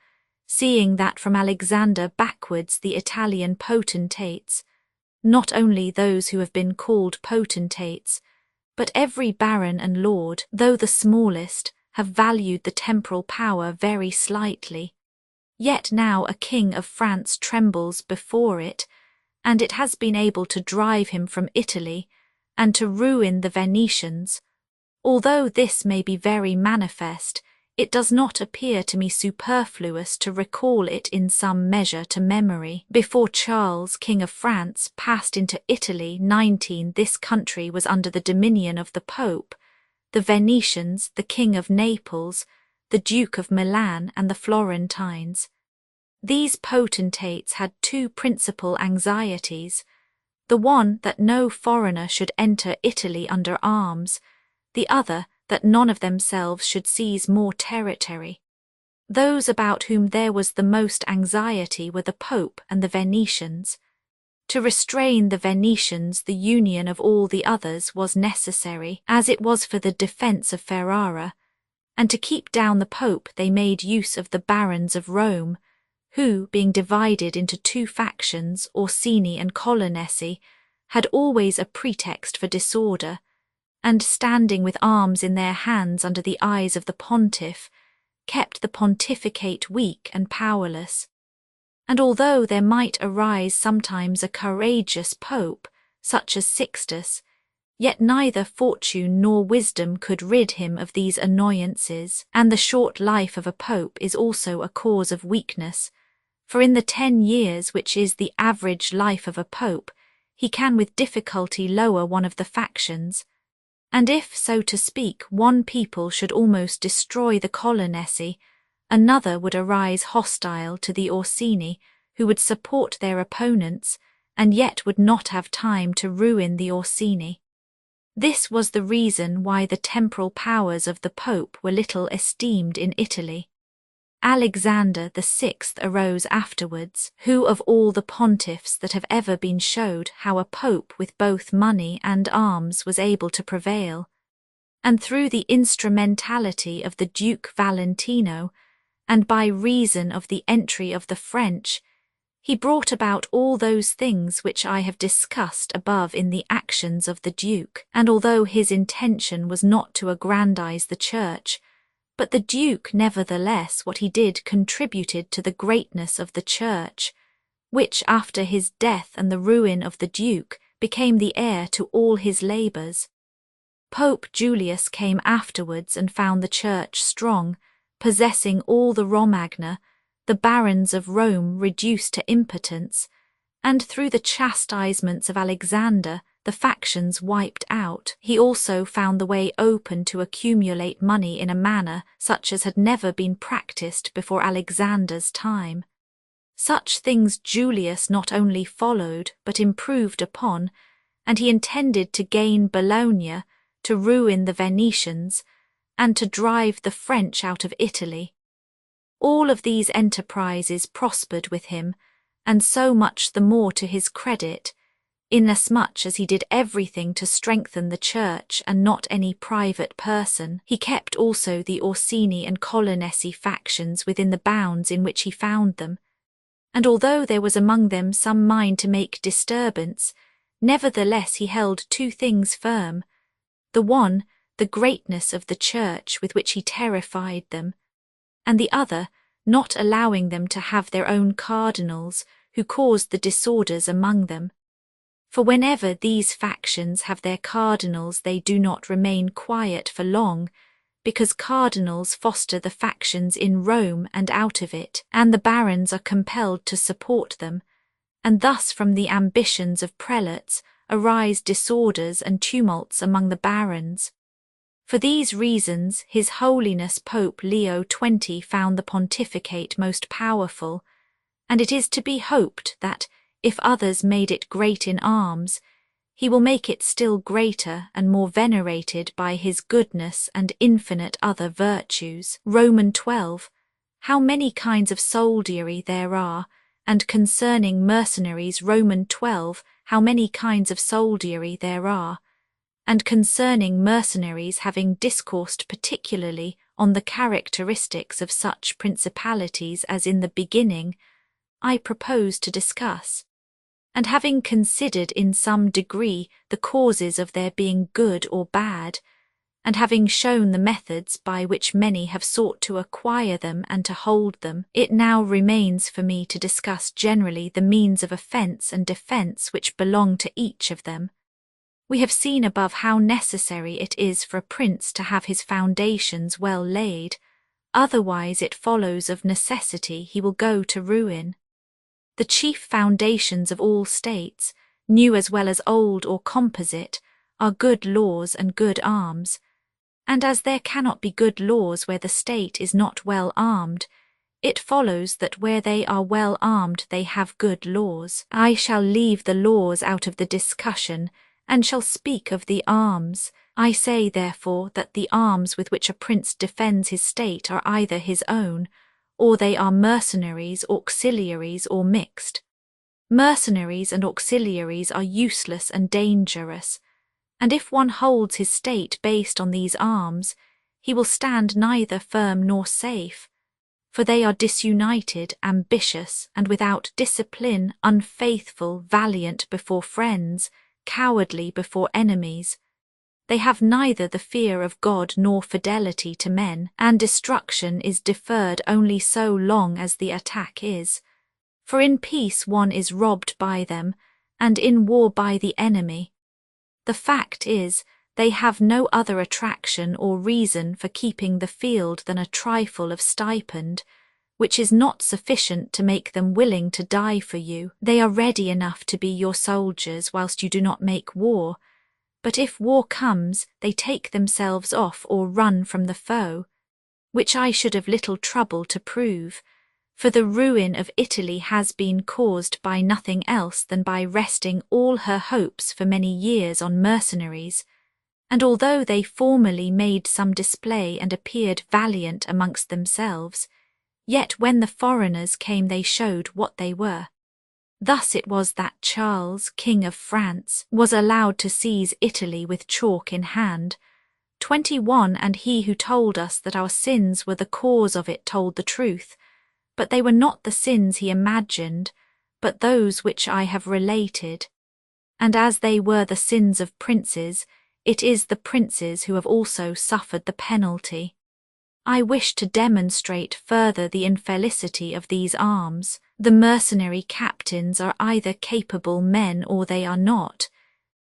seeing that from Alexander backwards the Italian potentates, not only those who have been called potentates, but every baron and lord, though the smallest, have valued the temporal power very slightly, yet now a king of France trembles before it, and it has been able to drive him from Italy, and to ruin the Venetians. Although this may be very manifest, it does not appear to me superfluous to recall it in some measure to memory. Before Charles, King of France, passed into Italy 19, this country was under the dominion of the Pope, the Venetians, the King of Naples, the Duke of Milan, and the Florentines. These potentates had two principal anxieties: the one that no foreigner should enter Italy under arms, the other that none of themselves should seize more territory. Those about whom there was the most anxiety were the Pope and the Venetians. To restrain the Venetians, the union of all the others was necessary, as it was for the defence of Ferrara, and to keep down the Pope they made use of the barons of Rome, who, being divided into two factions, Orsini and Colonnesi, had always a pretext for disorder, and standing with arms in their hands under the eyes of the pontiff, kept the pontificate weak and powerless. And although there might arise sometimes a courageous pope, such as Sixtus, yet neither fortune nor wisdom could rid him of these annoyances, and the short life of a pope is also a cause of weakness, for in the 10 years which is the average life of a pope, he can with difficulty lower one of the factions, and if, so to speak, one people should almost destroy the Colonnesi, another would arise hostile to the Orsini, who would support their opponents, and yet would not have time to ruin the Orsini. This was the reason why the temporal powers of the Pope were little esteemed in Italy. Alexander VI arose afterwards, who of all the pontiffs that have ever been showed how a pope with both money and arms was able to prevail, and through the instrumentality of the Duke Valentino, and by reason of the entry of the French, he brought about all those things which I have discussed above in the actions of the Duke, and although his intention was not to aggrandize the Church, but the Duke nevertheless what he did contributed to the greatness of the Church, which after his death and the ruin of the Duke became the heir to all his labours. Pope Julius came afterwards and found the Church strong, possessing all the Romagna, the barons of Rome reduced to impotence, and through the chastisements of Alexander the factions wiped out. He also found the way open to accumulate money in a manner such as had never been practised before Alexander's time. Such things Julius not only followed but improved upon, and he intended to gain Bologna, to ruin the Venetians, and to drive the French out of Italy. All of these enterprises prospered with him, and so much the more to his credit, inasmuch as he did everything to strengthen the Church and not any private person. He kept also the Orsini and Colonnesi factions within the bounds in which he found them, and although there was among them some mind to make disturbance, nevertheless he held two things firm: the one, the greatness of the Church with which he terrified them, and the other, not allowing them to have their own cardinals, who caused the disorders among them. For whenever these factions have their cardinals they do not remain quiet for long, because cardinals foster the factions in Rome and out of it, and the barons are compelled to support them, and thus from the ambitions of prelates arise disorders and tumults among the barons. For these reasons His Holiness Pope Leo XX found the pontificate most powerful, and it is to be hoped that, if others made it great in arms, he will make it still greater and more venerated by his goodness and infinite other virtues. Roman 12. How many kinds of soldiery there are, and concerning mercenaries. Roman 12. How many kinds of soldiery there are, and concerning mercenaries, having discoursed particularly on the characteristics of such principalities as in the beginning, I propose to discuss. And having considered in some degree the causes of their being good or bad, and having shown the methods by which many have sought to acquire them and to hold them, it now remains for me to discuss generally the means of offence and defence which belong to each of them. We have seen above how necessary it is for a prince to have his foundations well laid, otherwise it follows of necessity he will go to ruin. The chief foundations of all states, new as well as old or composite, are good laws and good arms, and as there cannot be good laws where the state is not well armed, it follows that where they are well armed they have good laws. I shall leave the laws out of the discussion, and shall speak of the arms. I say, therefore, that the arms with which a prince defends his state are either his own, or they are mercenaries, auxiliaries, or mixed. Mercenaries and auxiliaries are useless and dangerous, and if one holds his state based on these arms, he will stand neither firm nor safe, for they are disunited, ambitious, and without discipline, unfaithful, valiant before friends, cowardly before enemies. They have neither the fear of God nor fidelity to men, and destruction is deferred only so long as the attack is. For in peace one is robbed by them, and in war by the enemy. The fact is, they have no other attraction or reason for keeping the field than a trifle of stipend, which is not sufficient to make them willing to die for you. They are ready enough to be your soldiers whilst you do not make war, but if war comes, they take themselves off or run from the foe, which I should have little trouble to prove, for the ruin of Italy has been caused by nothing else than by resting all her hopes for many years on mercenaries, and although they formerly made some display and appeared valiant amongst themselves, yet when the foreigners came they showed what they were. Thus it was that Charles, King of France, was allowed to seize Italy with chalk in hand. 21 And he who told us that our sins were the cause of it told the truth, but they were not the sins he imagined, but those which I have related. And as they were the sins of princes, it is the princes who have also suffered the penalty. I wish to demonstrate further the infelicity of these arms. The mercenary captains are either capable men or they are not.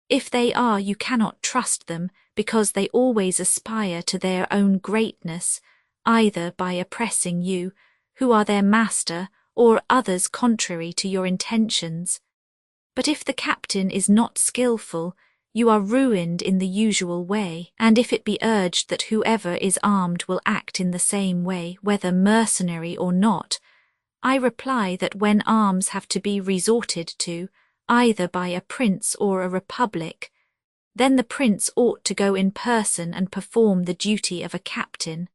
If they are, you cannot trust them, because they always aspire to their own greatness, either by oppressing you, who are their master, or others contrary to your intentions. But if the captain is not skilful, you are ruined in the usual way, and if it be urged that whoever is armed will act in the same way, whether mercenary or not, I reply that when arms have to be resorted to, either by a prince or a republic, then the prince ought to go in person and perform the duty of a captain.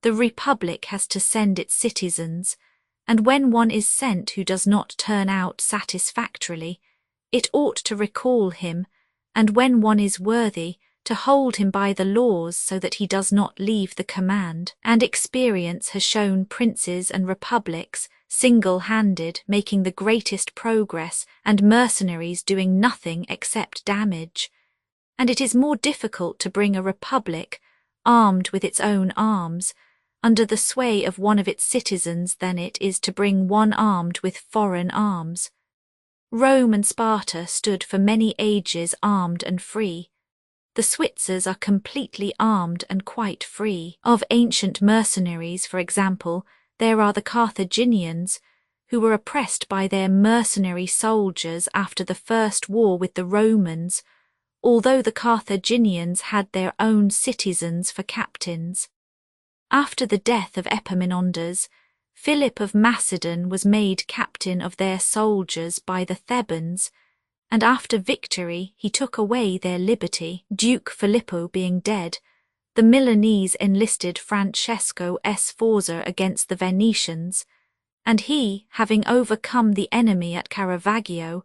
The republic has to send its citizens, and when one is sent who does not turn out satisfactorily, it ought to recall him, and when one is worthy, to hold him by the laws so that he does not leave the command. And experience has shown princes and republics single-handed making the greatest progress and mercenaries doing nothing except damage. And it is more difficult to bring a republic, armed with its own arms, under the sway of one of its citizens than it is to bring one armed with foreign arms. Rome and Sparta stood for many ages armed and free. The Switzers are completely armed and quite free. Of ancient mercenaries, for example, there are the Carthaginians, who were oppressed by their mercenary soldiers after the first war with the Romans, although the Carthaginians had their own citizens for captains. After the death of Epaminondas, Philip of Macedon was made captain of their soldiers by the Thebans, and after victory he took away their liberty. Duke Filippo being dead, the Milanese enlisted Francesco Sforza against the Venetians, and he, having overcome the enemy at Caravaggio,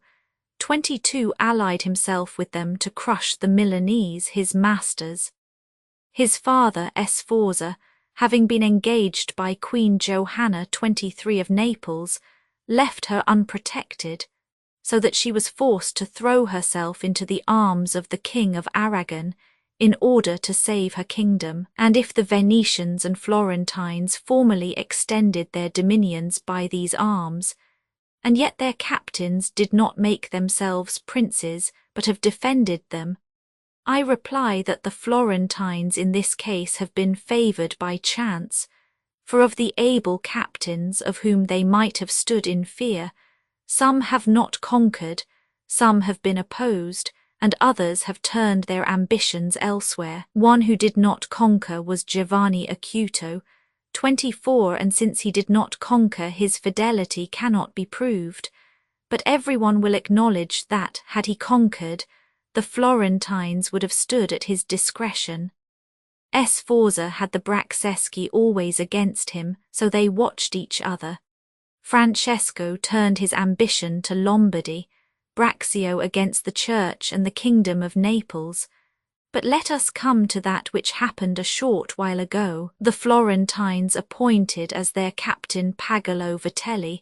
22 allied himself with them to crush the Milanese, his masters. His father, Sforza, having been engaged by Queen Johanna 23 of Naples, left her unprotected, so that she was forced to throw herself into the arms of the King of Aragon in order to save her kingdom. And if the Venetians and Florentines formerly extended their dominions by these arms, and yet their captains did not make themselves princes but have defended them, I reply that the Florentines in this case have been favoured by chance, for of the able captains of whom they might have stood in fear, some have not conquered, some have been opposed, and others have turned their ambitions elsewhere. One who did not conquer was Giovanni Acuto, 24, and since he did not conquer, his fidelity cannot be proved. But everyone will acknowledge that, had he conquered, the Florentines would have stood at his discretion. Sforza had the Bracceschi always against him, so they watched each other. Francesco turned his ambition to Lombardy, Braccio against the church and the kingdom of Naples. But let us come to that which happened a short while ago. The Florentines appointed as their captain Pagolo Vitelli,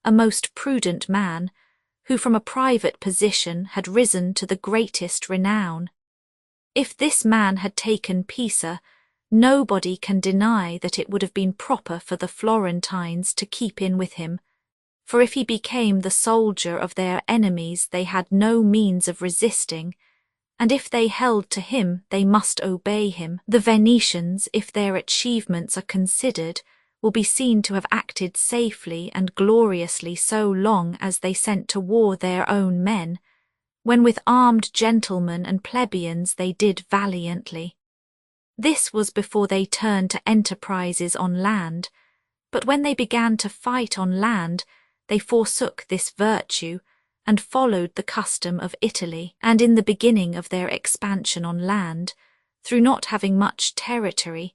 a most prudent man, who from a private position had risen to the greatest renown. If this man had taken Pisa, nobody can deny that it would have been proper for the Florentines to keep in with him, for if he became the soldier of their enemies they had no means of resisting, and if they held to him they must obey him. The Venetians, if their achievements are considered, will be seen to have acted safely and gloriously so long as they sent to war their own men, when with armed gentlemen and plebeians they did valiantly. This was before they turned to enterprises on land, but when they began to fight on land, they forsook this virtue, and followed the custom of Italy, and in the beginning of their expansion on land, through not having much territory,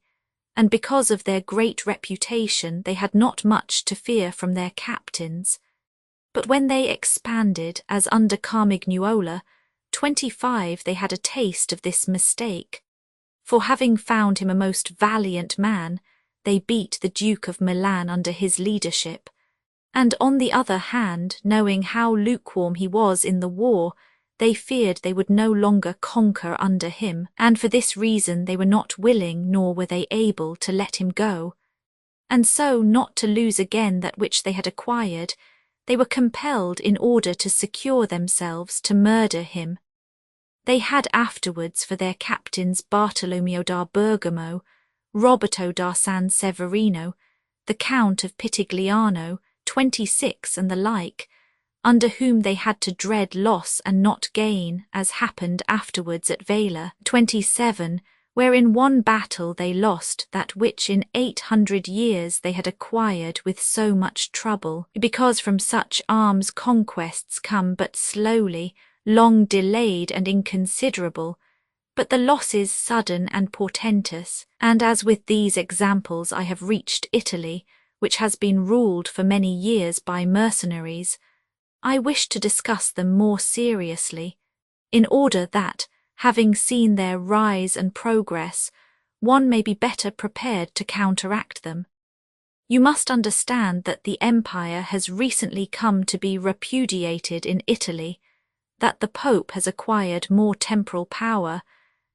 and because of their great reputation they had not much to fear from their captains. But when they expanded, as under Carmignuola, 25 they had a taste of this mistake, for having found him a most valiant man, they beat the Duke of Milan under his leadership, and on the other hand, knowing how lukewarm he was in the war, they feared they would no longer conquer under him, and for this reason they were not willing nor were they able to let him go. And so, not to lose again that which they had acquired, they were compelled in order to secure themselves to murder him. They had afterwards for their captains Bartolomeo da Bergamo, Roberto da San Severino, the Count of Pitigliano, 26 and the like, under whom they had to dread loss and not gain, as happened afterwards at Vela, 27, where in one battle they lost that which in 800 years they had acquired with so much trouble, because from such arms conquests come but slowly, long delayed and inconsiderable, but the losses sudden and portentous, and as with these examples I have reached Italy, which has been ruled for many years by mercenaries, I wish to discuss them more seriously, in order that, having seen their rise and progress, one may be better prepared to counteract them. You must understand that the empire has recently come to be repudiated in Italy, that the Pope has acquired more temporal power,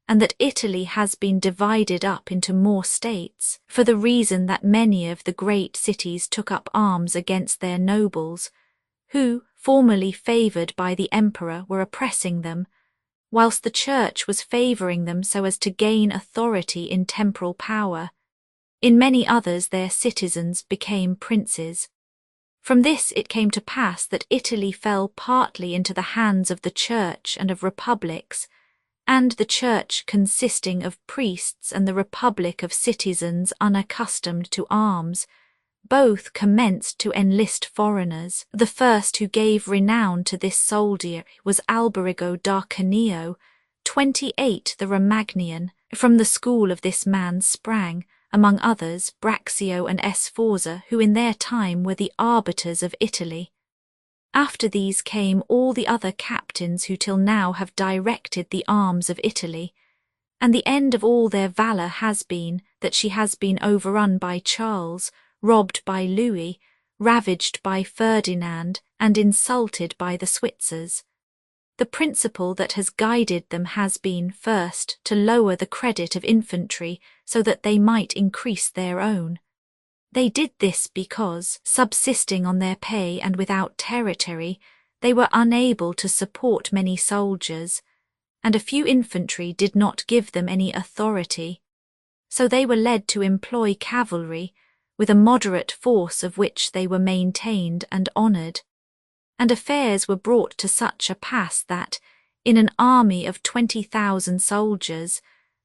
and that Italy has been divided up into more states, for the reason that many of the great cities took up arms against their nobles, who, formerly favoured by the emperor, were oppressing them, whilst the church was favouring them so as to gain authority in temporal power. In many others their citizens became princes. From this it came to pass that Italy fell partly into the hands of the church and of republics, and the church consisting of priests and the republic of citizens unaccustomed to arms, both commenced to enlist foreigners. The first who gave renown to this soldiery was Alberigo da Canio, 28 the Romagnian. From the school of this man sprang, among others, Braccio and Sforza, who in their time were the arbiters of Italy. After these came all the other captains who till now have directed the arms of Italy, and the end of all their valour has been that she has been overrun by Charles, robbed by Louis, ravaged by Ferdinand, and insulted by the Switzers. The principle that has guided them has been, first, to lower the credit of infantry so that they might increase their own. They did this because, subsisting on their pay and without territory, they were unable to support many soldiers, and a few infantry did not give them any authority. So they were led to employ cavalry, with a moderate force of which they were maintained and honoured. And affairs were brought to such a pass that, in an army of 20,000 soldiers,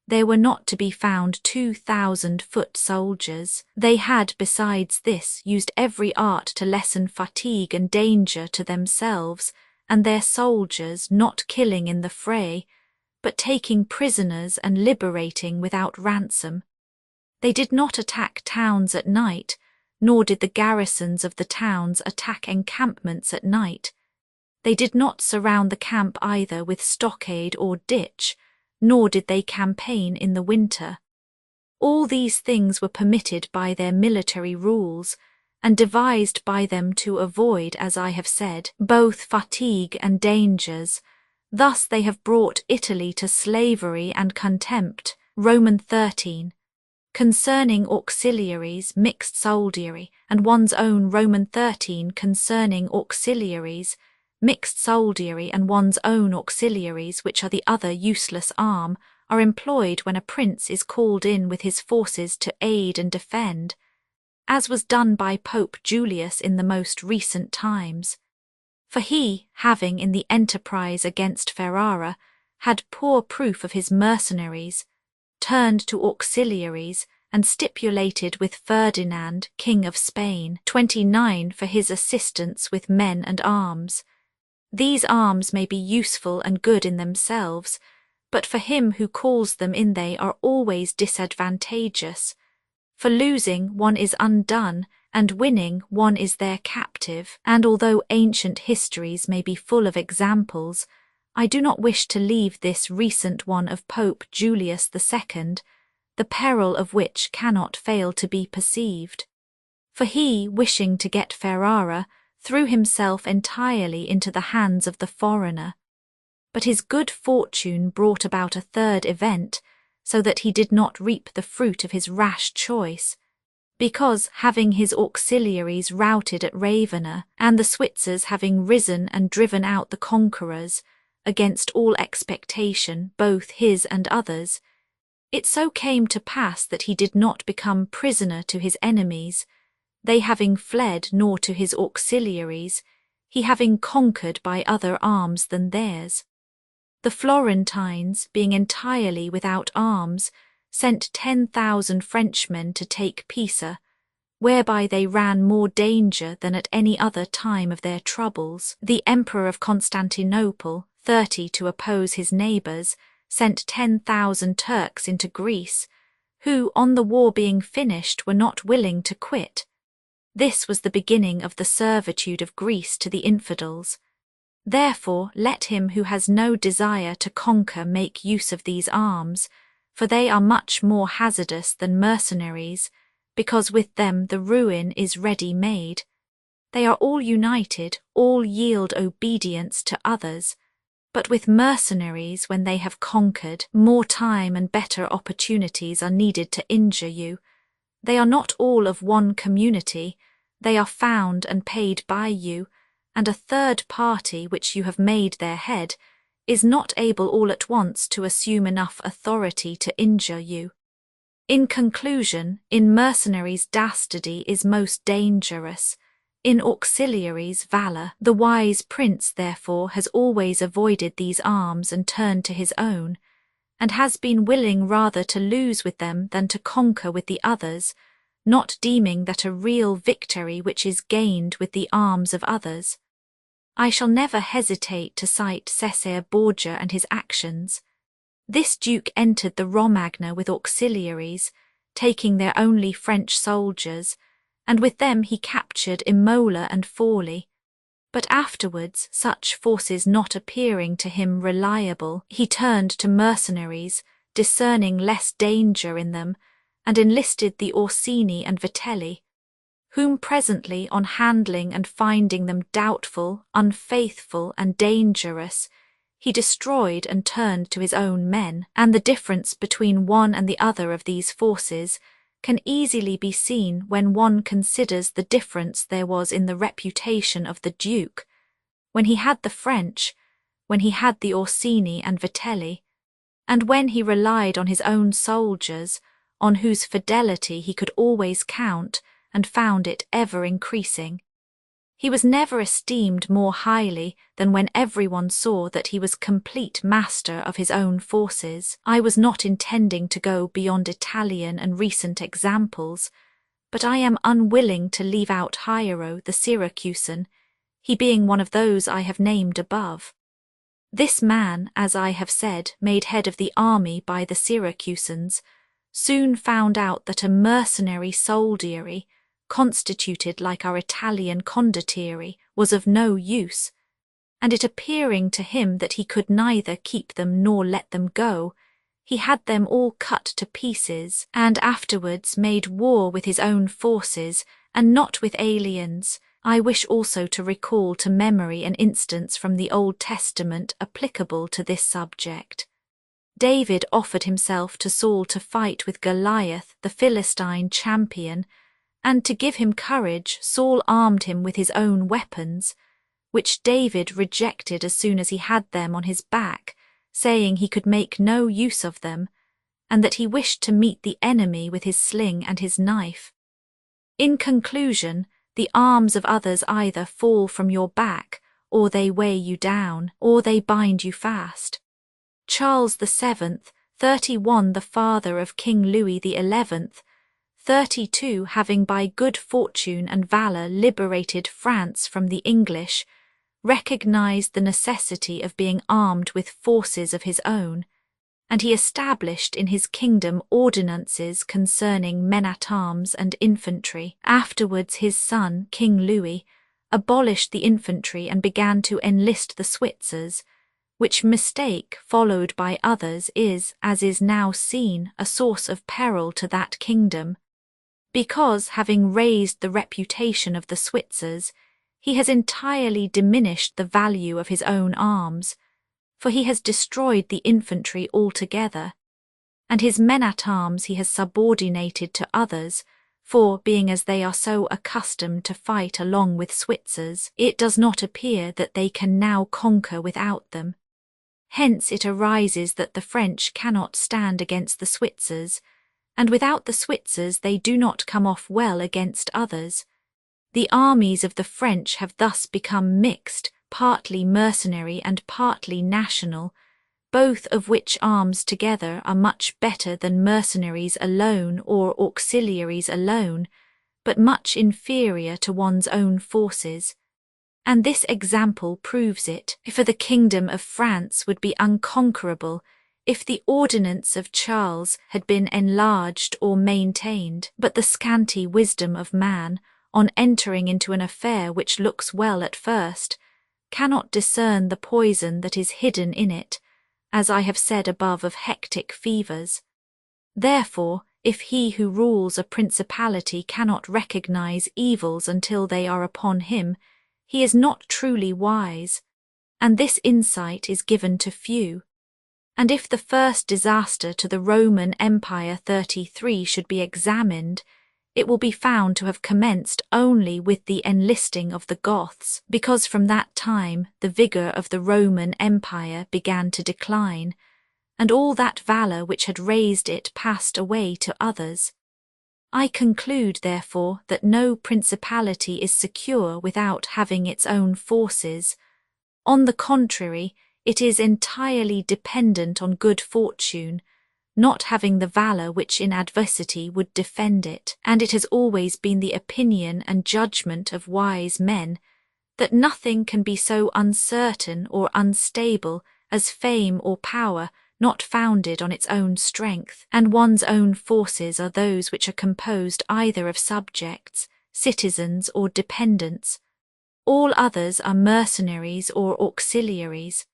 there were not to be found 2,000 foot soldiers. They had, besides this, used every art to lessen fatigue and danger to themselves and their soldiers, not killing in the fray, but taking prisoners and liberating without ransom. They did not attack towns at night, nor did the garrisons of the towns attack encampments at night. They did not surround the camp either with stockade or ditch, nor did they campaign in the winter. All these things were permitted by their military rules, and devised by them to avoid, as I have said, both fatigue and dangers. Thus they have brought Italy to slavery and contempt. Roman 13. Concerning auxiliaries, mixed soldiery, and one's own. Roman 13. Concerning auxiliaries, mixed soldiery, and one's own auxiliaries, which are the other useless arm, are employed when a prince is called in with his forces to aid and defend, as was done by Pope Julius in the most recent times. For he, having in the enterprise against Ferrara had poor proof of his mercenaries, turned to auxiliaries and stipulated with Ferdinand, King of Spain, 29 for his assistance with men and arms. These arms may be useful and good in themselves, but for him who calls them in they are always disadvantageous. For losing one is undone, and winning one is their captive, and although ancient histories may be full of examples, I do not wish to leave this recent one of Pope Julius II, the peril of which cannot fail to be perceived. For he, wishing to get Ferrara, threw himself entirely into the hands of the foreigner. But his good fortune brought about a third event, so that he did not reap the fruit of his rash choice, because, having his auxiliaries routed at Ravenna, and the Switzers having risen and driven out the conquerors, against all expectation, both his and others, it so came to pass that he did not become prisoner to his enemies, they having fled, nor to his auxiliaries, he having conquered by other arms than theirs. The Florentines, being entirely without arms, sent 10,000 Frenchmen to take Pisa, whereby they ran more danger than at any other time of their troubles. The Emperor of Constantinople, 30 to oppose his neighbours, sent 10,000 Turks into Greece, who, on the war being finished, were not willing to quit. This was the beginning of the servitude of Greece to the infidels. Therefore let him who has no desire to conquer make use of these arms, for they are much more hazardous than mercenaries, because with them the ruin is ready made. They are all united, all yield obedience to others, but with mercenaries, when they have conquered, more time and better opportunities are needed to injure you. They are not all of one community, they are found and paid by you, and a third party which you have made their head is not able all at once to assume enough authority to injure you. In conclusion, in mercenaries dastardy is most dangerous, in auxiliaries valour. The wise prince, therefore, has always avoided these arms and turned to his own, and has been willing rather to lose with them than to conquer with the others, not deeming that a real victory which is gained with the arms of others. I shall never hesitate to cite Cesare Borgia and his actions. This duke entered the Romagna with auxiliaries, taking their only French soldiers, and with them he captured Imola and Forli. But afterwards, such forces not appearing to him reliable, he turned to mercenaries, discerning less danger in them, and enlisted the Orsini and Vitelli, whom presently, on handling and finding them doubtful, unfaithful, and dangerous, he destroyed and turned to his own men. And the difference between one and the other of these forces can easily be seen when one considers the difference there was in the reputation of the Duke, when he had the French, when he had the Orsini and Vitelli, and when he relied on his own soldiers, on whose fidelity he could always count, and found it ever increasing. He was never esteemed more highly than when everyone saw that he was complete master of his own forces. I was not intending to go beyond Italian and recent examples, but I am unwilling to leave out Hiero the Syracusan, he being one of those I have named above. This man, as I have said, made head of the army by the Syracusans, soon found out that a mercenary soldiery, constituted like our Italian condottieri, was of no use, and it appearing to him that he could neither keep them nor let them go, he had them all cut to pieces, and afterwards made war with his own forces, and not with aliens. I wish also to recall to memory an instance from the Old Testament applicable to this subject. David offered himself to Saul to fight with Goliath, the Philistine champion, and to give him courage, Saul armed him with his own weapons, which David rejected as soon as he had them on his back, saying he could make no use of them, and that he wished to meet the enemy with his sling and his knife. In conclusion, the arms of others either fall from your back, or they weigh you down, or they bind you fast. Charles VII, 31, the father of King Louis XI, 32, having by good fortune and valour liberated France from the English, recognized the necessity of being armed with forces of his own, and he established in his kingdom ordinances concerning men-at-arms and infantry. Afterwards his son, King Louis, abolished the infantry and began to enlist the Switzers, which mistake, followed by others, is, as is now seen, a source of peril to that kingdom, because, having raised the reputation of the Switzers, he has entirely diminished the value of his own arms, for he has destroyed the infantry altogether, and his men-at-arms he has subordinated to others, for, being as they are so accustomed to fight along with Switzers, it does not appear that they can now conquer without them. Hence it arises that the French cannot stand against the Switzers, and without the Switzers they do not come off well against others. The armies of the French have thus become mixed, partly mercenary and partly national, both of which arms together are much better than mercenaries alone or auxiliaries alone, but much inferior to one's own forces. And this example proves it, for the kingdom of France would be unconquerable if the ordinance of Charles had been enlarged or maintained, but the scanty wisdom of man, on entering into an affair which looks well at first, cannot discern the poison that is hidden in it, as I have said above of hectic fevers. Therefore, if he who rules a principality cannot recognize evils until they are upon him, he is not truly wise, and this insight is given to few. And if the first disaster to the Roman Empire 33 should be examined, it will be found to have commenced only with the enlisting of the Goths, because from that time the vigour of the Roman Empire began to decline, and all that valour which had raised it passed away to others. I conclude, therefore, that no principality is secure without having its own forces. On the contrary, it is entirely dependent on good fortune, not having the valour which in adversity would defend it, and it has always been the opinion and judgment of wise men that nothing can be so uncertain or unstable as fame or power not founded on its own strength, and one's own forces are those which are composed either of subjects, citizens, or dependents. All others are mercenaries or auxiliaries,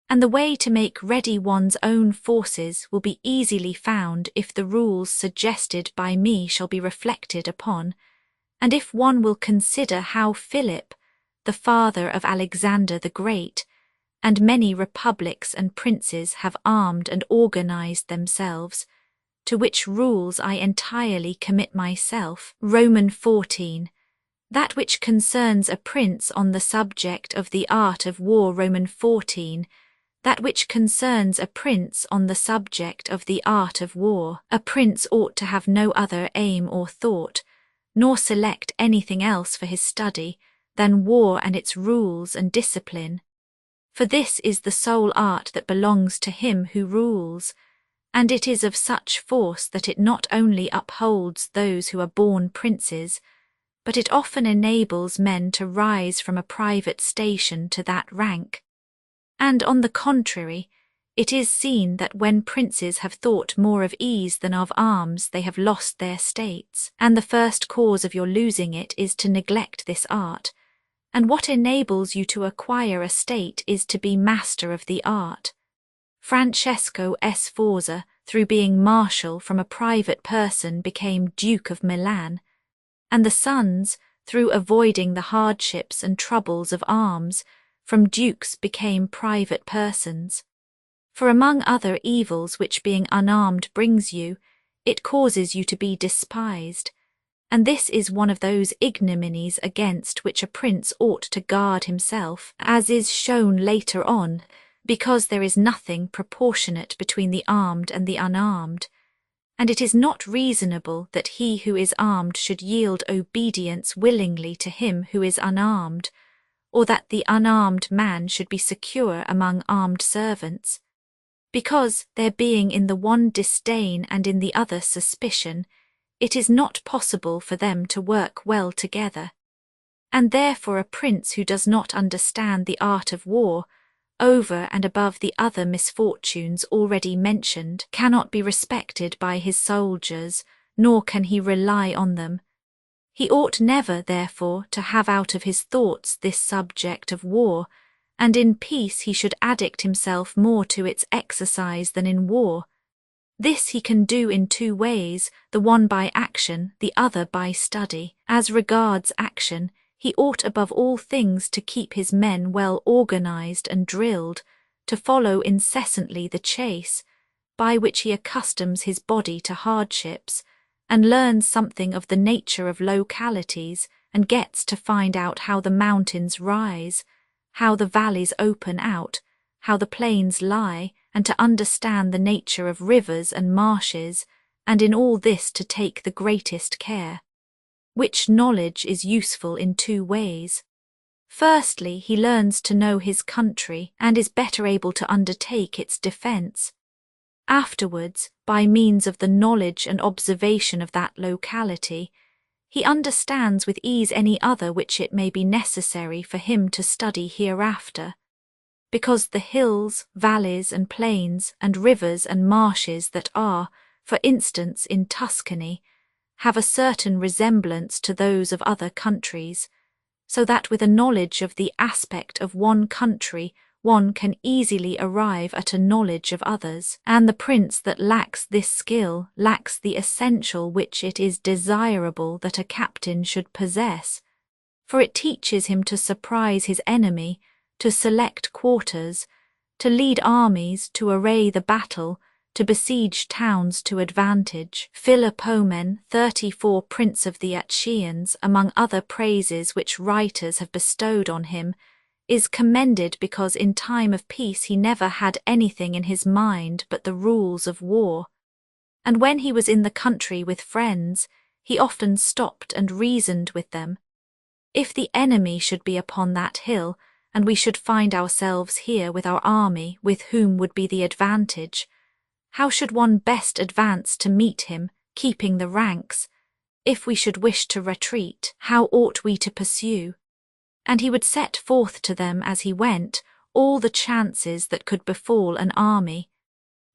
and the way to make ready one's own forces will be easily found if the rules suggested by me shall be reflected upon, and if one will consider how Philip, the father of Alexander the Great, and many republics and princes have armed and organized themselves, to which rules I entirely commit myself. Roman 14. That which concerns a prince on the subject of the art of war. Roman 14. That which concerns a prince on the subject of the art of war. A prince ought to have no other aim or thought, nor select anything else for his study, than war and its rules and discipline. For this is the sole art that belongs to him who rules, and it is of such force that it not only upholds those who are born princes, but it often enables men to rise from a private station to that rank. And on the contrary, it is seen that when princes have thought more of ease than of arms, they have lost their states, and the first cause of your losing it is to neglect this art, and what enables you to acquire a state is to be master of the art. Francesco Sforza, through being marshal from a private person, became Duke of Milan, and the sons, through avoiding the hardships and troubles of arms, from dukes became private persons. For among other evils which being unarmed brings you, it causes you to be despised, and this is one of those ignominies against which a prince ought to guard himself, as is shown later on, because there is nothing proportionate between the armed and the unarmed, and it is not reasonable that he who is armed should yield obedience willingly to him who is unarmed, or that the unarmed man should be secure among armed servants, because, there being in the one disdain and in the other suspicion, it is not possible for them to work well together. And therefore a prince who does not understand the art of war, over and above the other misfortunes already mentioned, cannot be respected by his soldiers, nor can he rely on them. He ought never, therefore, to have out of his thoughts this subject of war, and in peace he should addict himself more to its exercise than in war. This he can do in two ways, the one by action, the other by study. As regards action, he ought above all things to keep his men well organized and drilled, to follow incessantly the chase, by which he accustoms his body to hardships, and learns something of the nature of localities, and gets to find out how the mountains rise, how the valleys open out, how the plains lie, and to understand the nature of rivers and marshes, and in all this to take the greatest care. Which knowledge is useful in two ways. Firstly, he learns to know his country, and is better able to undertake its defence. Afterwards, by means of the knowledge and observation of that locality, he understands with ease any other which it may be necessary for him to study hereafter, because the hills, valleys and plains, and rivers and marshes that are, for instance in Tuscany, have a certain resemblance to those of other countries, so that with a knowledge of the aspect of one country one can easily arrive at a knowledge of others, and the prince that lacks this skill lacks the essential which it is desirable that a captain should possess, for it teaches him to surprise his enemy, to select quarters, to lead armies, to array the battle, to besiege towns to advantage. Philopomen, 34, Prince of the Achaeans, among other praises which writers have bestowed on him, is commended because in time of peace he never had anything in his mind but the rules of war, and when he was in the country with friends, he often stopped and reasoned with them. If the enemy should be upon that hill, and we should find ourselves here with our army, with whom would be the advantage? How should one best advance to meet him, keeping the ranks? If we should wish to retreat, how ought we to pursue? And he would set forth to them as he went all the chances that could befall an army.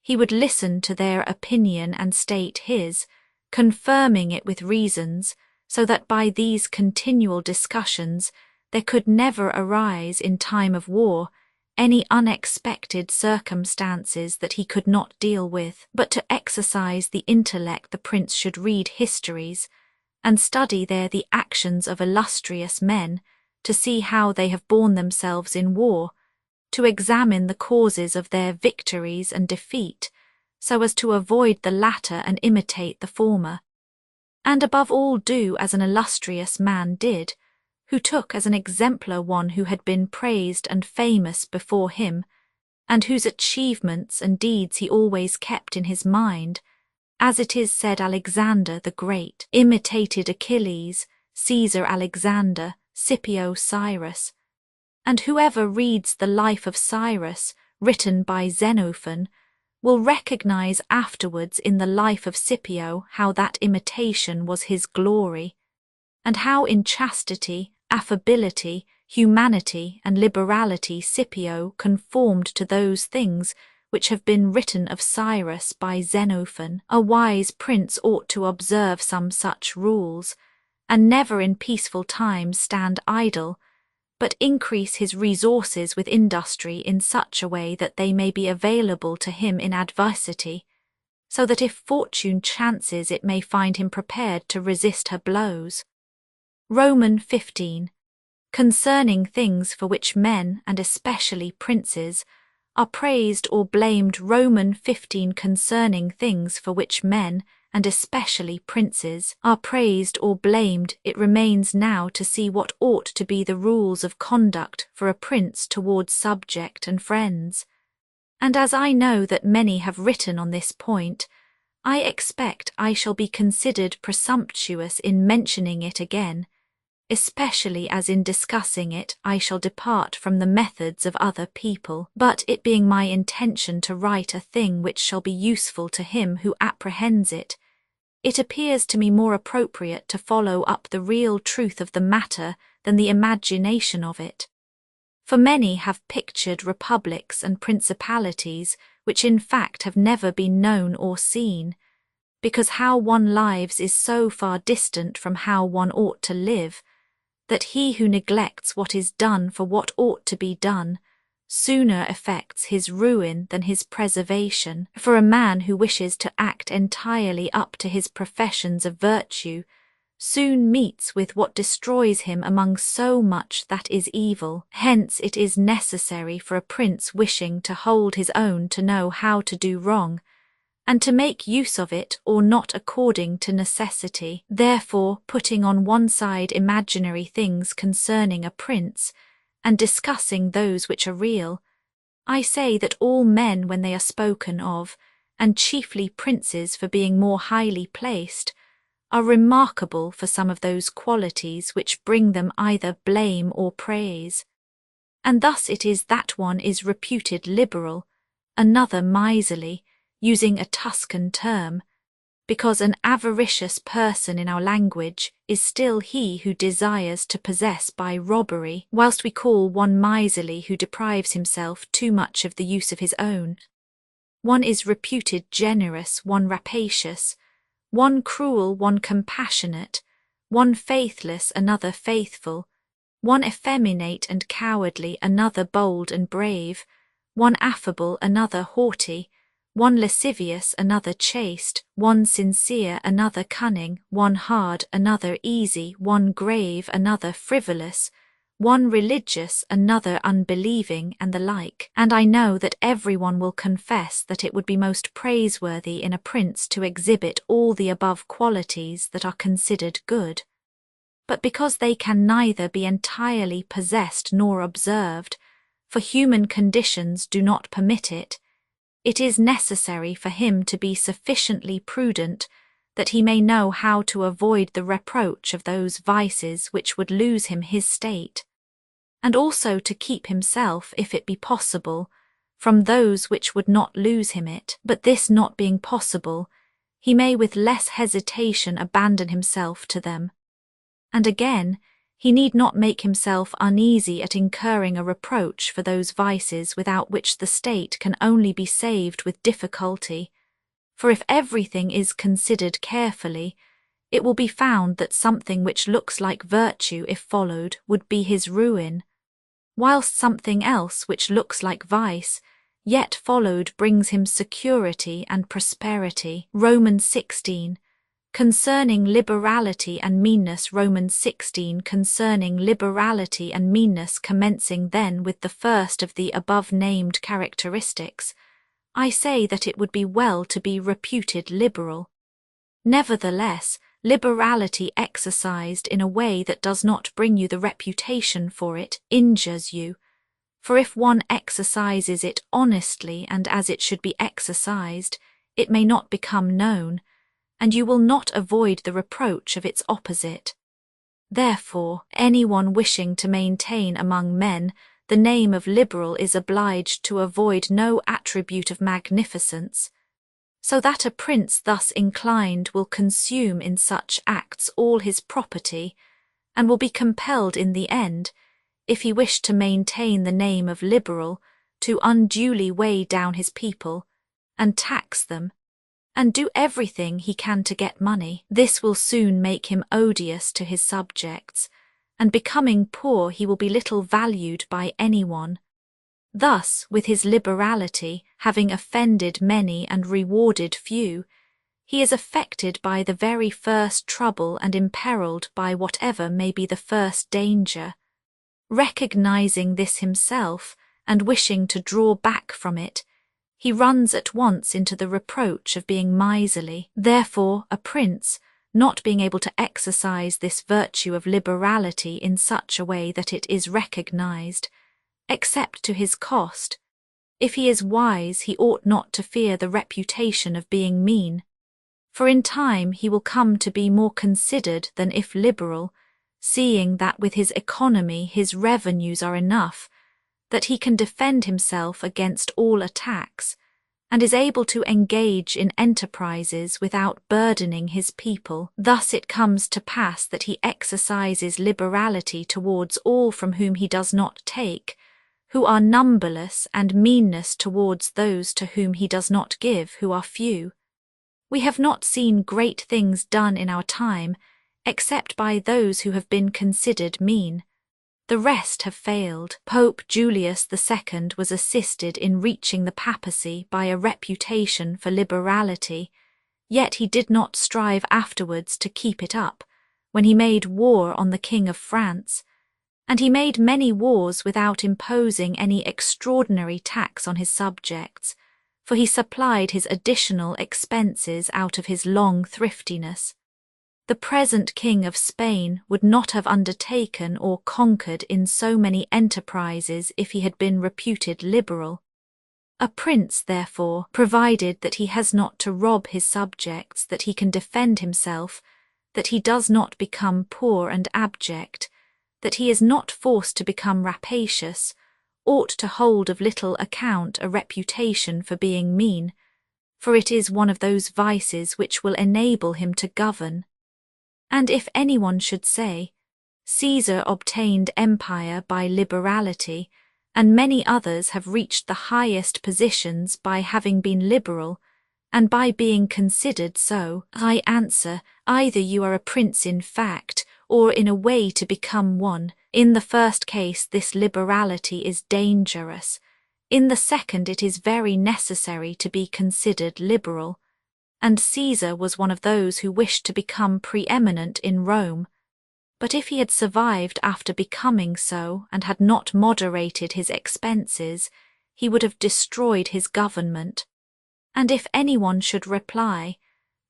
He would listen to their opinion and state his, confirming it with reasons, so that by these continual discussions there could never arise in time of war any unexpected circumstances that he could not deal with. But to exercise the intellect the prince should read histories, and study there the actions of illustrious men, to see how they have borne themselves in war, to examine the causes of their victories and defeat, so as to avoid the latter and imitate the former, and above all do as an illustrious man did, who took as an exemplar one who had been praised and famous before him, and whose achievements and deeds he always kept in his mind, as it is said Alexander the Great imitated Achilles, Caesar Alexander, Scipio Cyrus, and whoever reads the life of Cyrus, written by Xenophon, will recognize afterwards in the life of Scipio how that imitation was his glory, and how in chastity, affability, humanity and liberality Scipio conformed to those things which have been written of Cyrus by Xenophon. A wise prince ought to observe some such rules, and never in peaceful times stand idle, but increase his resources with industry in such a way that they may be available to him in adversity, so that if fortune chances it may find him prepared to resist her blows. Roman 15. Concerning things for which men, and especially princes, are praised or blamed. Roman 15. Concerning things for which men, and especially princes, are praised or blamed, it remains now to see what ought to be the rules of conduct for a prince towards subject and friends. And as I know that many have written on this point, I expect I shall be considered presumptuous in mentioning it again, especially as in discussing it I shall depart from the methods of other people. But it being my intention to write a thing which shall be useful to him who apprehends it, it appears to me more appropriate to follow up the real truth of the matter than the imagination of it. For many have pictured republics and principalities which in fact have never been known or seen, because how one lives is so far distant from how one ought to live, that he who neglects what is done for what ought to be done sooner effects his ruin than his preservation. For a man who wishes to act entirely up to his professions of virtue soon meets with what destroys him among so much that is evil. Hence it is necessary for a prince wishing to hold his own to know how to do wrong, and to make use of it or not according to necessity. Therefore, putting on one side imaginary things concerning a prince, and discussing those which are real, I say that all men when they are spoken of, and chiefly princes for being more highly placed, are remarkable for some of those qualities which bring them either blame or praise. And thus it is that one is reputed liberal, another miserly, using a Tuscan term, because an avaricious person in our language is still he who desires to possess by robbery, whilst we call one miserly who deprives himself too much of the use of his own. One is reputed generous, one rapacious, one cruel, one compassionate, one faithless, another faithful, one effeminate and cowardly, another bold and brave, one affable, another haughty, one lascivious, another chaste, one sincere, another cunning, one hard, another easy, one grave, another frivolous, one religious, another unbelieving, and the like. And I know that everyone will confess that it would be most praiseworthy in a prince to exhibit all the above qualities that are considered good. But because they can neither be entirely possessed nor observed, for human conditions do not permit it, it is necessary for him to be sufficiently prudent that he may know how to avoid the reproach of those vices which would lose him his state, and also to keep himself, if it be possible, from those which would not lose him it. But this not being possible, he may with less hesitation abandon himself to them. And again, he need not make himself uneasy at incurring a reproach for those vices without which the state can only be saved with difficulty. For if everything is considered carefully, it will be found that something which looks like virtue, if followed, would be his ruin, whilst something else which looks like vice, yet followed, brings him security and prosperity. Romans 16. Concerning liberality and meanness. Romans 16. Concerning liberality and meanness, commencing then with the first of the above-named characteristics, I say that it would be well to be reputed liberal. Nevertheless, liberality exercised in a way that does not bring you the reputation for it injures you, for if one exercises it honestly and as it should be exercised, it may not become known, and you will not avoid the reproach of its opposite. Therefore, anyone wishing to maintain among men the name of liberal is obliged to avoid no attribute of magnificence, so that a prince thus inclined will consume in such acts all his property, and will be compelled in the end, if he wished to maintain the name of liberal, to unduly weigh down his people, and tax them, and do everything he can to get money. This will soon make him odious to his subjects, and becoming poor he will be little valued by anyone. Thus, with his liberality, having offended many and rewarded few, he is affected by the very first trouble and imperilled by whatever may be the first danger. Recognizing this himself, and wishing to draw back from it, he runs at once into the reproach of being miserly. Therefore, a prince, not being able to exercise this virtue of liberality in such a way that it is recognized, except to his cost, if he is wise, he ought not to fear the reputation of being mean, for in time he will come to be more considered than if liberal, seeing that with his economy his revenues are enough, that he can defend himself against all attacks, and is able to engage in enterprises without burdening his people. Thus it comes to pass that he exercises liberality towards all from whom he does not take, who are numberless, and meanness towards those to whom he does not give, who are few. We have not seen great things done in our time, except by those who have been considered mean. The rest have failed. Pope Julius II was assisted in reaching the papacy by a reputation for liberality, yet he did not strive afterwards to keep it up, when he made war on the King of France, and he made many wars without imposing any extraordinary tax on his subjects, for he supplied his additional expenses out of his long thriftiness. The present King of Spain would not have undertaken or conquered in so many enterprises if he had been reputed liberal. A prince, therefore, provided that he has not to rob his subjects, that he can defend himself, that he does not become poor and abject, that he is not forced to become rapacious, ought to hold of little account a reputation for being mean, for it is one of those vices which will enable him to govern. And if anyone should say, Caesar obtained empire by liberality, and many others have reached the highest positions by having been liberal, and by being considered so, I answer, either you are a prince in fact, or in a way to become one. In the first case this liberality is dangerous, in the second it is very necessary to be considered liberal. And Caesar was one of those who wished to become preeminent in Rome. But if he had survived after becoming so, and had not moderated his expenses, he would have destroyed his government. And if anyone should reply,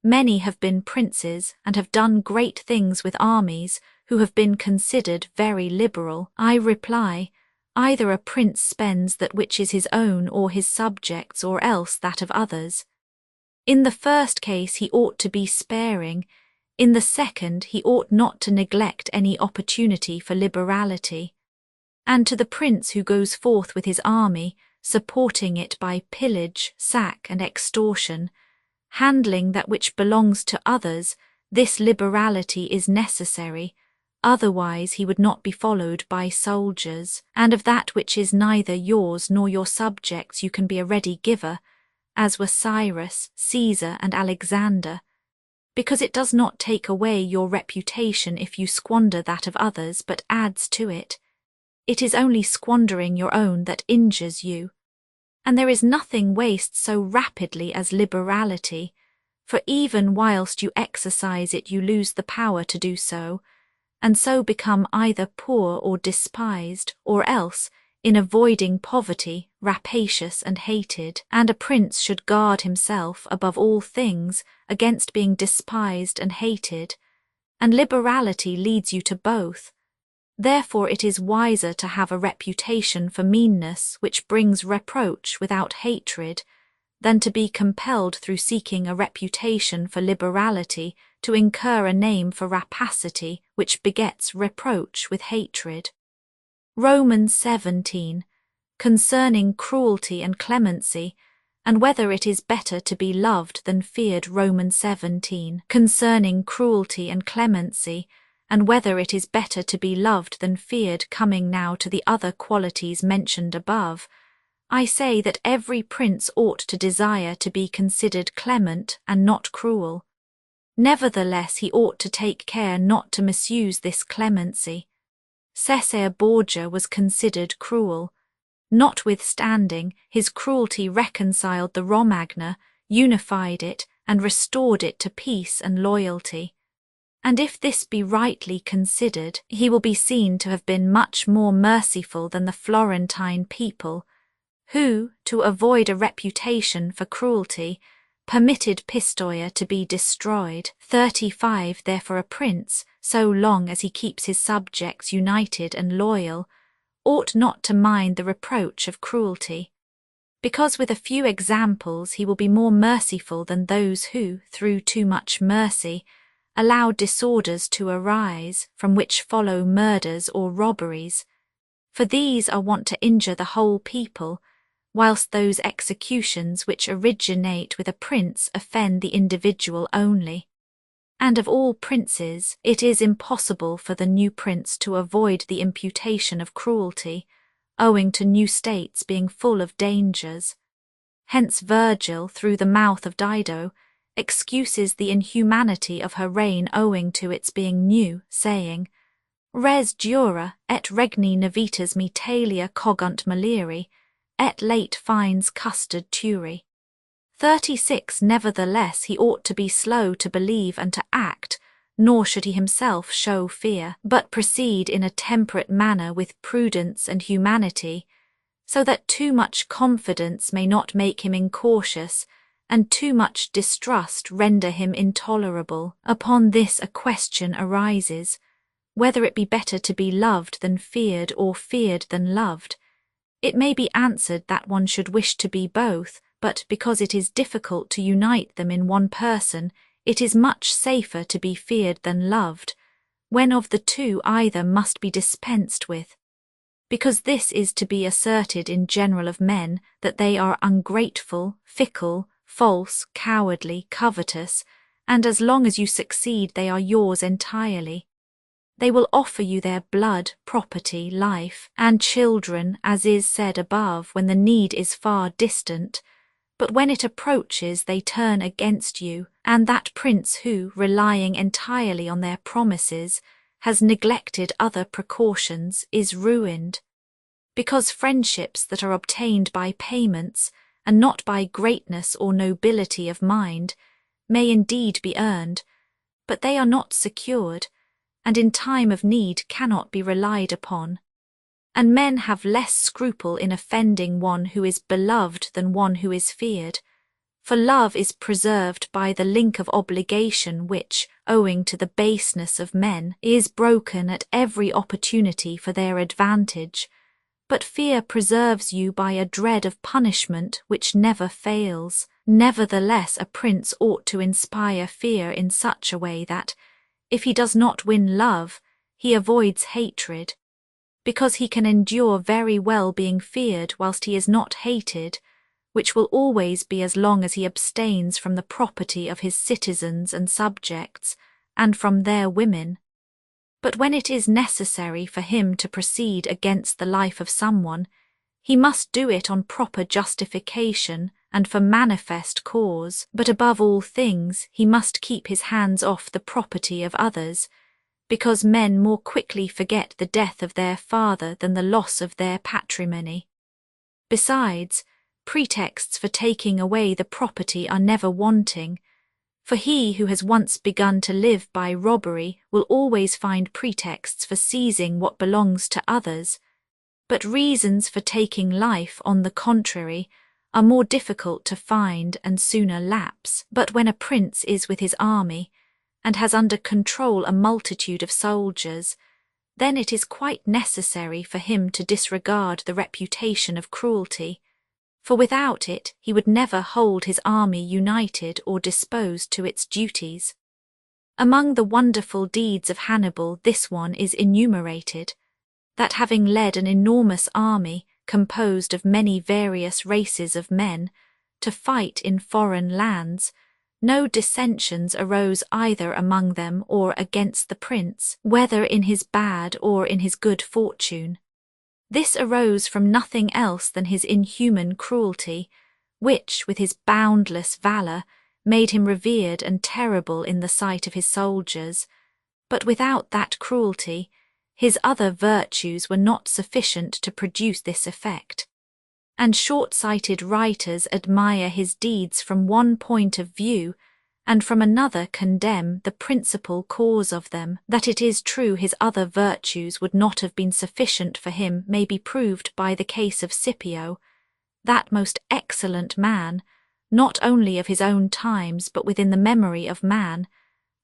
many have been princes, and have done great things with armies, who have been considered very liberal, I reply, either a prince spends that which is his own or his subjects, or else that of others. In the first case he ought to be sparing, in the second he ought not to neglect any opportunity for liberality. And to the prince who goes forth with his army, supporting it by pillage, sack, and extortion, handling that which belongs to others, this liberality is necessary, otherwise he would not be followed by soldiers. And of that which is neither yours nor your subjects you can be a ready giver, as were Cyrus, Caesar, and Alexander, because it does not take away your reputation if you squander that of others, but adds to it. It is only squandering your own that injures you. And there is nothing wastes so rapidly as liberality, for even whilst you exercise it you lose the power to do so, and so become either poor or despised, or else, in avoiding poverty, rapacious and hated. And a prince should guard himself, above all things, against being despised and hated, and liberality leads you to both. Therefore it is wiser to have a reputation for meanness which brings reproach without hatred, than to be compelled through seeking a reputation for liberality to incur a name for rapacity which begets reproach with hatred. Romans 17, concerning cruelty and clemency, and whether it is better to be loved than feared. Romans 17, concerning cruelty and clemency, and whether it is better to be loved than feared. Coming now to the other qualities mentioned above, I say that every prince ought to desire to be considered clement and not cruel. Nevertheless, he ought to take care not to misuse this clemency. Cesare Borgia was considered cruel. Notwithstanding, his cruelty reconciled the Romagna, unified it, and restored it to peace and loyalty. And if this be rightly considered, he will be seen to have been much more merciful than the Florentine people, who, to avoid a reputation for cruelty, permitted Pistoia to be destroyed. 35 Therefore a prince, so long as he keeps his subjects united and loyal, ought not to mind the reproach of cruelty, because with a few examples he will be more merciful than those who, through too much mercy, allow disorders to arise, from which follow murders or robberies, for these are wont to injure the whole people, whilst those executions which originate with a prince offend the individual only. And of all princes, it is impossible for the new prince to avoid the imputation of cruelty, owing to new states being full of dangers. Hence Virgil, through the mouth of Dido, excuses the inhumanity of her reign owing to its being new, saying, Res dura, et regni navitas me talia cogunt maleri, et late fines custard turi. 36 Nevertheless, he ought to be slow to believe and to act, nor should he himself show fear, but proceed in a temperate manner with prudence and humanity, so that too much confidence may not make him incautious, and too much distrust render him intolerable. Upon this a question arises, whether it be better to be loved than feared or feared than loved. It may be answered that one should wish to be both, but because it is difficult to unite them in one person, it is much safer to be feared than loved, when of the two either must be dispensed with. Because this is to be asserted in general of men, that they are ungrateful, fickle, false, cowardly, covetous, and as long as you succeed they are yours entirely. They will offer you their blood, property, life, and children, as is said above, when the need is far distant, but when it approaches they turn against you, and that prince who, relying entirely on their promises, has neglected other precautions, is ruined. Because friendships that are obtained by payments, and not by greatness or nobility of mind, may indeed be earned, but they are not secured, and in time of need cannot be relied upon. And men have less scruple in offending one who is beloved than one who is feared, for love is preserved by the link of obligation which, owing to the baseness of men, is broken at every opportunity for their advantage, but fear preserves you by a dread of punishment which never fails. Nevertheless, a prince ought to inspire fear in such a way that, if he does not win love, he avoids hatred, because he can endure very well being feared whilst he is not hated, which will always be as long as he abstains from the property of his citizens and subjects, and from their women. But when it is necessary for him to proceed against the life of someone, he must do it on proper justification and for manifest cause, but above all things he must keep his hands off the property of others, because men more quickly forget the death of their father than the loss of their patrimony. Besides, pretexts for taking away the property are never wanting, for he who has once begun to live by robbery will always find pretexts for seizing what belongs to others, but reasons for taking life, on the contrary, are more difficult to find and sooner lapse. But when a prince is with his army, and has under control a multitude of soldiers, then it is quite necessary for him to disregard the reputation of cruelty, for without it he would never hold his army united or disposed to its duties. Among the wonderful deeds of Hannibal this one is enumerated, that having led an enormous army, composed of many various races of men, to fight in foreign lands, No dissensions arose either among them or against the prince, whether in his bad or in his good fortune. This arose from nothing else than his inhuman cruelty, which, with his boundless valour, made him revered and terrible in the sight of his soldiers. But without that cruelty, his other virtues were not sufficient to produce this effect. And short-sighted writers admire his deeds from one point of view, and from another condemn the principal cause of them. That it is true his other virtues would not have been sufficient for him may be proved by the case of Scipio, that most excellent man, not only of his own times but within the memory of man,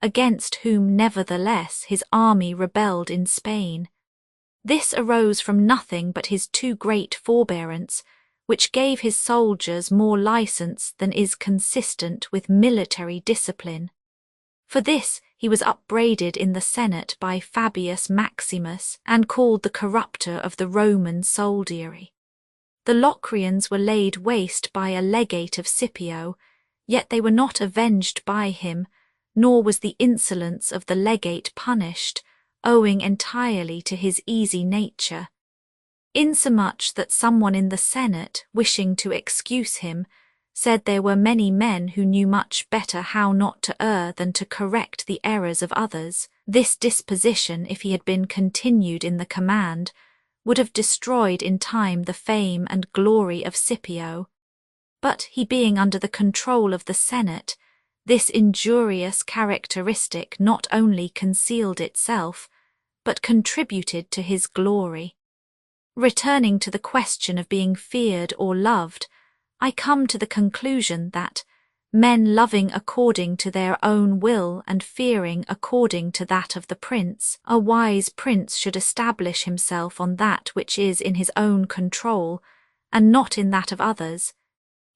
against whom nevertheless his army rebelled in Spain. This arose from nothing but his too great forbearance, which gave his soldiers more license than is consistent with military discipline. For this he was upbraided in the Senate by Fabius Maximus, and called the corrupter of the Roman soldiery. The Locrians were laid waste by a legate of Scipio, yet they were not avenged by him, nor was the insolence of the legate punished, owing entirely to his easy nature, insomuch that someone in the Senate, wishing to excuse him, said there were many men who knew much better how not to err than to correct the errors of others. This disposition, if he had been continued in the command, would have destroyed in time the fame and glory of Scipio. But he being under the control of the Senate, this injurious characteristic not only concealed itself, but contributed to his glory. Returning to the question of being feared or loved, I come to the conclusion that men loving according to their own will and fearing according to that of the prince, a wise prince should establish himself on that which is in his own control, and not in that of others.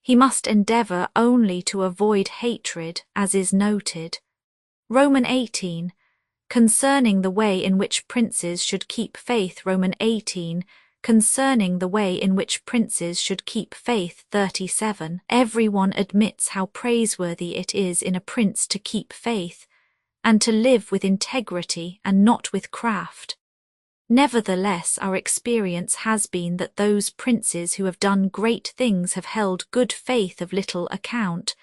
He must endeavour only to avoid hatred, as is noted. Roman 18. Concerning the way in which princes should keep faith. Roman 18. Concerning the way in which princes should keep faith. 37. Everyone admits how praiseworthy it is in a prince to keep faith, and to live with integrity and not with craft. Nevertheless, our experience has been that those princes who have done great things have held good faith of little account,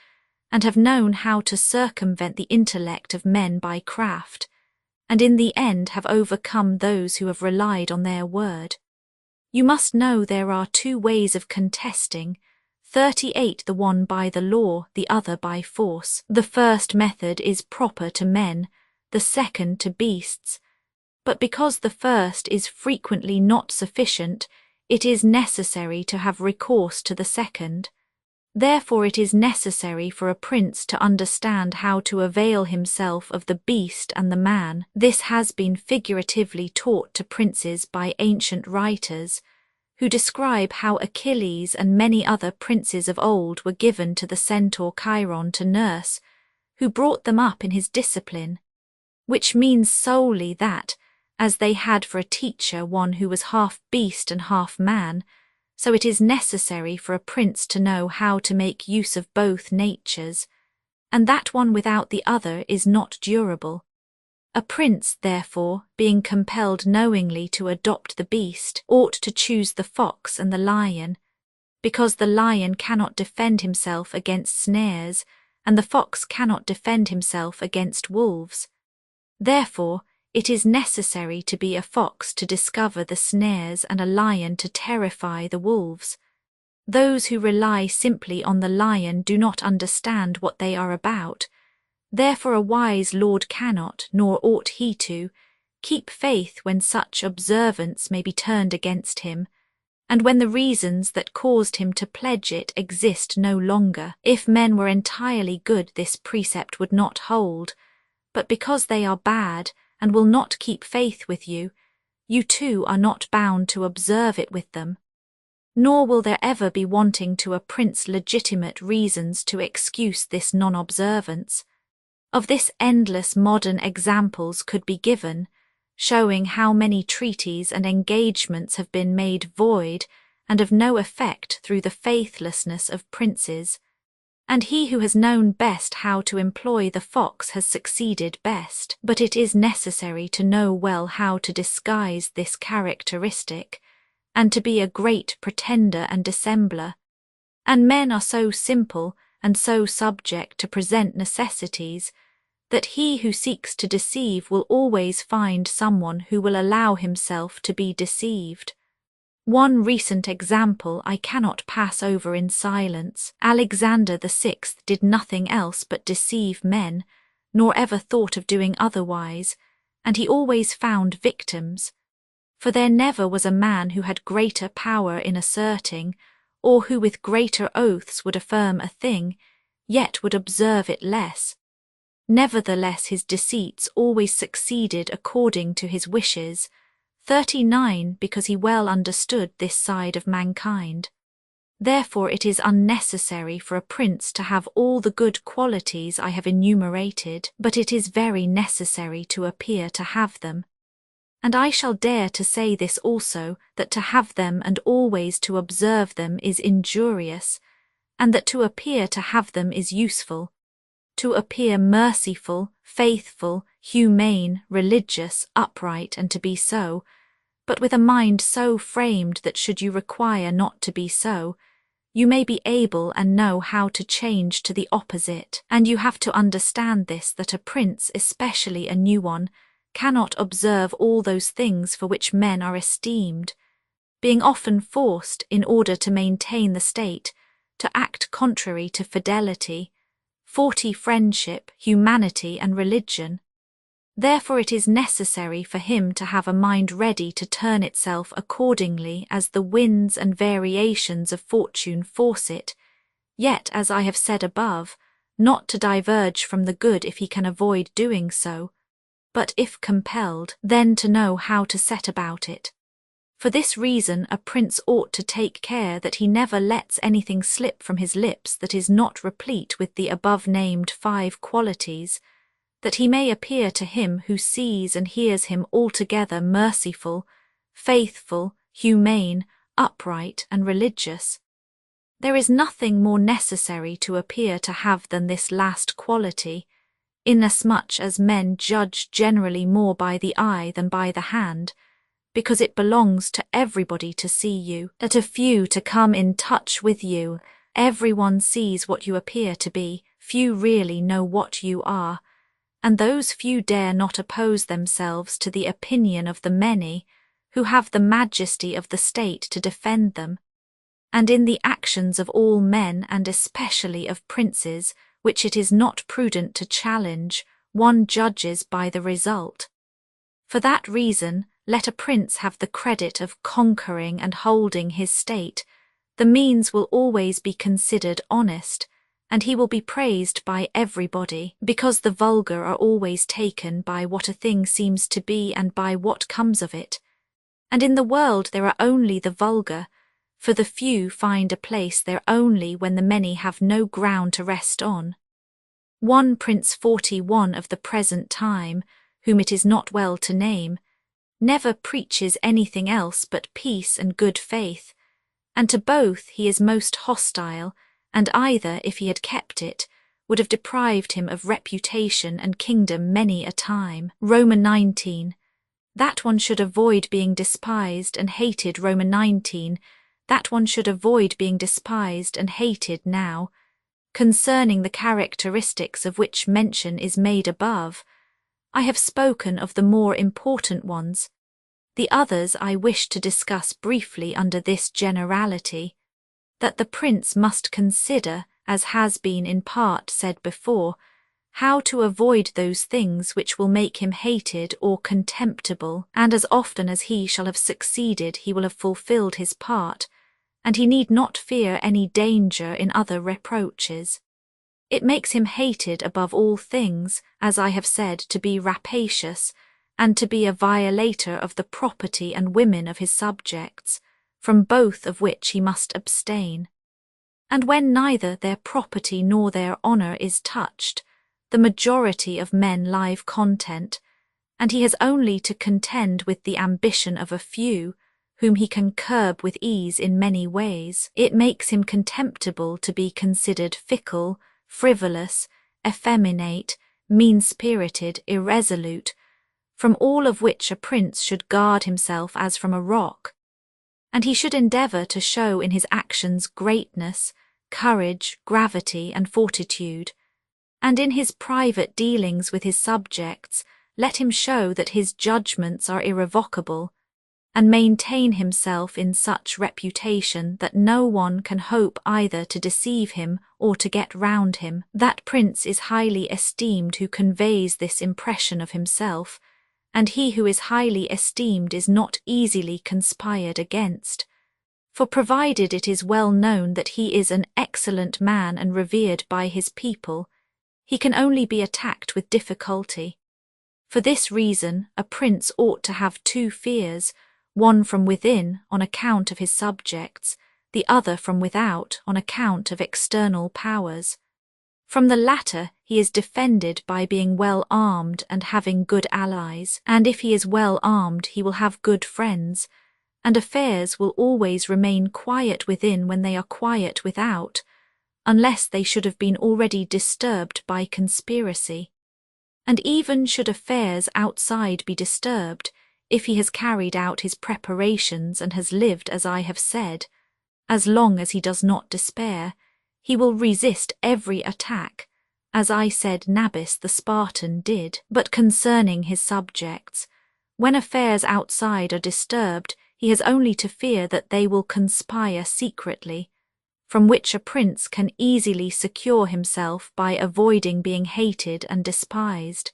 and have known how to circumvent the intellect of men by craft, and in the end have overcome those who have relied on their word. You must know there are two ways of contesting, 38, the one by the law, the other by force. The first method is proper to men, the second to beasts. But because the first is frequently not sufficient, it is necessary to have recourse to the second. Therefore it is necessary for a prince to understand how to avail himself of the beast and the man. This has been figuratively taught to princes by ancient writers, who describe how Achilles and many other princes of old were given to the centaur Chiron to nurse, who brought them up in his discipline, which means solely that, as they had for a teacher one who was half beast and half man, so it is necessary for a prince to know how to make use of both natures, and that one without the other is not durable. A prince, therefore, being compelled knowingly to adopt the beast, ought to choose the fox and the lion, because the lion cannot defend himself against snares, and the fox cannot defend himself against wolves. Therefore, it is necessary to be a fox to discover the snares and a lion to terrify the wolves. Those who rely simply on the lion do not understand what they are about. Therefore a wise lord cannot, nor ought he to, keep faith when such observance may be turned against him, and when the reasons that caused him to pledge it exist no longer. If men were entirely good, this precept would not hold, but because they are bad, and will not keep faith with you, you too are not bound to observe it with them. Nor will there ever be wanting to a prince legitimate reasons to excuse this non-observance. Of this endless modern examples could be given, showing how many treaties and engagements have been made void and of no effect through the faithlessness of princes. And he who has known best how to employ the fox has succeeded best. But it is necessary to know well how to disguise this characteristic, and to be a great pretender and dissembler. And men are so simple and so subject to present necessities, that he who seeks to deceive will always find someone who will allow himself to be deceived. One recent example I cannot pass over in silence. Alexander VI did nothing else but deceive men, nor ever thought of doing otherwise, and he always found victims. For there never was a man who had greater power in asserting, or who with greater oaths would affirm a thing, yet would observe it less. Nevertheless his deceits always succeeded according to his wishes. 39 Because he well understood this side of mankind. Therefore it is unnecessary for a prince to have all the good qualities I have enumerated, but it is very necessary to appear to have them. And I shall dare to say this also, that to have them and always to observe them is injurious, and that to appear to have them is useful. To appear merciful, faithful, humane, religious, upright, and to be so, but with a mind so framed that should you require not to be so, you may be able and know how to change to the opposite. And you have to understand this, that a prince, especially a new one, cannot observe all those things for which men are esteemed, being often forced, in order to maintain the state, to act contrary to fidelity, 40 friendship, humanity, and religion. Therefore it is necessary for him to have a mind ready to turn itself accordingly as the winds and variations of fortune force it, yet, as I have said above, not to diverge from the good if he can avoid doing so, but if compelled, then to know how to set about it. For this reason a prince ought to take care that he never lets anything slip from his lips that is not replete with the above-named 5 qualities, that he may appear to him who sees and hears him altogether merciful, faithful, humane, upright, and religious. There is nothing more necessary to appear to have than this last quality, inasmuch as men judge generally more by the eye than by the hand, because it belongs to everybody to see you, that a few to come in touch with you. Everyone sees what you appear to be, few really know what you are, and those few dare not oppose themselves to the opinion of the many, who have the majesty of the state to defend them. And in the actions of all men, and especially of princes, which it is not prudent to challenge, one judges by the result. For that reason, let a prince have the credit of conquering and holding his state, the means will always be considered honest, and he will be praised by everybody, because the vulgar are always taken by what a thing seems to be and by what comes of it. And in the world there are only the vulgar, for the few find a place there only when the many have no ground to rest on. One Prince 41 of the present time, whom it is not well to name, never preaches anything else but peace and good faith, and to both he is most hostile, and either, if he had kept it, would have deprived him of reputation and kingdom many a time. Roman 19. That one should avoid being despised and hated. Roman 19. That one should avoid being despised and hated now. Concerning the characteristics of which mention is made above, I have spoken of the more important ones. The others I wish to discuss briefly under this generality, that the prince must consider, as has been in part said before, how to avoid those things which will make him hated or contemptible, and as often as he shall have succeeded he will have fulfilled his part, and he need not fear any danger in other reproaches. It makes him hated above all things, as I have said, to be rapacious, and to be a violator of the property and women of his subjects, from both of which he must abstain. And when neither their property nor their honour is touched, the majority of men live content, and he has only to contend with the ambition of a few, whom he can curb with ease in many ways. It makes him contemptible to be considered fickle, frivolous, effeminate, mean-spirited, irresolute, from all of which a prince should guard himself as from a rock. And he should endeavour to show in his actions greatness, courage, gravity, and fortitude. And in his private dealings with his subjects, let him show that his judgments are irrevocable, and maintain himself in such reputation that no one can hope either to deceive him or to get round him. That prince is highly esteemed who conveys this impression of himself, and he who is highly esteemed is not easily conspired against. For provided it is well known that he is an excellent man and revered by his people, he can only be attacked with difficulty. For this reason, a prince ought to have two fears, one from within on account of his subjects, the other from without on account of external powers. From the latter he is defended by being well armed and having good allies, and if he is well armed he will have good friends, and affairs will always remain quiet within when they are quiet without, unless they should have been already disturbed by conspiracy. And even should affairs outside be disturbed, if he has carried out his preparations and has lived as I have said, as long as he does not despair, he will resist every attack, as I said Nabis the Spartan did. But concerning his subjects, when affairs outside are disturbed, he has only to fear that they will conspire secretly, from which a prince can easily secure himself by avoiding being hated and despised,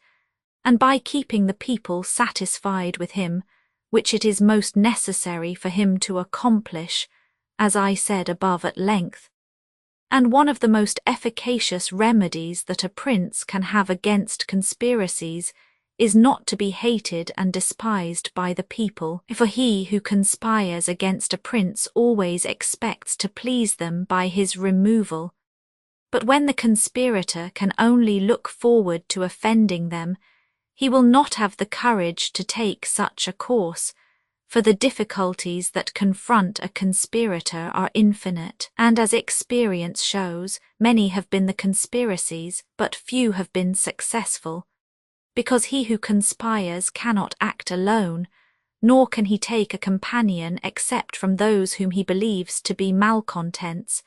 and by keeping the people satisfied with him, which it is most necessary for him to accomplish, as I said above at length. And one of the most efficacious remedies that a prince can have against conspiracies is not to be hated and despised by the people, for he who conspires against a prince always expects to please them by his removal. But when the conspirator can only look forward to offending them, he will not have the courage to take such a course, for the difficulties that confront a conspirator are infinite, and as experience shows, many have been the conspiracies, but few have been successful, because he who conspires cannot act alone, nor can he take a companion except from those whom he believes to be malcontents,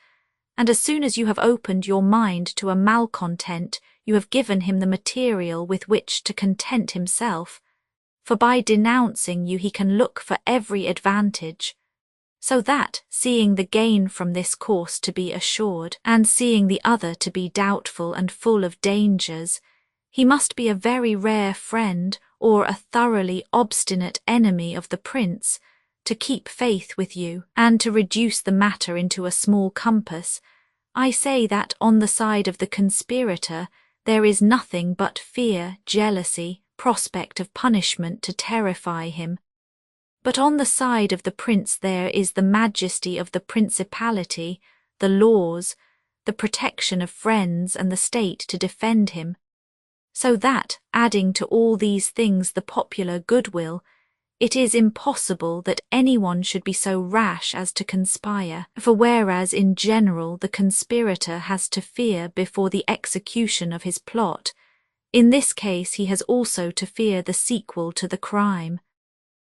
and as soon as you have opened your mind to a malcontent, you have given him the material with which to content himself, for by denouncing you he can look for every advantage, so that, seeing the gain from this course to be assured, and seeing the other to be doubtful and full of dangers, he must be a very rare friend or a thoroughly obstinate enemy of the prince, to keep faith with you, and to reduce the matter into a small compass. I say that on the side of the conspirator there is nothing but fear, jealousy, prospect of punishment to terrify him. But on the side of the prince there is the majesty of the principality, the laws, the protection of friends and the state to defend him. So that, adding to all these things the popular goodwill, it is impossible that anyone should be so rash as to conspire, for whereas in general the conspirator has to fear before the execution of his plot, in this case he has also to fear the sequel to the crime,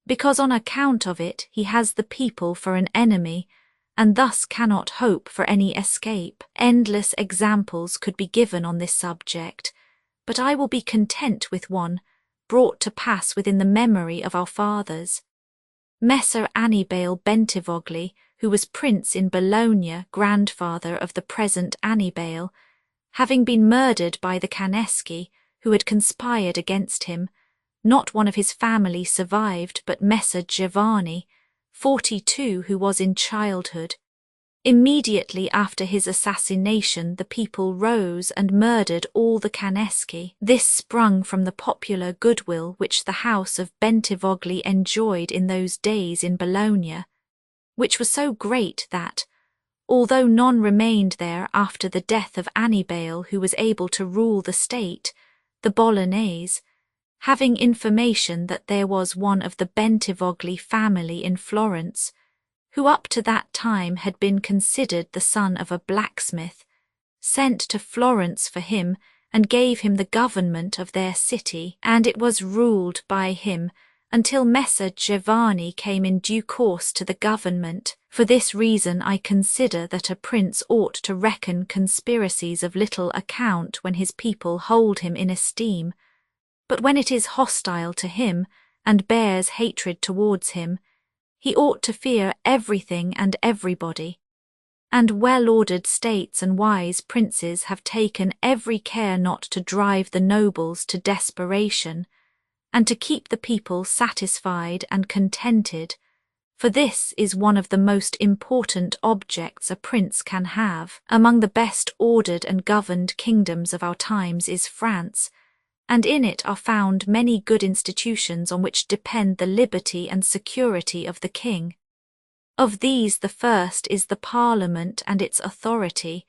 because on account of it he has the people for an enemy, and thus cannot hope for any escape. Endless examples could be given on this subject, but I will be content with one, brought to pass within the memory of our fathers. Messer Annibale Bentivogli, who was prince in Bologna, grandfather of the present Annibale, having been murdered by the Caneschi, who had conspired against him, not one of his family survived but Messer Giovanni, 42, who was in childhood. Immediately after his assassination the people rose and murdered all the Caneschi. This sprung from the popular goodwill which the house of Bentivogli enjoyed in those days in Bologna, which was so great that, although none remained there after the death of Annibale who was able to rule the state, the Bolognese, having information that there was one of the Bentivogli family in Florence, who up to that time had been considered the son of a blacksmith, sent to Florence for him and gave him the government of their city, and it was ruled by him until Messer Giovanni came in due course to the government. For this reason I consider that a prince ought to reckon conspiracies of little account when his people hold him in esteem, but when it is hostile to him and bears hatred towards him, he ought to fear everything and everybody. And well-ordered states and wise princes have taken every care not to drive the nobles to desperation, and to keep the people satisfied and contented, for this is one of the most important objects a prince can have. Among the best ordered and governed kingdoms of our times is France, and in it are found many good institutions on which depend the liberty and security of the king. Of these the first is the Parliament and its authority,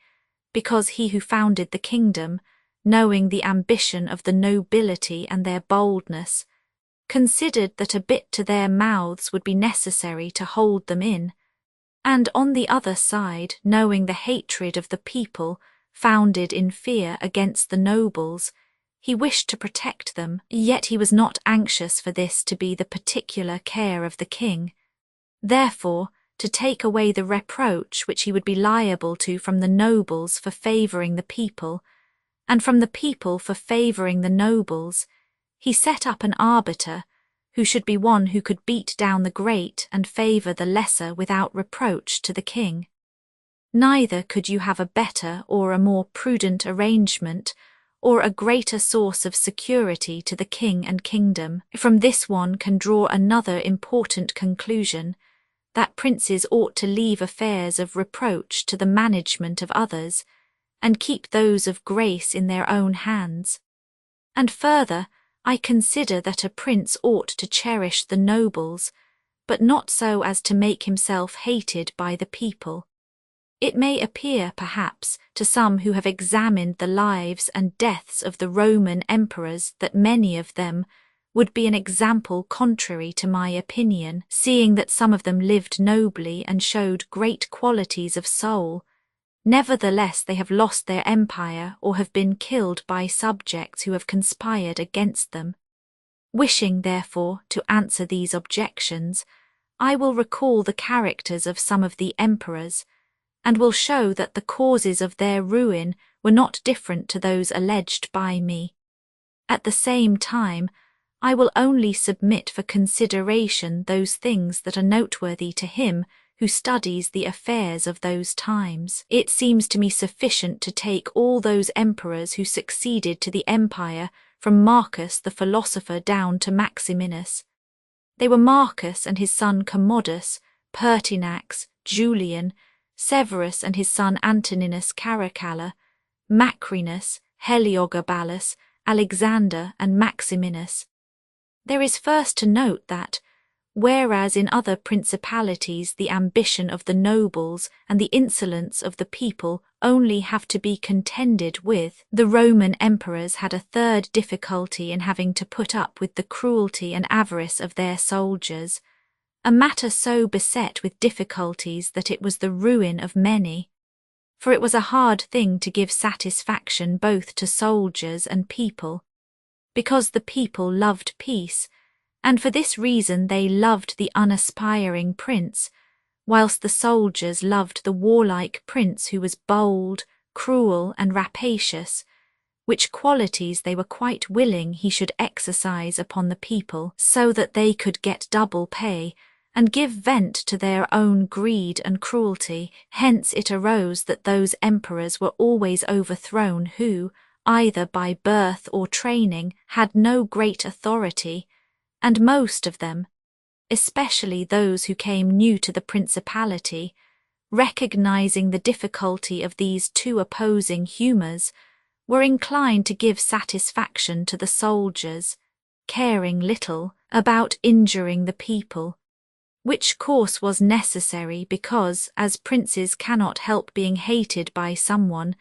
because he who founded the kingdom, knowing the ambition of the nobility and their boldness, considered that a bit to their mouths would be necessary to hold them in, and on the other side, knowing the hatred of the people, founded in fear against the nobles, he wished to protect them, yet he was not anxious for this to be the particular care of the king. Therefore, to take away the reproach which he would be liable to from the nobles for favouring the people, and from the people for favouring the nobles, he set up an arbiter, who should be one who could beat down the great and favour the lesser without reproach to the king. Neither could you have a better or a more prudent arrangement, or a greater source of security to the king and kingdom. From this one can draw another important conclusion, that princes ought to leave affairs of reproach to the management of others, and keep those of grace in their own hands. And further, I consider that a prince ought to cherish the nobles, but not so as to make himself hated by the people. It may appear, perhaps, to some who have examined the lives and deaths of the Roman emperors that many of them would be an example contrary to my opinion, seeing that some of them lived nobly and showed great qualities of soul. Nevertheless, they have lost their empire or have been killed by subjects who have conspired against them. Wishing, therefore, to answer these objections, I will recall the characters of some of the emperors, and will show that the causes of their ruin were not different to those alleged by me. At the same time, I will only submit for consideration those things that are noteworthy to him who studies the affairs of those times. It seems to me sufficient to take all those emperors who succeeded to the empire from Marcus the philosopher down to Maximinus. They were Marcus and his son Commodus, Pertinax, Julian, Severus and his son Antoninus Caracalla, Macrinus, Heliogabalus, Alexander and Maximinus. There is first to note that, whereas in other principalities the ambition of the nobles and the insolence of the people only have to be contended with, the Roman emperors had a third difficulty in having to put up with the cruelty and avarice of their soldiers, a matter so beset with difficulties that it was the ruin of many. For it was a hard thing to give satisfaction both to soldiers and people, because the people loved peace, and for this reason they loved the unaspiring prince, whilst the soldiers loved the warlike prince who was bold, cruel, and rapacious, which qualities they were quite willing he should exercise upon the people, so that they could get double pay, and give vent to their own greed and cruelty. Hence it arose that those emperors were always overthrown who, either by birth or training, had no great authority, and most of them, especially those who came new to the principality, recognizing the difficulty of these two opposing humours, were inclined to give satisfaction to the soldiers, caring little about injuring the people, which course was necessary because, as princes cannot help being hated by someone,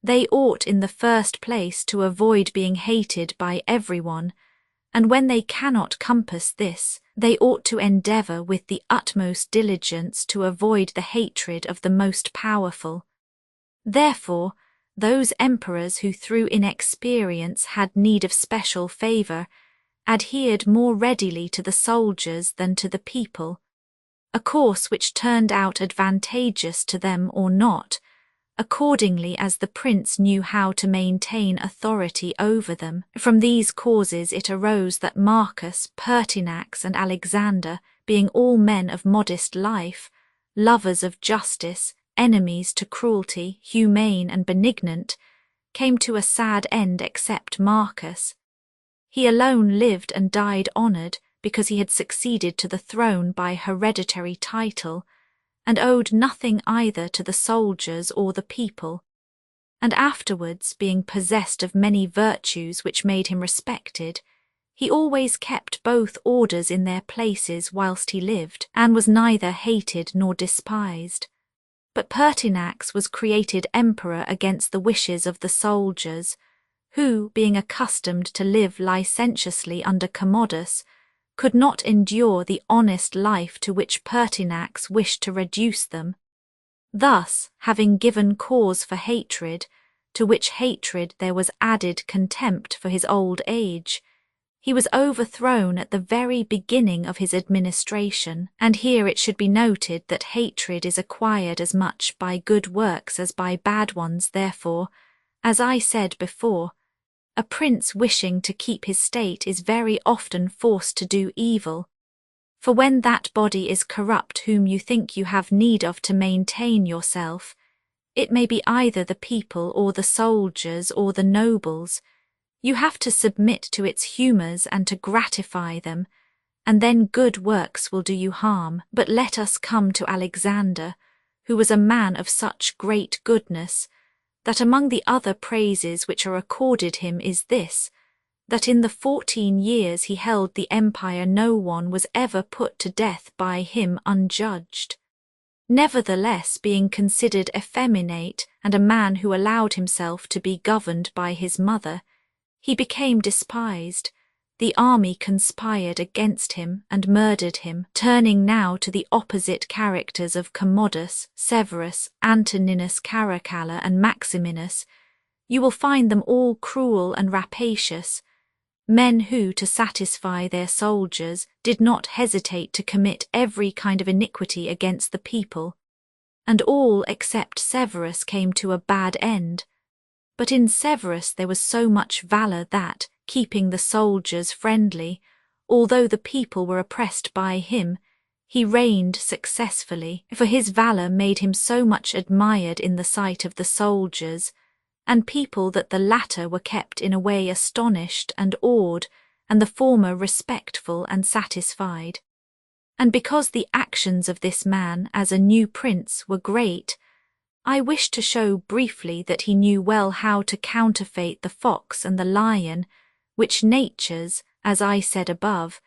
they ought in the first place to avoid being hated by everyone, And when they cannot compass this, they ought to endeavour with the utmost diligence to avoid the hatred of the most powerful. Therefore, those emperors who through inexperience had need of special favour adhered more readily to the soldiers than to the people, a course which turned out advantageous to them or not, accordingly as the prince knew how to maintain authority over them. From these causes it arose that Marcus, Pertinax, and Alexander, being all men of modest life, lovers of justice, enemies to cruelty, humane and benignant, came to a sad end except Marcus. He alone lived and died honoured because he had succeeded to the throne by hereditary title, and owed nothing either to the soldiers or the people, and afterwards, being possessed of many virtues which made him respected, he always kept both orders in their places whilst he lived, and was neither hated nor despised. But Pertinax was created emperor against the wishes of the soldiers, who, being accustomed to live licentiously under Commodus, could not endure the honest life to which Pertinax wished to reduce them. Thus, having given cause for hatred, to which hatred there was added contempt for his old age, he was overthrown at the very beginning of his administration. And here it should be noted that hatred is acquired as much by good works as by bad ones. Therefore, as I said before, a prince wishing to keep his state is very often forced to do evil. For when that body is corrupt whom you think you have need of to maintain yourself, it may be either the people or the soldiers or the nobles, you have to submit to its humours and to gratify them, and then good works will do you harm. But let us come to Alexander, who was a man of such great goodness, that among the other praises which are accorded him is this, that in the 14 years he held the empire no one was ever put to death by him unjudged. Nevertheless, being considered effeminate and a man who allowed himself to be governed by his mother, he became despised. The army conspired against him and murdered him. Turning now to the opposite characters of Commodus, Severus, Antoninus Caracalla, and Maximinus, you will find them all cruel and rapacious, men who, to satisfy their soldiers, did not hesitate to commit every kind of iniquity against the people, and all except Severus came to a bad end. But in Severus there was so much valour that, keeping the soldiers friendly, although the people were oppressed by him, he reigned successfully, for his valour made him so much admired in the sight of the soldiers and people that the latter were kept in a way astonished and awed, and the former respectful and satisfied. And because the actions of this man as a new prince were great, I wish to show briefly that he knew well how to counterfeit the fox and the lion, which natures, as I said above,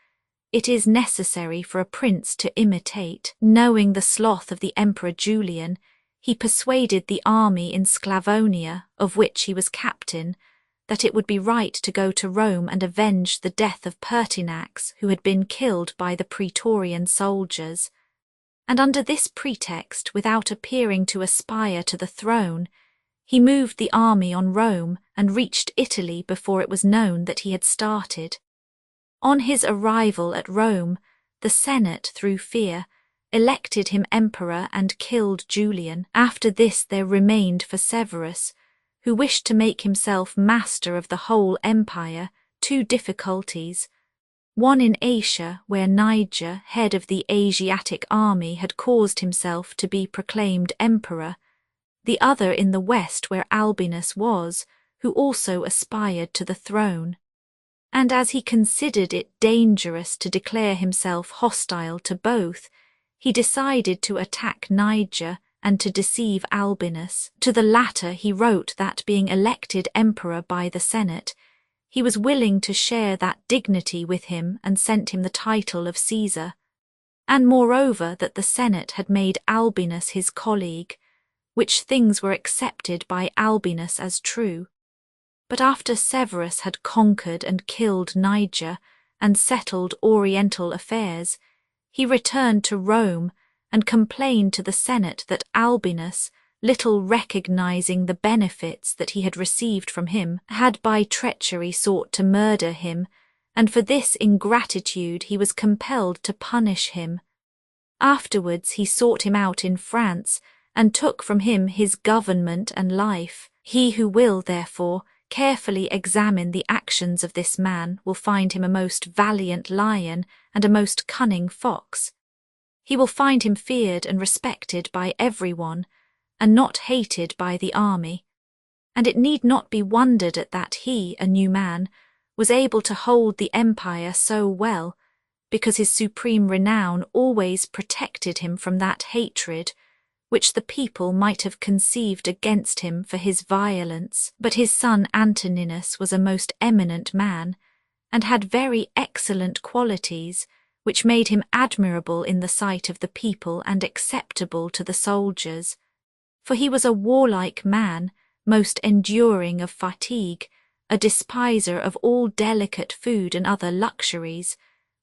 it is necessary for a prince to imitate. Knowing the sloth of the Emperor Julian, he persuaded the army in Sclavonia, of which he was captain, that it would be right to go to Rome and avenge the death of Pertinax, who had been killed by the Praetorian soldiers. And under this pretext, without appearing to aspire to the throne, he moved the army on Rome and reached Italy before it was known that he had started. On his arrival at Rome, the Senate, through fear, elected him emperor and killed Julian. After this there remained for Severus, who wished to make himself master of the whole empire, 2 difficulties, one in Asia, where Niger, head of the Asiatic army, had caused himself to be proclaimed emperor, the other in the west, where Albinus was, who also aspired to the throne. And as he considered it dangerous to declare himself hostile to both, he decided to attack Niger and to deceive Albinus. To the latter he wrote that, being elected emperor by the Senate, he was willing to share that dignity with him and sent him the title of Caesar, and moreover that the Senate had made Albinus his colleague, which things were accepted by Albinus as true. But after Severus had conquered and killed Niger, and settled Oriental affairs, he returned to Rome and complained to the Senate that Albinus, little recognizing the benefits that he had received from him, had by treachery sought to murder him, and for this ingratitude he was compelled to punish him. Afterwards he sought him out in France, and took from him his government and life. He who will, therefore, carefully examine the actions of this man will find him a most valiant lion and a most cunning fox. He will find him feared and respected by everyone, and not hated by the army. And it need not be wondered at that he, a new man, was able to hold the empire so well, because his supreme renown always protected him from that hatred which the people might have conceived against him for his violence. But his son Antoninus was a most eminent man, and had very excellent qualities, which made him admirable in the sight of the people and acceptable to the soldiers. For he was a warlike man, most enduring of fatigue, a despiser of all delicate food and other luxuries,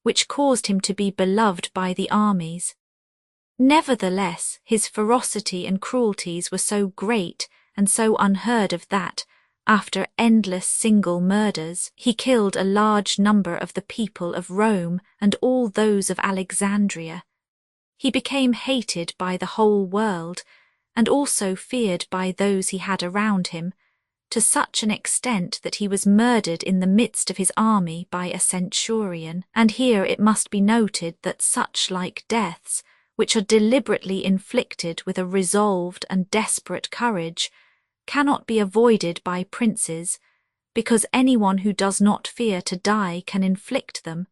which caused him to be beloved by the armies. Nevertheless, his ferocity and cruelties were so great and so unheard of that, after endless single murders, he killed a large number of the people of Rome and all those of Alexandria. He became hated by the whole world, and also feared by those he had around him, to such an extent that he was murdered in the midst of his army by a centurion. And here it must be noted that such like deaths, which are deliberately inflicted with a resolved and desperate courage, cannot be avoided by princes, because anyone who does not fear to die can inflict them.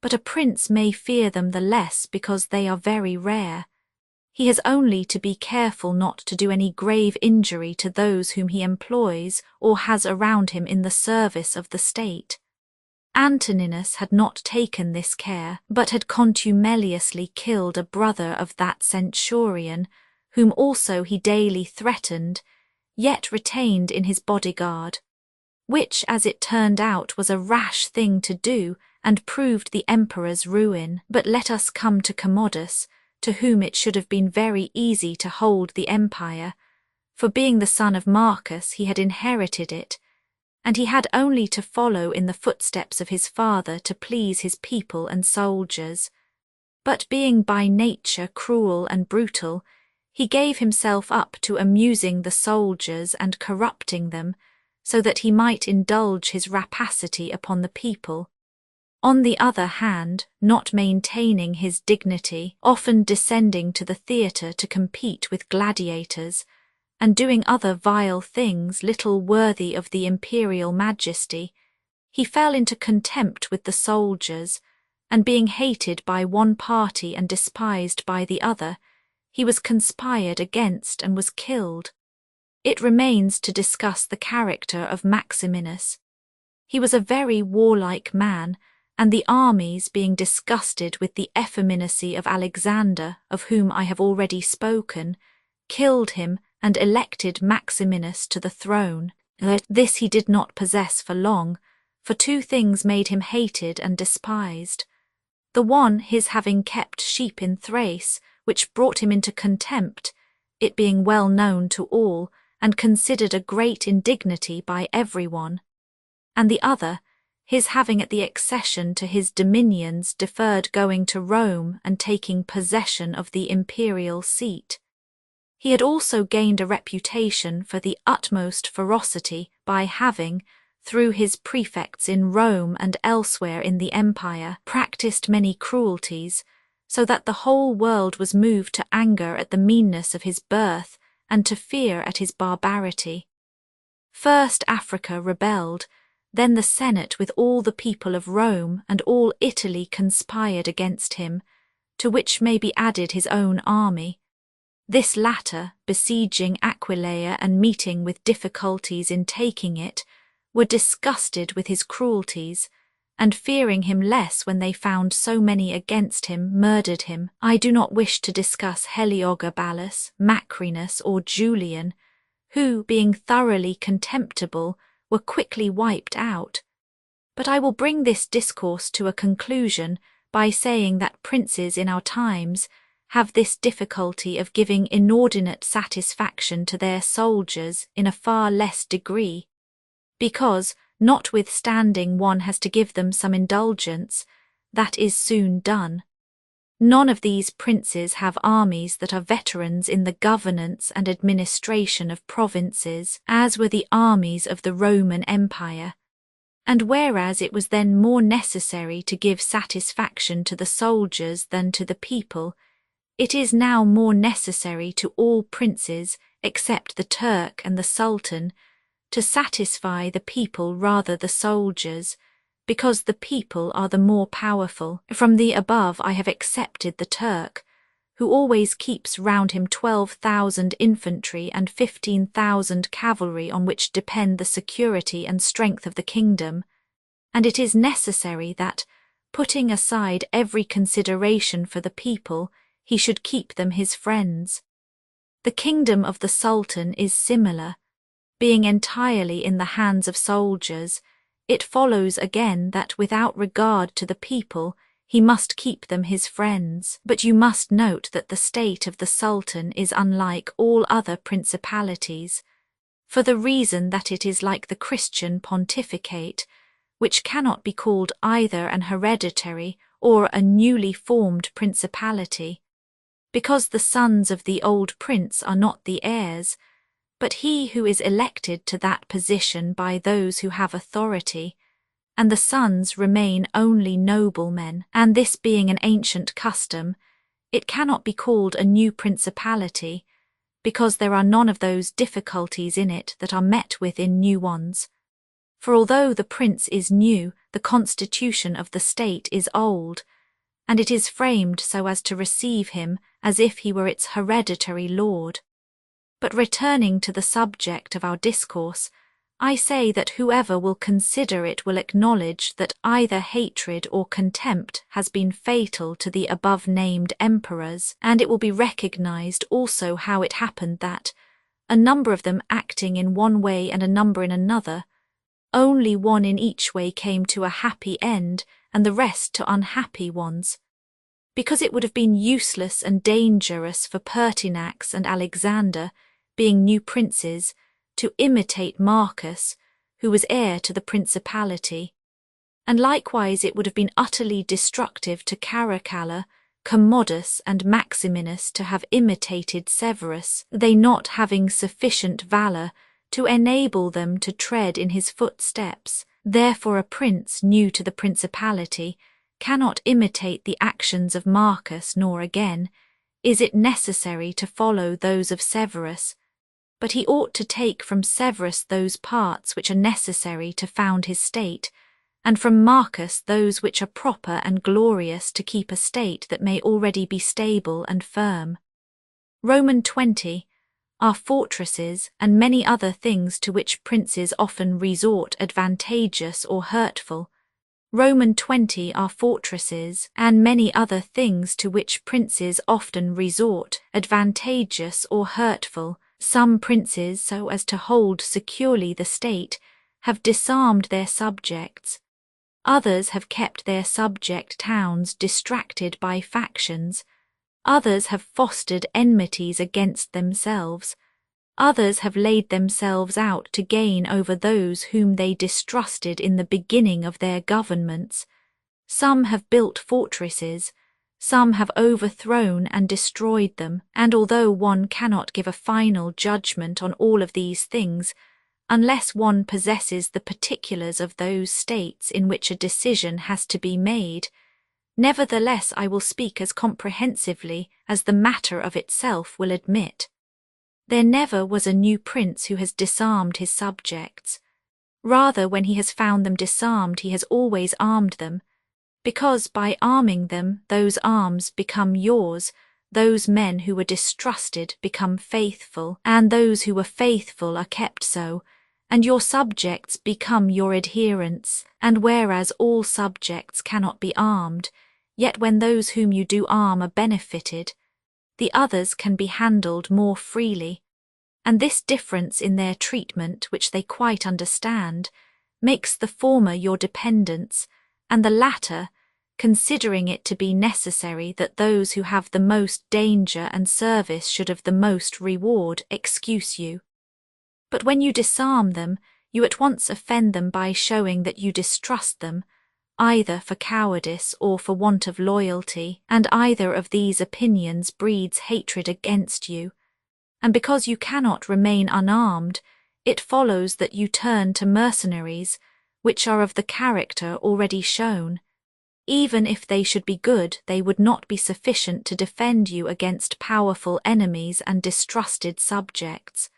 But a prince may fear them the less because they are very rare. He has only to be careful not to do any grave injury to those whom he employs or has around him in the service of the state. Antoninus had not taken this care, but had contumeliously killed a brother of that centurion, whom also he daily threatened, yet retained in his bodyguard, which, as it turned out, was a rash thing to do, and proved the emperor's ruin. But let us come to Commodus, to whom it should have been very easy to hold the empire, for being the son of Marcus he had inherited it, and he had only to follow in the footsteps of his father to please his people and soldiers. But being by nature cruel and brutal, he gave himself up to amusing the soldiers and corrupting them, so that he might indulge his rapacity upon the people. On the other hand, not maintaining his dignity, often descending to the theatre to compete with gladiators, and doing other vile things little worthy of the imperial majesty, he fell into contempt with the soldiers, and being hated by one party and despised by the other, he was conspired against and was killed. It remains to discuss the character of Maximinus. He was a very warlike man, and the armies, being disgusted with the effeminacy of Alexander, of whom I have already spoken, killed him and elected Maximinus to the throne. This he did not possess for long, for two things made him hated and despised. The one, his having kept sheep in Thrace, which brought him into contempt, it being well known to all, and considered a great indignity by everyone. And the other, his having at the accession to his dominions deferred going to Rome and taking possession of the imperial seat. He had also gained a reputation for the utmost ferocity by having, through his prefects in Rome and elsewhere in the empire, practised many cruelties, so that the whole world was moved to anger at the meanness of his birth and to fear at his barbarity. First Africa rebelled, then the Senate with all the people of Rome and all Italy conspired against him, to which may be added his own army. This latter, besieging Aquileia and meeting with difficulties in taking it, were disgusted with his cruelties, and fearing him less when they found so many against him, murdered him. I do not wish to discuss Heliogabalus, Macrinus, or Julian, who, being thoroughly contemptible, were quickly wiped out. But I will bring this discourse to a conclusion by saying that princes in our times have this difficulty of giving inordinate satisfaction to their soldiers in a far less degree, because, notwithstanding one has to give them some indulgence, that is soon done. None of these princes have armies that are veterans in the governance and administration of provinces, as were the armies of the Roman Empire. And whereas it was then more necessary to give satisfaction to the soldiers than to the people, it is now more necessary to all princes, except the Turk and the Sultan, to satisfy the people rather the soldiers, because the people are the more powerful. From the above I have excepted the Turk, who always keeps round him 12,000 infantry and 15,000 cavalry on which depend the security and strength of the kingdom, and it is necessary that, putting aside every consideration for the people, he should keep them his friends. The kingdom of the Sultan is similar. Being entirely in the hands of soldiers, it follows again that without regard to the people, he must keep them his friends. But you must note that the state of the Sultan is unlike all other principalities, for the reason that it is like the Christian pontificate, which cannot be called either an hereditary or a newly formed principality, because the sons of the old prince are not the heirs, but he who is elected to that position by those who have authority, and the sons remain only noblemen, and this being an ancient custom, it cannot be called a new principality, because there are none of those difficulties in it that are met with in new ones. For although the prince is new, the constitution of the state is old, and it is framed so as to receive him as if he were its hereditary lord. But returning to the subject of our discourse, I say that whoever will consider it will acknowledge that either hatred or contempt has been fatal to the above-named emperors, and it will be recognized also how it happened that, a number of them acting in one way and a number in another, only one in each way came to a happy end, and the rest to unhappy ones. Because it would have been useless and dangerous for Pertinax and Alexander, being new princes, to imitate Marcus, who was heir to the principality. And likewise it would have been utterly destructive to Caracalla, Commodus, and Maximinus to have imitated Severus, they not having sufficient valour to enable them to tread in his footsteps. Therefore a prince new to the principality cannot imitate the actions of Marcus, nor again is it necessary to follow those of Severus, but he ought to take from Severus those parts which are necessary to found his state, and from Marcus those which are proper and glorious to keep a state that may already be stable and firm. Roman 20 are fortresses and many other things to which princes often resort advantageous or hurtful. Roman 20 are fortresses and many other things to which princes often resort advantageous or hurtful. Some princes, so as to hold securely the state, have disarmed their subjects. Others have kept their subject towns distracted by factions. Others have fostered enmities against themselves. Others have laid themselves out to gain over those whom they distrusted in the beginning of their governments. Some have built fortresses. Some have overthrown and destroyed them, and although one cannot give a final judgment on all of these things, unless one possesses the particulars of those states in which a decision has to be made, nevertheless I will speak as comprehensively as the matter of itself will admit. There never was a new prince who has disarmed his subjects. Rather, when he has found them disarmed, he has always armed them, because by arming them those arms become yours, those men who were distrusted become faithful, and those who were faithful are kept so, and your subjects become your adherents. And whereas all subjects cannot be armed, yet when those whom you do arm are benefited, the others can be handled more freely, and this difference in their treatment, which they quite understand, makes the former your dependents, and the latter, considering it to be necessary that those who have the most danger and service should have the most reward, excuse you. But when you disarm them, you at once offend them by showing that you distrust them, either for cowardice or for want of loyalty, and either of these opinions breeds hatred against you. And because you cannot remain unarmed, it follows that you turn to mercenaries, which are of the character already shown. Even if they should be good, they would not be sufficient to defend you against powerful enemies and distrusted subjects.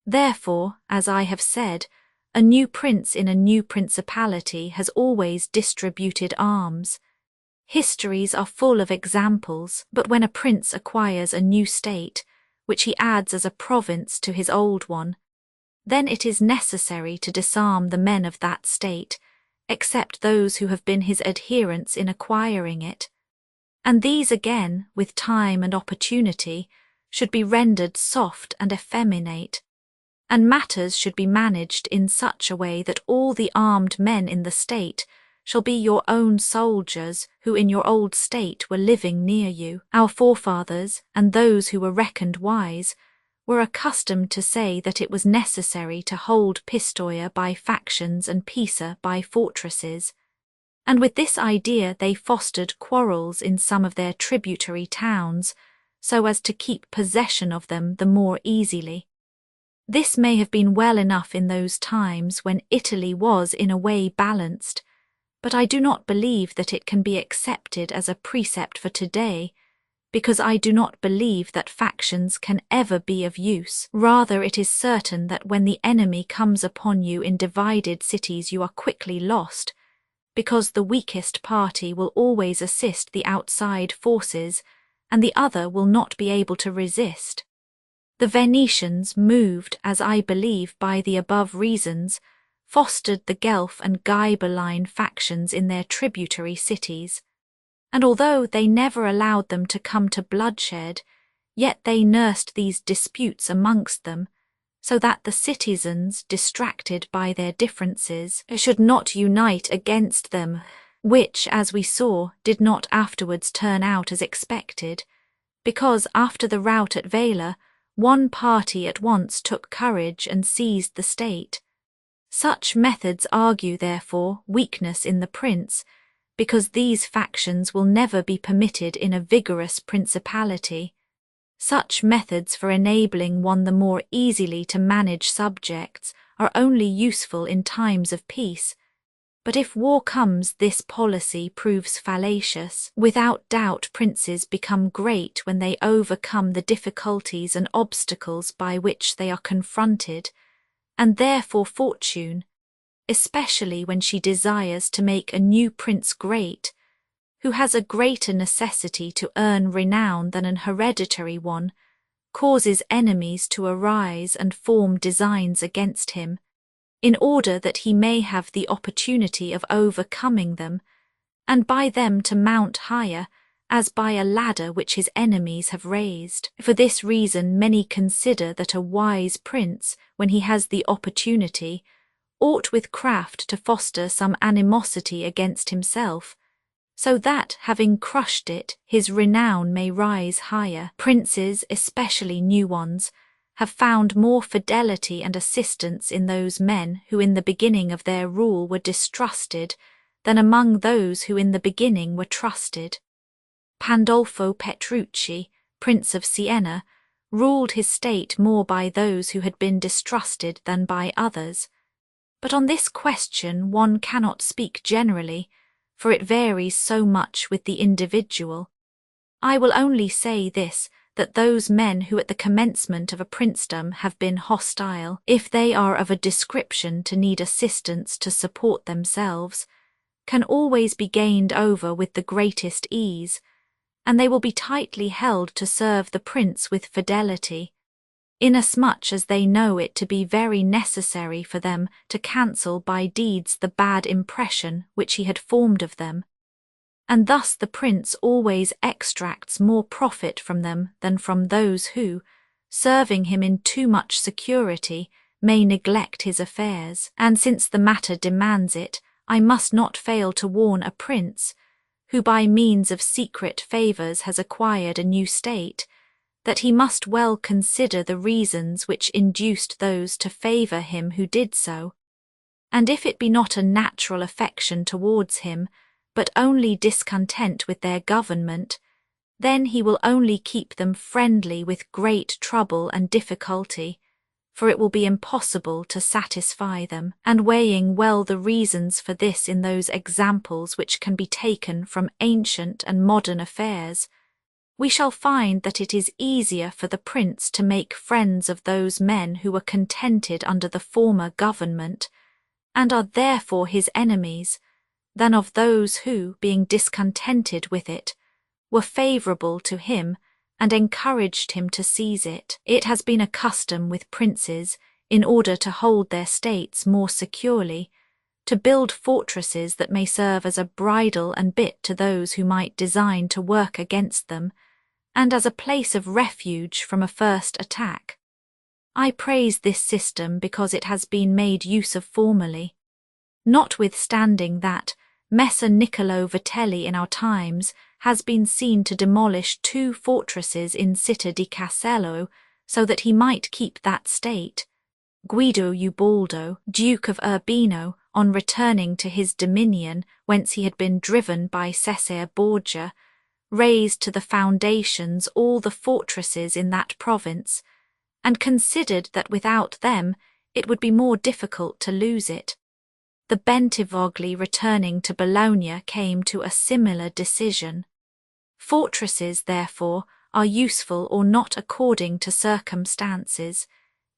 Therefore, as I have said, a new prince in a new principality has always distributed arms. Histories are full of examples, but when a prince acquires a new state, which he adds as a province to his old one, then it is necessary to disarm the men of that state, except those who have been his adherents in acquiring it. And these again, with time and opportunity, should be rendered soft and effeminate, and matters should be managed in such a way that all the armed men in the state shall be your own soldiers who in your old state were living near you. Our forefathers, and those who were reckoned wise, were accustomed to say that it was necessary to hold Pistoia by factions and Pisa by fortresses, and with this idea they fostered quarrels in some of their tributary towns, so as to keep possession of them the more easily. This may have been well enough in those times when Italy was in a way balanced, but I do not believe that it can be accepted as a precept for today, because I do not believe that factions can ever be of use. Rather, it is certain that when the enemy comes upon you in divided cities you are quickly lost, because the weakest party will always assist the outside forces, and the other will not be able to resist. The Venetians, moved, as I believe, by the above reasons, fostered the Guelph and Ghibelline factions in their tributary cities, and although they never allowed them to come to bloodshed, yet they nursed these disputes amongst them, so that the citizens, distracted by their differences, should not unite against them, which, as we saw, did not afterwards turn out as expected, because after the rout at Vela, one party at once took courage and seized the state. Such methods argue, therefore, weakness in the prince, because these factions will never be permitted in a vigorous principality. Such methods for enabling one the more easily to manage subjects are only useful in times of peace, but if war comes this policy proves fallacious. Without doubt princes become great when they overcome the difficulties and obstacles by which they are confronted, and therefore fortune, especially when she desires to make a new prince great, who has a greater necessity to earn renown than an hereditary one, causes enemies to arise and form designs against him, in order that he may have the opportunity of overcoming them, and by them to mount higher, as by a ladder which his enemies have raised. For this reason many consider that a wise prince, when he has the opportunity, ought with craft to foster some animosity against himself, so that, having crushed it, his renown may rise higher. Princes, especially new ones, have found more fidelity and assistance in those men who in the beginning of their rule were distrusted than among those who in the beginning were trusted. Pandolfo Petrucci, Prince of Siena, ruled his state more by those who had been distrusted than by others. But on this question one cannot speak generally, for it varies so much with the individual. I will only say this, that those men who at the commencement of a princedom have been hostile, if they are of a description to need assistance to support themselves, can always be gained over with the greatest ease, and they will be tightly held to serve the prince with fidelity, inasmuch as they know it to be very necessary for them to cancel by deeds the bad impression which he had formed of them, and thus the prince always extracts more profit from them than from those who, serving him in too much security, may neglect his affairs, and since the matter demands it, I must not fail to warn a prince, who by means of secret favours has acquired a new state, that he must well consider the reasons which induced those to favour him who did so, and if it be not a natural affection towards him, but only discontent with their government, then he will only keep them friendly with great trouble and difficulty, for it will be impossible to satisfy them, and weighing well the reasons for this in those examples which can be taken from ancient and modern affairs, we shall find that it is easier for the prince to make friends of those men who were contented under the former government, and are therefore his enemies, than of those who, being discontented with it, were favourable to him and encouraged him to seize it. It has been a custom with princes, in order to hold their states more securely, to build fortresses that may serve as a bridle and bit to those who might design to work against them, and as a place of refuge from a first attack. I praise this system because it has been made use of formerly. Notwithstanding that, Messer Niccolò Vitelli in our times has been seen to demolish 2 fortresses in Città di Castello so that he might keep that state. Guido Ubaldo, Duke of Urbino, on returning to his dominion whence he had been driven by Cesare Borgia, razed to the foundations all the fortresses in that province, and considered that without them it would be more difficult to lose it. The Bentivogli returning to Bologna came to a similar decision. Fortresses, therefore, are useful or not according to circumstances.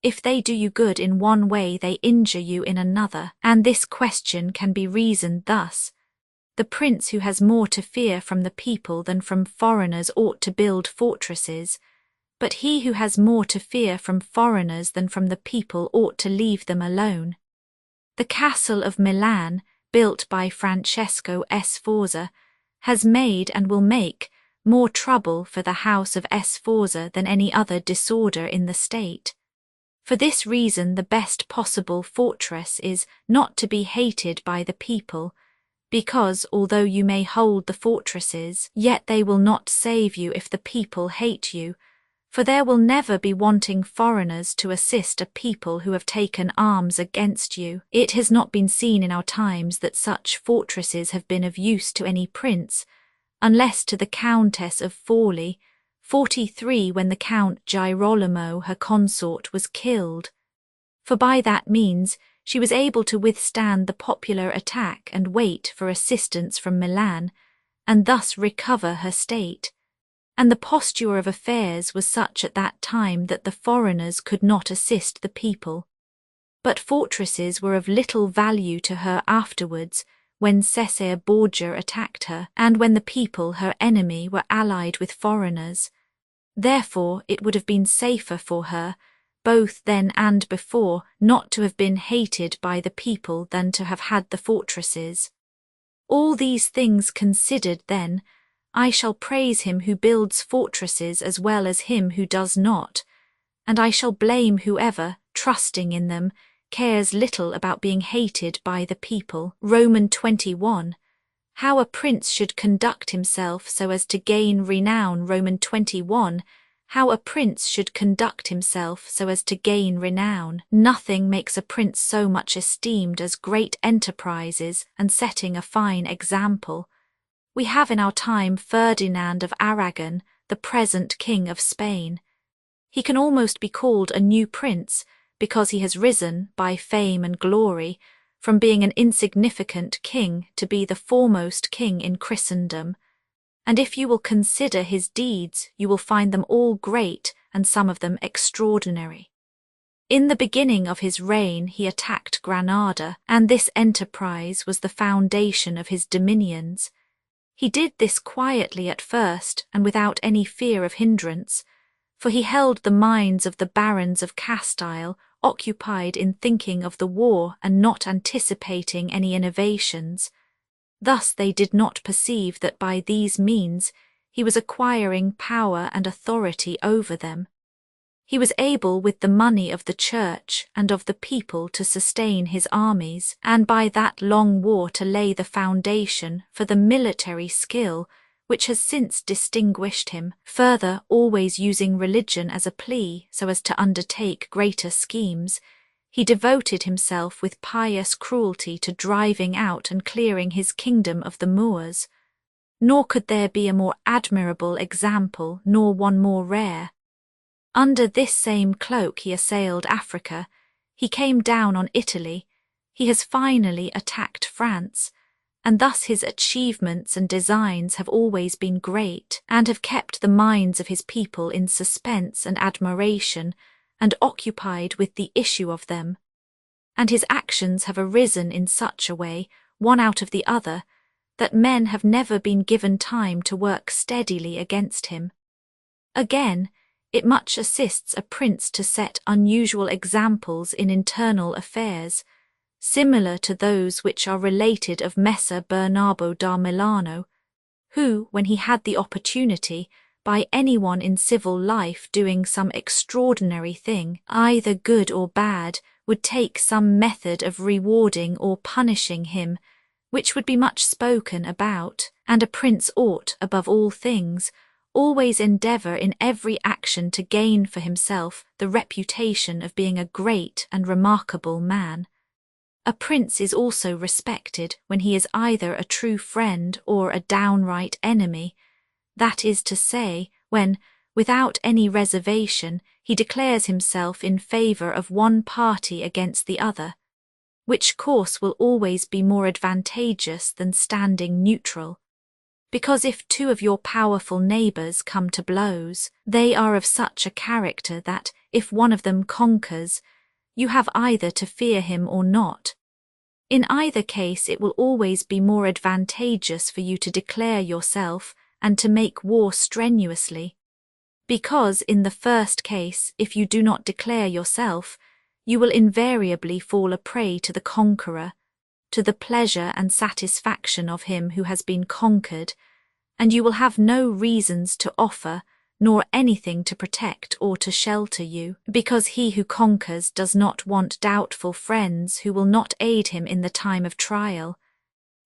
If they do you good in one way, they injure you in another, and this question can be reasoned thus. The prince who has more to fear from the people than from foreigners ought to build fortresses, but he who has more to fear from foreigners than from the people ought to leave them alone. The castle of Milan, built by Francesco Sforza, has made and will make more trouble for the house of Sforza than any other disorder in the state. For this reason the best possible fortress is not to be hated by the people, because although you may hold the fortresses, yet they will not save you if the people hate you, for there will never be wanting foreigners to assist a people who have taken arms against you. It has not been seen in our times that such fortresses have been of use to any prince, unless to the Countess of Forli, 43, when the Count Girolamo, her consort, was killed. For by that means she was able to withstand the popular attack and wait for assistance from Milan, and thus recover her state. And the posture of affairs was such at that time that the foreigners could not assist the people. But fortresses were of little value to her afterwards, when Cesare Borgia attacked her, and when the people, her enemy, were allied with foreigners. Therefore it would have been safer for her, both then and before, not to have been hated by the people than to have had the fortresses. All these things considered, then, I shall praise him who builds fortresses as well as him who does not, and I shall blame whoever, trusting in them, cares little about being hated by the people. Roman 21. How a prince should conduct himself so as to gain renown. Roman 21. How a prince should conduct himself so as to gain renown. Nothing makes a prince so much esteemed as great enterprises and setting a fine example. We have in our time Ferdinand of Aragon, the present King of Spain. He can almost be called a new prince, because he has risen, by fame and glory, from being an insignificant king to be the foremost king in Christendom. And if you will consider his deeds, you will find them all great and some of them extraordinary. In the beginning of his reign he attacked Granada, and this enterprise was the foundation of his dominions. He did this quietly at first and without any fear of hindrance, for he held the minds of the barons of Castile occupied in thinking of the war and not anticipating any innovations. Thus they did not perceive that by these means he was acquiring power and authority over them. He was able with the money of the church and of the people to sustain his armies, and by that long war to lay the foundation for the military skill which has since distinguished him, further always using religion as a plea so as to undertake greater schemes. He devoted himself with pious cruelty to driving out and clearing his kingdom of the Moors. Nor could there be a more admirable example, nor one more rare. Under this same cloak he assailed Africa, he came down on Italy, he has finally attacked France, and thus his achievements and designs have always been great, and have kept the minds of his people in suspense and admiration, and occupied with the issue of them. And his actions have arisen in such a way, one out of the other, that men have never been given time to work steadily against him. Again, it much assists a prince to set unusual examples in internal affairs, similar to those which are related of Messer Bernabo da Milano, who, when he had the opportunity, by anyone in civil life doing some extraordinary thing, either good or bad, would take some method of rewarding or punishing him, which would be much spoken about, and a prince ought, above all things, always endeavour in every action to gain for himself the reputation of being a great and remarkable man. A prince is also respected when he is either a true friend or a downright enemy, that is to say, when, without any reservation, he declares himself in favour of one party against the other, which course will always be more advantageous than standing neutral. Because if two of your powerful neighbours come to blows, they are of such a character that, if one of them conquers, you have either to fear him or not. In either case it will always be more advantageous for you to declare yourself and to make war strenuously. Because in the first case, if you do not declare yourself, you will invariably fall a prey to the conqueror, to the pleasure and satisfaction of him who has been conquered, and you will have no reasons to offer, nor anything to protect or to shelter you, because he who conquers does not want doubtful friends who will not aid him in the time of trial,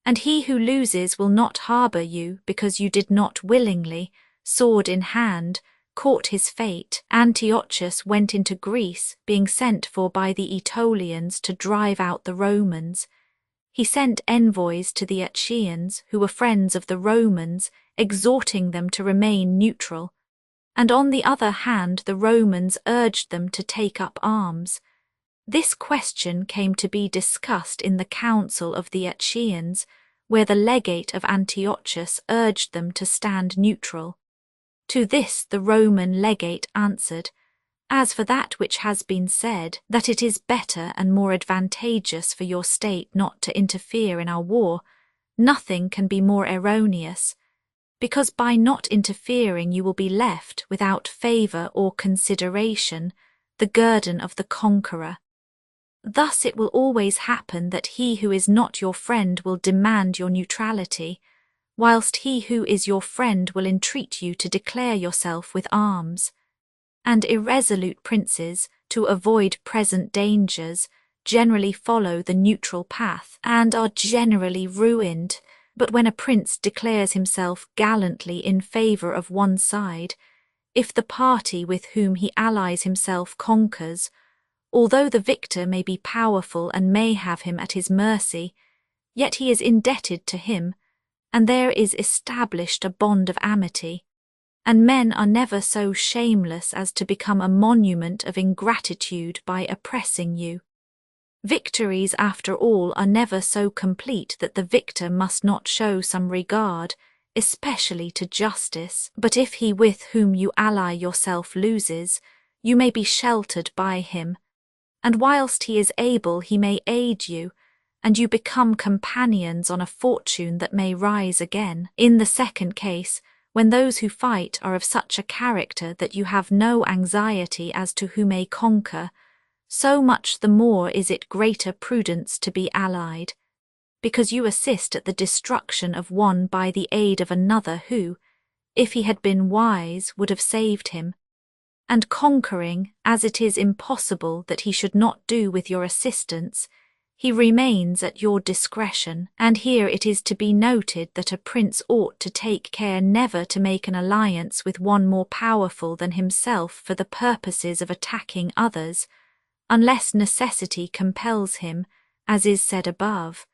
and he who loses will not harbour you because you did not willingly, sword in hand, court his fate. Antiochus went into Greece, being sent for by the Aetolians to drive out the Romans. He sent envoys to the Achaeans, who were friends of the Romans, exhorting them to remain neutral, and on the other hand the Romans urged them to take up arms. This question came to be discussed in the council of the Achaeans, where the legate of Antiochus urged them to stand neutral. To this the Roman legate answered, "As for that which has been said, that it is better and more advantageous for your state not to interfere in our war, nothing can be more erroneous, because by not interfering you will be left without favour or consideration, the guerdon of the conqueror. Thus it will always happen that he who is not your friend will demand your neutrality, whilst he who is your friend will entreat you to declare yourself with arms. And irresolute princes, to avoid present dangers, generally follow the neutral path, and are generally ruined. But when a prince declares himself gallantly in favour of one side, if the party with whom he allies himself conquers, although the victor may be powerful and may have him at his mercy, yet he is indebted to him, and there is established a bond of amity, and men are never so shameless as to become a monument of ingratitude by oppressing you. Victories, after all, are never so complete that the victor must not show some regard, especially to justice, but if he with whom you ally yourself loses, you may be sheltered by him, and whilst he is able he may aid you, and you become companions on a fortune that may rise again. In the second case, when those who fight are of such a character that you have no anxiety as to who may conquer, so much the more is it greater prudence to be allied, because you assist at the destruction of one by the aid of another who, if he had been wise, would have saved him. and conquering, as it is impossible that he should not do with your assistance, he remains at your discretion. And here it is to be noted that a prince ought to take care never to make an alliance with one more powerful than himself for the purposes of attacking others, unless necessity compels him, as is said above.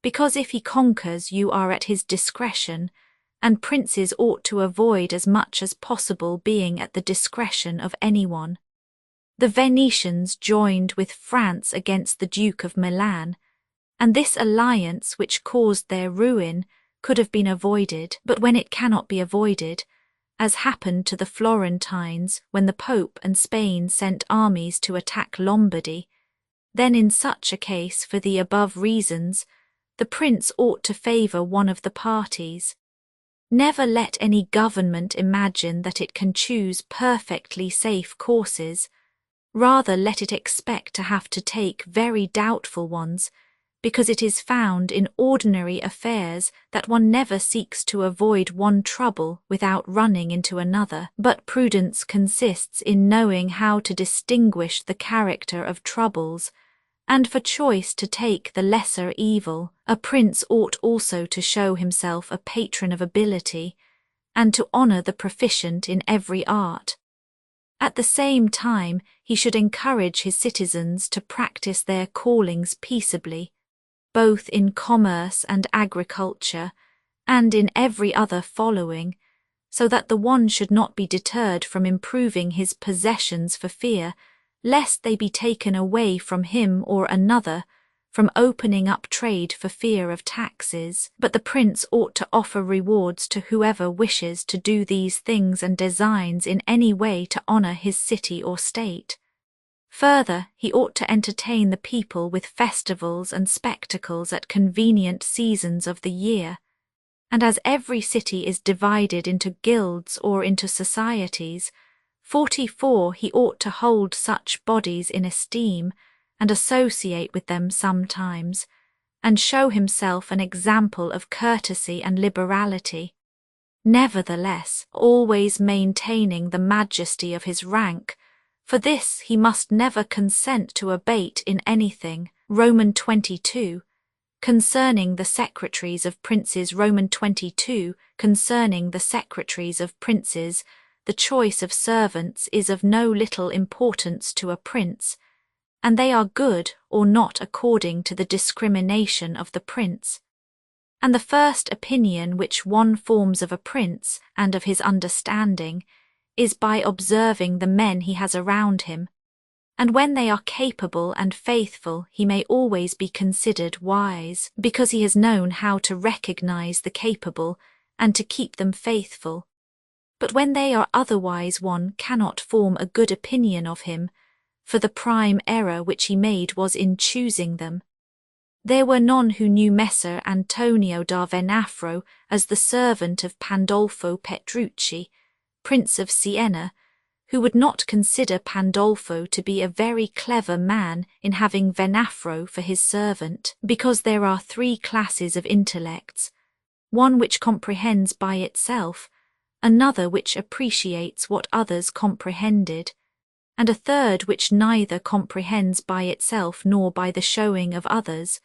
Because if he conquers, you are at his discretion, and princes ought to avoid as much as possible being at the discretion of anyone. The Venetians joined with France against the Duke of Milan, and this alliance, which caused their ruin, could have been avoided. But when it cannot be avoided, as happened to the Florentines when the Pope and Spain sent armies to attack Lombardy, then in such a case, for the above reasons, the prince ought to favour one of the parties. Never let any government imagine that it can choose perfectly safe courses. Rather let it expect to have to take very doubtful ones, because it is found in ordinary affairs that one never seeks to avoid one trouble without running into another. But prudence consists in knowing how to distinguish the character of troubles, and for choice to take the lesser evil. A prince ought also to show himself a patron of ability, and to honour the proficient in every art. At the same time, he should encourage his citizens to practice their callings peaceably, both in commerce and agriculture, and in every other following, so that the one should not be deterred from improving his possessions for fear, lest they be taken away from him, or another, from opening up trade for fear of taxes. But the prince ought to offer rewards to whoever wishes to do these things and designs in any way to honour his city or state. Further, he ought to entertain the people with festivals and spectacles at convenient seasons of the year. And as every city is divided into guilds or into societies, 44, he ought to hold such bodies in esteem, and associate with them sometimes, and show himself an example of courtesy and liberality. Nevertheless, always maintaining the majesty of his rank, for this he must never consent to abate in anything. Roman 22. Concerning the secretaries of princes. Roman 22. Concerning the secretaries of princes, the choice of servants is of no little importance to a prince, and they are good or not according to the discrimination of the prince. And the first opinion which one forms of a prince and of his understanding is by observing the men he has around him, and when they are capable and faithful he may always be considered wise, because he has known how to recognize the capable and to keep them faithful. But when they are otherwise one cannot form a good opinion of him, for the prime error which he made was in choosing them. There were none who knew Messer Antonio da Venafro as the servant of Pandolfo Petrucci, Prince of Siena, who would not consider Pandolfo to be a very clever man in having Venafro for his servant, because there are three classes of intellects, one which comprehends by itself, another which appreciates what others comprehended, and a third which neither comprehends by itself nor by the showing of others.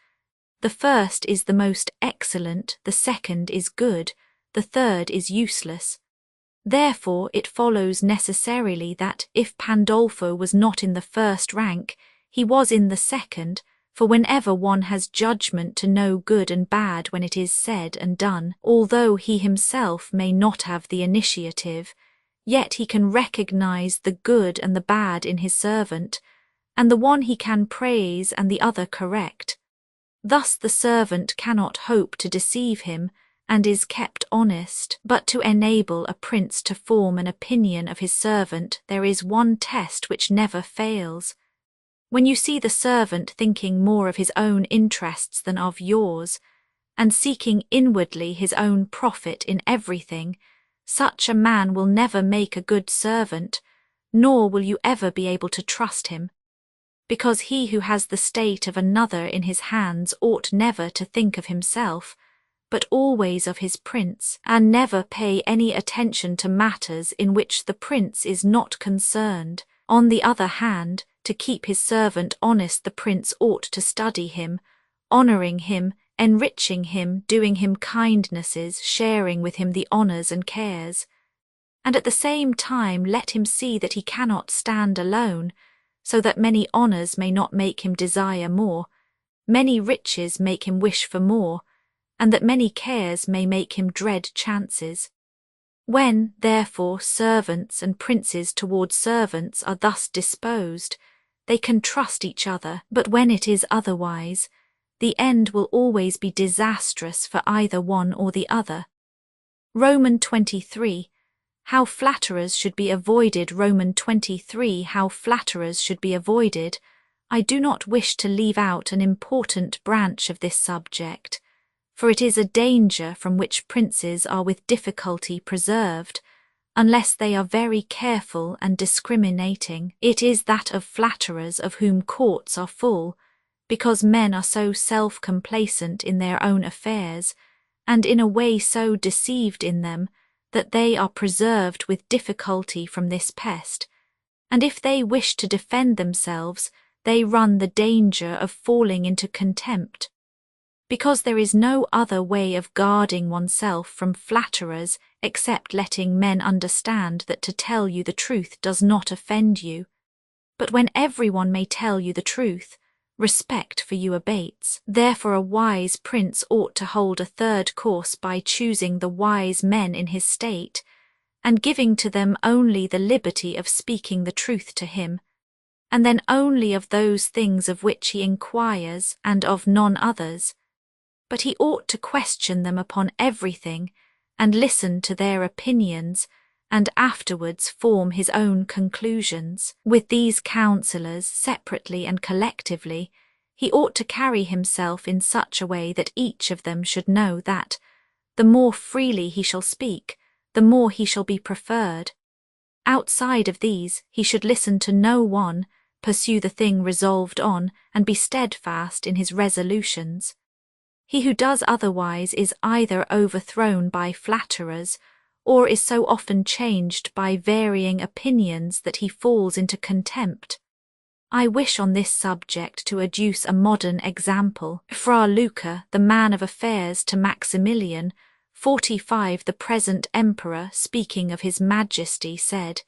The first is the most excellent, the second is good, the third is useless. Therefore it follows necessarily that, if Pandolfo was not in the first rank, he was in the second, for whenever one has judgment to know good and bad when it is said and done, although he himself may not have the initiative, yet he can recognize the good and the bad in his servant, and the one he can praise and the other correct. Thus the servant cannot hope to deceive him, and is kept honest. But to enable a prince to form an opinion of his servant there is one test which never fails. When you see the servant thinking more of his own interests than of yours, and seeking inwardly his own profit in everything, such a man will never make a good servant, nor will you ever be able to trust him, because he who has the state of another in his hands ought never to think of himself, but always of his prince, and never pay any attention to matters in which the prince is not concerned. On the other hand, to keep his servant honest, the prince ought to study him, honoring him, enriching him, doing him kindnesses, sharing with him the honors and cares. And at the same time let him see that he cannot stand alone, so that many honors may not make him desire more, many riches make him wish for more, and that many cares may make him dread chances. When, therefore, servants and princes towards servants are thus disposed, they can trust each other, but when it is otherwise, the end will always be disastrous for either one or the other. Roman 23. How flatterers should be avoided. Roman 23. How flatterers should be avoided. I do not wish to leave out an important branch of this subject, for it is a danger from which princes are with difficulty preserved, unless they are very careful and discriminating. It is that of flatterers, of whom courts are full, because men are so self-complacent in their own affairs, and in a way so deceived in them, that they are preserved with difficulty from this pest, and if they wish to defend themselves, they run the danger of falling into contempt. Because there is no other way of guarding oneself from flatterers except letting men understand that to tell you the truth does not offend you. But when everyone may tell you the truth, respect for you abates. Therefore a wise prince ought to hold a third course by choosing the wise men in his state, and giving to them only the liberty of speaking the truth to him, and then only of those things of which he inquires, and of none others. But he ought to question them upon everything, and listen to their opinions, and afterwards form his own conclusions. With these counsellors, separately and collectively, he ought to carry himself in such a way that each of them should know that, the more freely he shall speak, the more he shall be preferred. Outside of these, he should listen to no one, pursue the thing resolved on, and be steadfast in his resolutions. He who does otherwise is either overthrown by flatterers, or is so often changed by varying opinions that he falls into contempt. I wish on this subject to adduce a modern example. Fra Luca, the man of affairs, to Maximilian, 45, the present emperor, speaking of his majesty, said,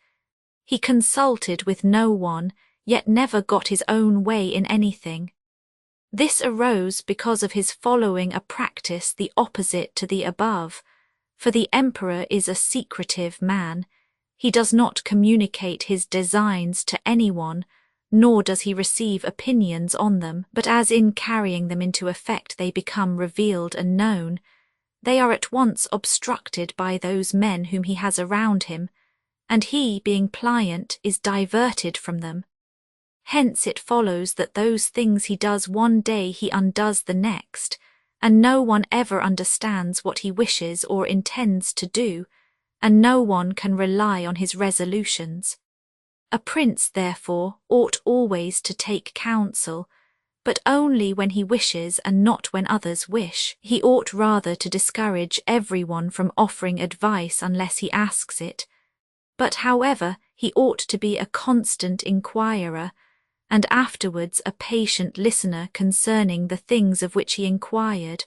"He consulted with no one, yet never got his own way in anything." This arose because of his following a practice the opposite to the above, for the emperor is a secretive man. He does not communicate his designs to anyone, nor does he receive opinions on them, but as in carrying them into effect they become revealed and known, they are at once obstructed by those men whom he has around him, and he, being pliant, is diverted from them. Hence it follows that those things he does one day he undoes the next, and no one ever understands what he wishes or intends to do, and no one can rely on his resolutions. A prince, therefore, ought always to take counsel, but only when he wishes and not when others wish. He ought rather to discourage everyone from offering advice unless he asks it, but however he ought to be a constant inquirer, and afterwards a patient listener concerning the things of which he inquired.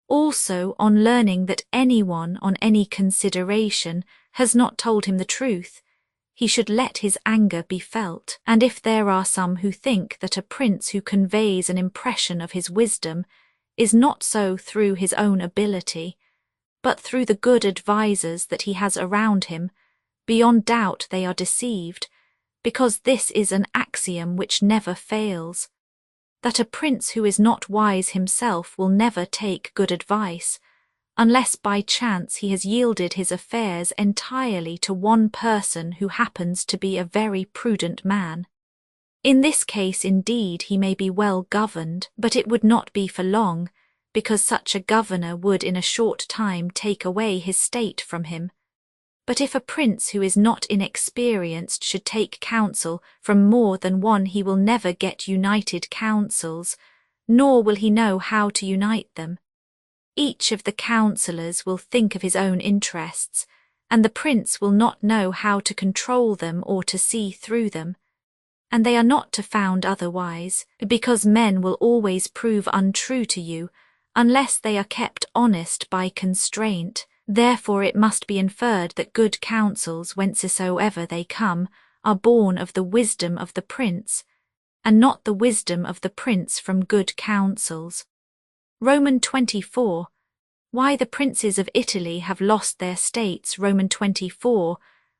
Also, on learning that anyone on any consideration has not told him the truth, he should let his anger be felt, and if there are some who think that a prince who conveys an impression of his wisdom is not so through his own ability, but through the good advisers that he has around him, beyond doubt they are deceived, because this is an axiom which never fails, that a prince who is not wise himself will never take good advice, unless by chance he has yielded his affairs entirely to one person who happens to be a very prudent man. In this case indeed he may be well governed, but it would not be for long, because such a governor would in a short time take away his state from him. But if a prince who is not inexperienced should take counsel from more than one, he will never get united counsels, nor will he know how to unite them. Each of the counsellors will think of his own interests, and the prince will not know how to control them or to see through them. And they are not to found otherwise, because men will always prove untrue to you, unless they are kept honest by constraint. Therefore it must be inferred that good counsels, whencesoever they come, are born of the wisdom of the prince, and not the wisdom of the prince from good counsels. Roman 24. Why the princes of Italy have lost their states. Roman 24.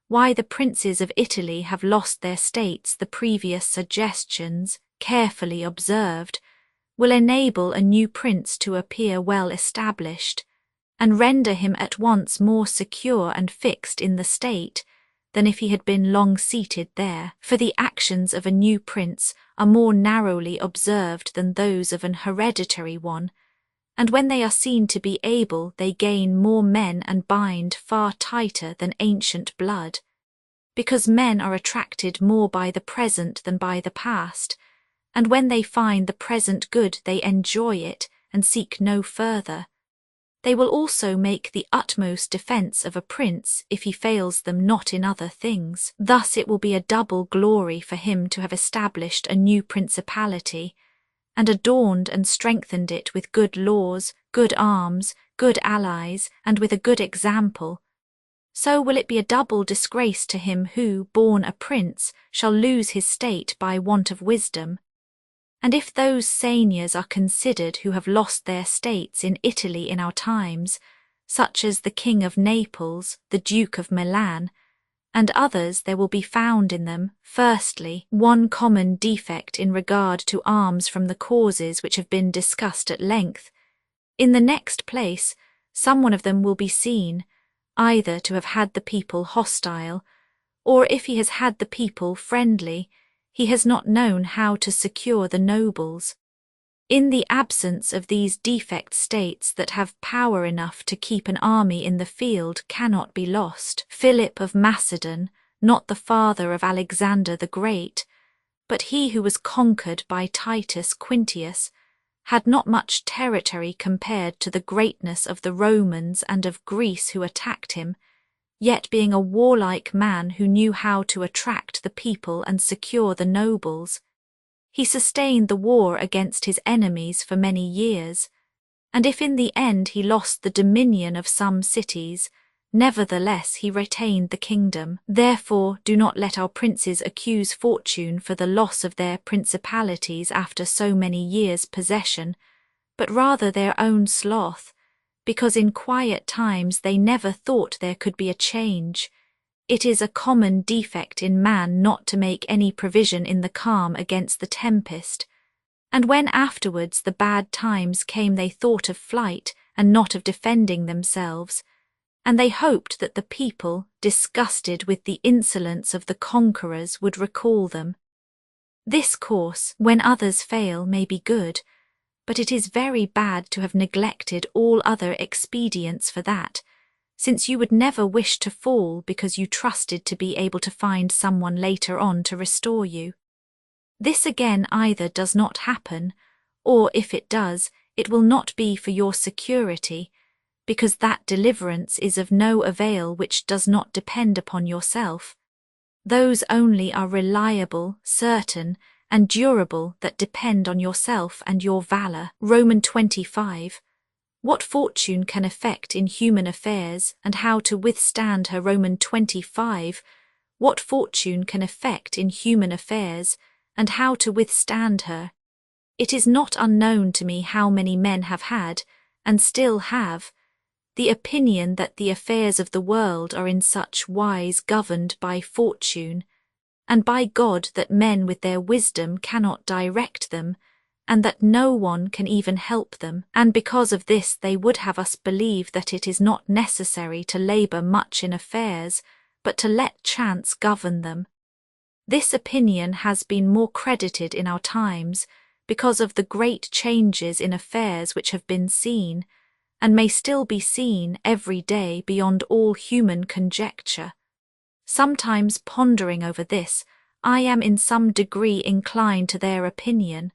Why the princes of Italy have lost their states. The previous suggestions, carefully observed, will enable a new prince to appear well established, and render him at once more secure and fixed in the state than if he had been long seated there. For the actions of a new prince are more narrowly observed than those of an hereditary one, and when they are seen to be able, they gain more men and bind far tighter than ancient blood, because men are attracted more by the present than by the past, and when they find the present good they enjoy it and seek no further. They will also make the utmost defence of a prince if he fails them not in other things. Thus it will be a double glory for him to have established a new principality, and adorned and strengthened it with good laws, good arms, good allies, and with a good example. So will it be a double disgrace to him who, born a prince, shall lose his state by want of wisdom. And if those seigneurs are considered who have lost their states in Italy in our times, such as the King of Naples, the Duke of Milan, and others, there will be found in them, firstly, one common defect in regard to arms from the causes which have been discussed at length. In the next place, some one of them will be seen, either to have had the people hostile, or if he has had the people friendly, he has not known how to secure the nobles. In the absence of these defect states that have power enough to keep an army in the field cannot be lost. Philip of Macedon, not the father of Alexander the Great, but he who was conquered by Titus Quintius, had not much territory compared to the greatness of the Romans and of Greece who attacked him, yet being a warlike man who knew how to attract the people and secure the nobles, he sustained the war against his enemies for many years, and if in the end he lost the dominion of some cities, nevertheless he retained the kingdom. Therefore do not let our princes accuse fortune for the loss of their principalities after so many years' possession, but rather their own sloth, because in quiet times they never thought there could be a change. It is a common defect in man not to make any provision in the calm against the tempest, and when afterwards the bad times came they thought of flight and not of defending themselves, and they hoped that the people, disgusted with the insolence of the conquerors, would recall them. This course, when others fail, may be good, but it is very bad to have neglected all other expedients for that, since you would never wish to fall because you trusted to be able to find someone later on to restore you. This again either does not happen, or if it does, it will not be for your security, because that deliverance is of no avail which does not depend upon yourself. Those only are reliable, certain, and durable that depend on yourself and your valour. Roman 25. What fortune can effect in human affairs, and how to withstand her. Roman 25. What fortune can effect in human affairs, and how to withstand her. It is not unknown to me how many men have had, and still have, the opinion that the affairs of the world are in such wise governed by fortune, and by God that men with their wisdom cannot direct them, and that no one can even help them, and because of this they would have us believe that it is not necessary to labour much in affairs, but to let chance govern them. This opinion has been more credited in our times because of the great changes in affairs which have been seen, and may still be seen every day beyond all human conjecture. Sometimes pondering over this, I am in some degree inclined to their opinion.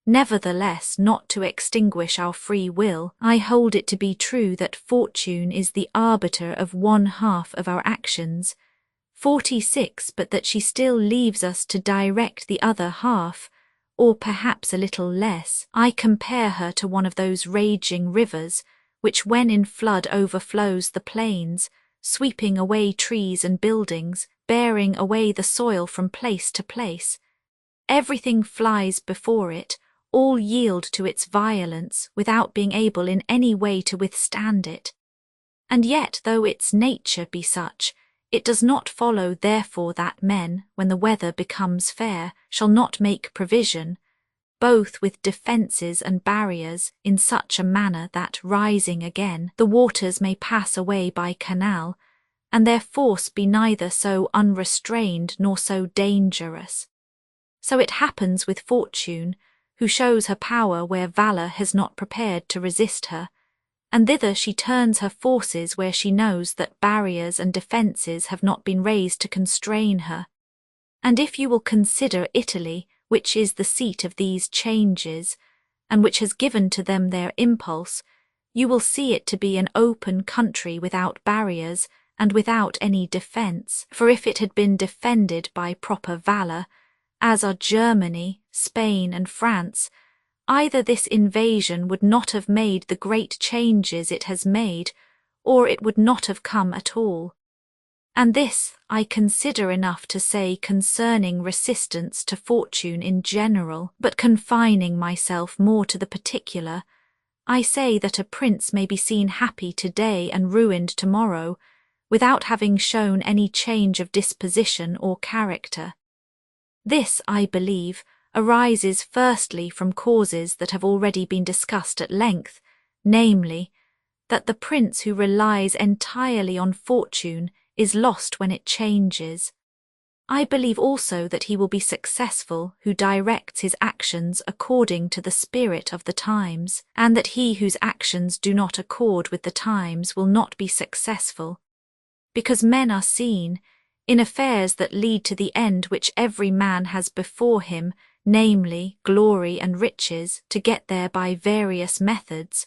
Nevertheless, not to extinguish our free will, I hold it to be true that fortune is the arbiter of one half of our actions, 46, but that she still leaves us to direct the other half, or perhaps a little less. I compare her to one of those raging rivers, which when in flood overflows the plains, sweeping away trees and buildings, bearing away the soil from place to place. Everything flies before it, all yield to its violence without being able in any way to withstand it. And yet, though its nature be such, it does not follow therefore that men, when the weather becomes fair, shall not make provision, both with defences and barriers, in such a manner that, rising again, the waters may pass away by canal, and their force be neither so unrestrained nor so dangerous. So it happens with fortune, who shows her power where valour has not prepared to resist her, and thither she turns her forces where she knows that barriers and defences have not been raised to constrain her. And if you will consider Italy, which is the seat of these changes, and which has given to them their impulse, you will see it to be an open country without barriers and without any defence, for if it had been defended by proper valour, as are Germany, Spain, and France, either this invasion would not have made the great changes it has made, or it would not have come at all. And this I consider enough to say concerning resistance to fortune in general, but confining myself more to the particular, I say that a prince may be seen happy today and ruined tomorrow, without having shown any change of disposition or character. This, I believe, arises firstly from causes that have already been discussed at length, namely, that the prince who relies entirely on fortune is lost when it changes. I believe also that he will be successful who directs his actions according to the spirit of the times, and that he whose actions do not accord with the times will not be successful, because men are seen, in affairs that lead to the end which every man has before him, namely glory and riches, to get there by various methods,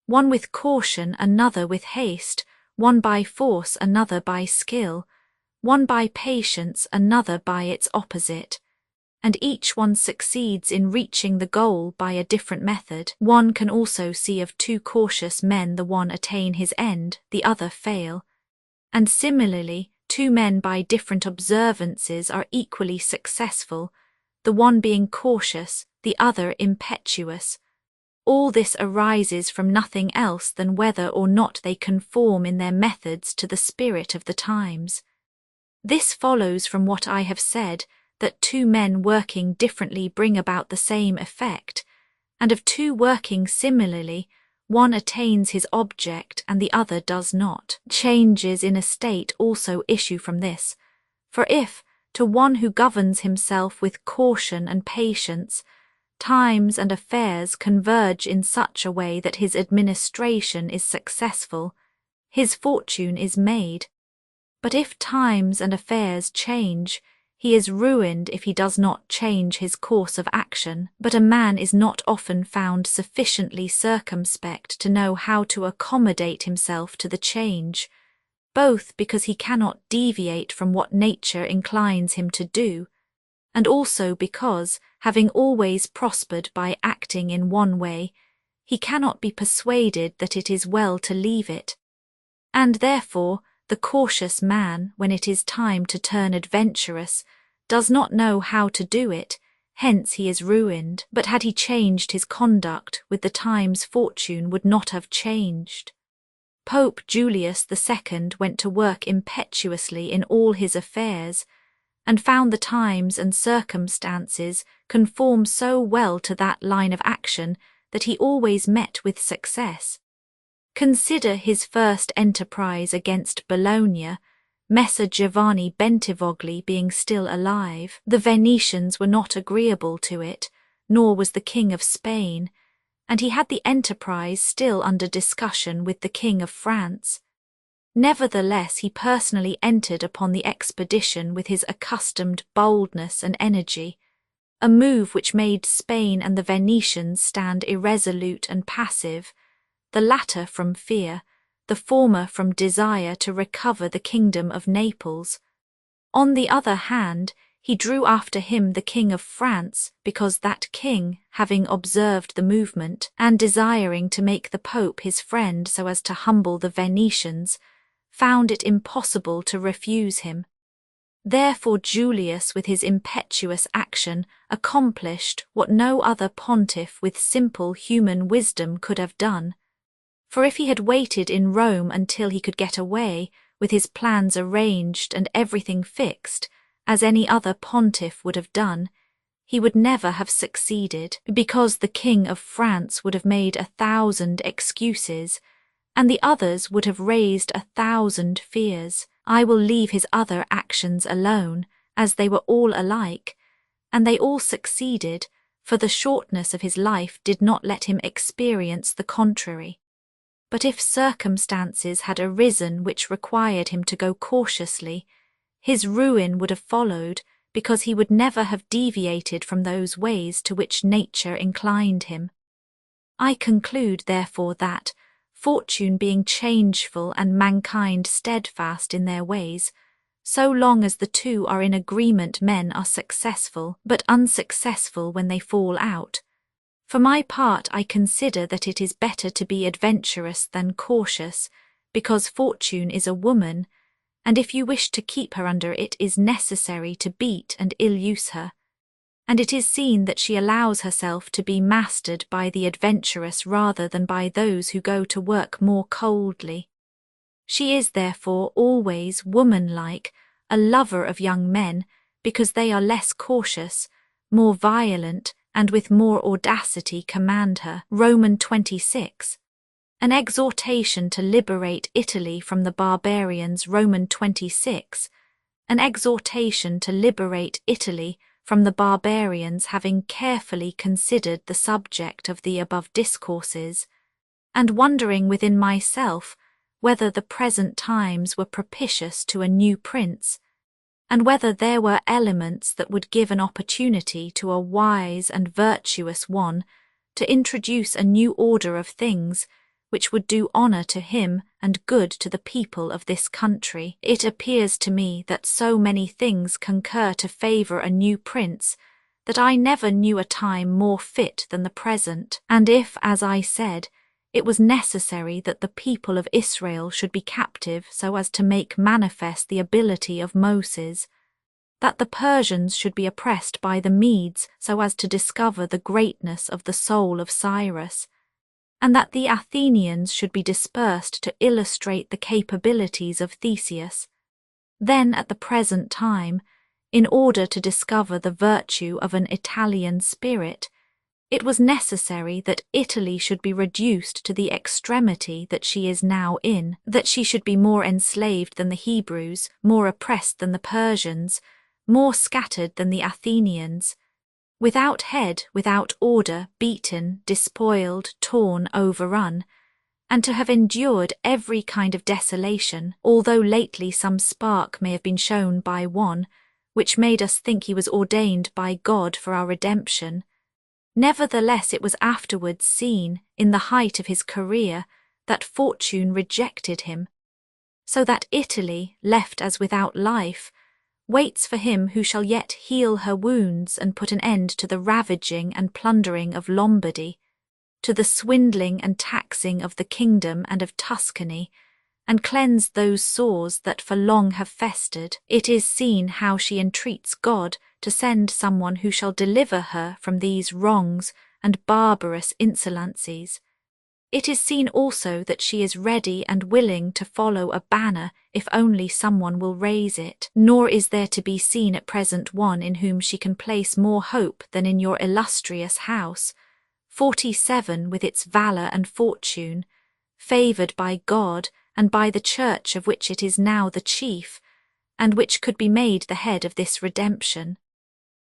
one with caution, another with haste, one by force, another by skill, one by patience, another by its opposite, and each one succeeds in reaching the goal by a different method. One can also see of two cautious men the one attain his end, the other fail, and similarly two men by different observances are equally successful, the one being cautious, the other impetuous. All this arises from nothing else than whether or not they conform in their methods to the spirit of the times. This follows from what I have said, that two men working differently bring about the same effect, and of two working similarly, one attains his object and the other does not. Changes in a state also issue from this, for if, to one who governs himself with caution and patience, times and affairs converge in such a way that his administration is successful, his fortune is made. But if times and affairs change, he is ruined if he does not change his course of action. But a man is not often found sufficiently circumspect to know how to accommodate himself to the change, both because he cannot deviate from what nature inclines him to do, and also because, having always prospered by acting in one way, he cannot be persuaded that it is well to leave it. And therefore, the cautious man, when it is time to turn adventurous, does not know how to do it, hence he is ruined. But had he changed his conduct with the times, fortune would not have changed. Pope Julius II went to work impetuously in all his affairs, and found the times and circumstances conform so well to that line of action that he always met with success. Consider his first enterprise against Bologna, Messer Giovanni Bentivogli being still alive. The Venetians were not agreeable to it, nor was the King of Spain, and he had the enterprise still under discussion with the King of France. Nevertheless, he personally entered upon the expedition with his accustomed boldness and energy, a move which made Spain and the Venetians stand irresolute and passive, the latter from fear, the former from desire to recover the kingdom of Naples. On the other hand, he drew after him the King of France, because that king, having observed the movement, and desiring to make the Pope his friend so as to humble the Venetians, found it impossible to refuse him. Therefore Julius with his impetuous action accomplished what no other pontiff with simple human wisdom could have done. For if he had waited in Rome until he could get away, with his plans arranged and everything fixed, as any other pontiff would have done, he would never have succeeded, because the King of France would have made 1,000 excuses, and the others would have raised 1,000 fears. I will leave his other actions alone, as they were all alike, and they all succeeded, for the shortness of his life did not let him experience the contrary. But if circumstances had arisen which required him to go cautiously, his ruin would have followed, because he would never have deviated from those ways to which nature inclined him. I conclude, therefore, that, fortune being changeful and mankind steadfast in their ways, so long as the two are in agreement men are successful, but unsuccessful when they fall out. For my part, I consider that it is better to be adventurous than cautious, because fortune is a woman, and if you wish to keep her under it is necessary to beat and ill-use her. And it is seen that she allows herself to be mastered by the adventurous rather than by those who go to work more coldly. She is therefore always woman-like, a lover of young men, because they are less cautious, more violent, and with more audacity command her. Roman 26. An exhortation to liberate Italy from the barbarians. Roman 26. An exhortation to liberate Italy from the barbarians, having carefully considered the subject of the above discourses, and wondering within myself whether the present times were propitious to a new prince, and whether there were elements that would give an opportunity to a wise and virtuous one to introduce a new order of things which would do honour to him and good to the people of this country. It appears to me that so many things concur to favour a new prince that I never knew a time more fit than the present, and if, as I said, it was necessary that the people of Israel should be captive so as to make manifest the ability of Moses, that the Persians should be oppressed by the Medes so as to discover the greatness of the soul of Cyrus, and that the Athenians should be dispersed to illustrate the capabilities of Theseus, then at the present time, in order to discover the virtue of an Italian spirit, it was necessary that Italy should be reduced to the extremity that she is now in, that she should be more enslaved than the Hebrews, more oppressed than the Persians, more scattered than the Athenians, without head, without order, beaten, despoiled, torn, overrun, and to have endured every kind of desolation, although lately some spark may have been shown by one, which made us think he was ordained by God for our redemption. Nevertheless it was afterwards seen, in the height of his career, that fortune rejected him, so that Italy, left as without life, waits for him who shall yet heal her wounds and put an end to the ravaging and plundering of Lombardy, to the swindling and taxing of the kingdom and of Tuscany, and cleanse those sores that for long have festered. It is seen how she entreats God to send someone who shall deliver her from these wrongs and barbarous insolencies. It is seen also that she is ready and willing to follow a banner if only someone will raise it, nor is there to be seen at present one in whom she can place more hope than in your illustrious house, 47 with its valour and fortune, favoured by God and by the Church of which it is now the chief, and which could be made the head of this redemption.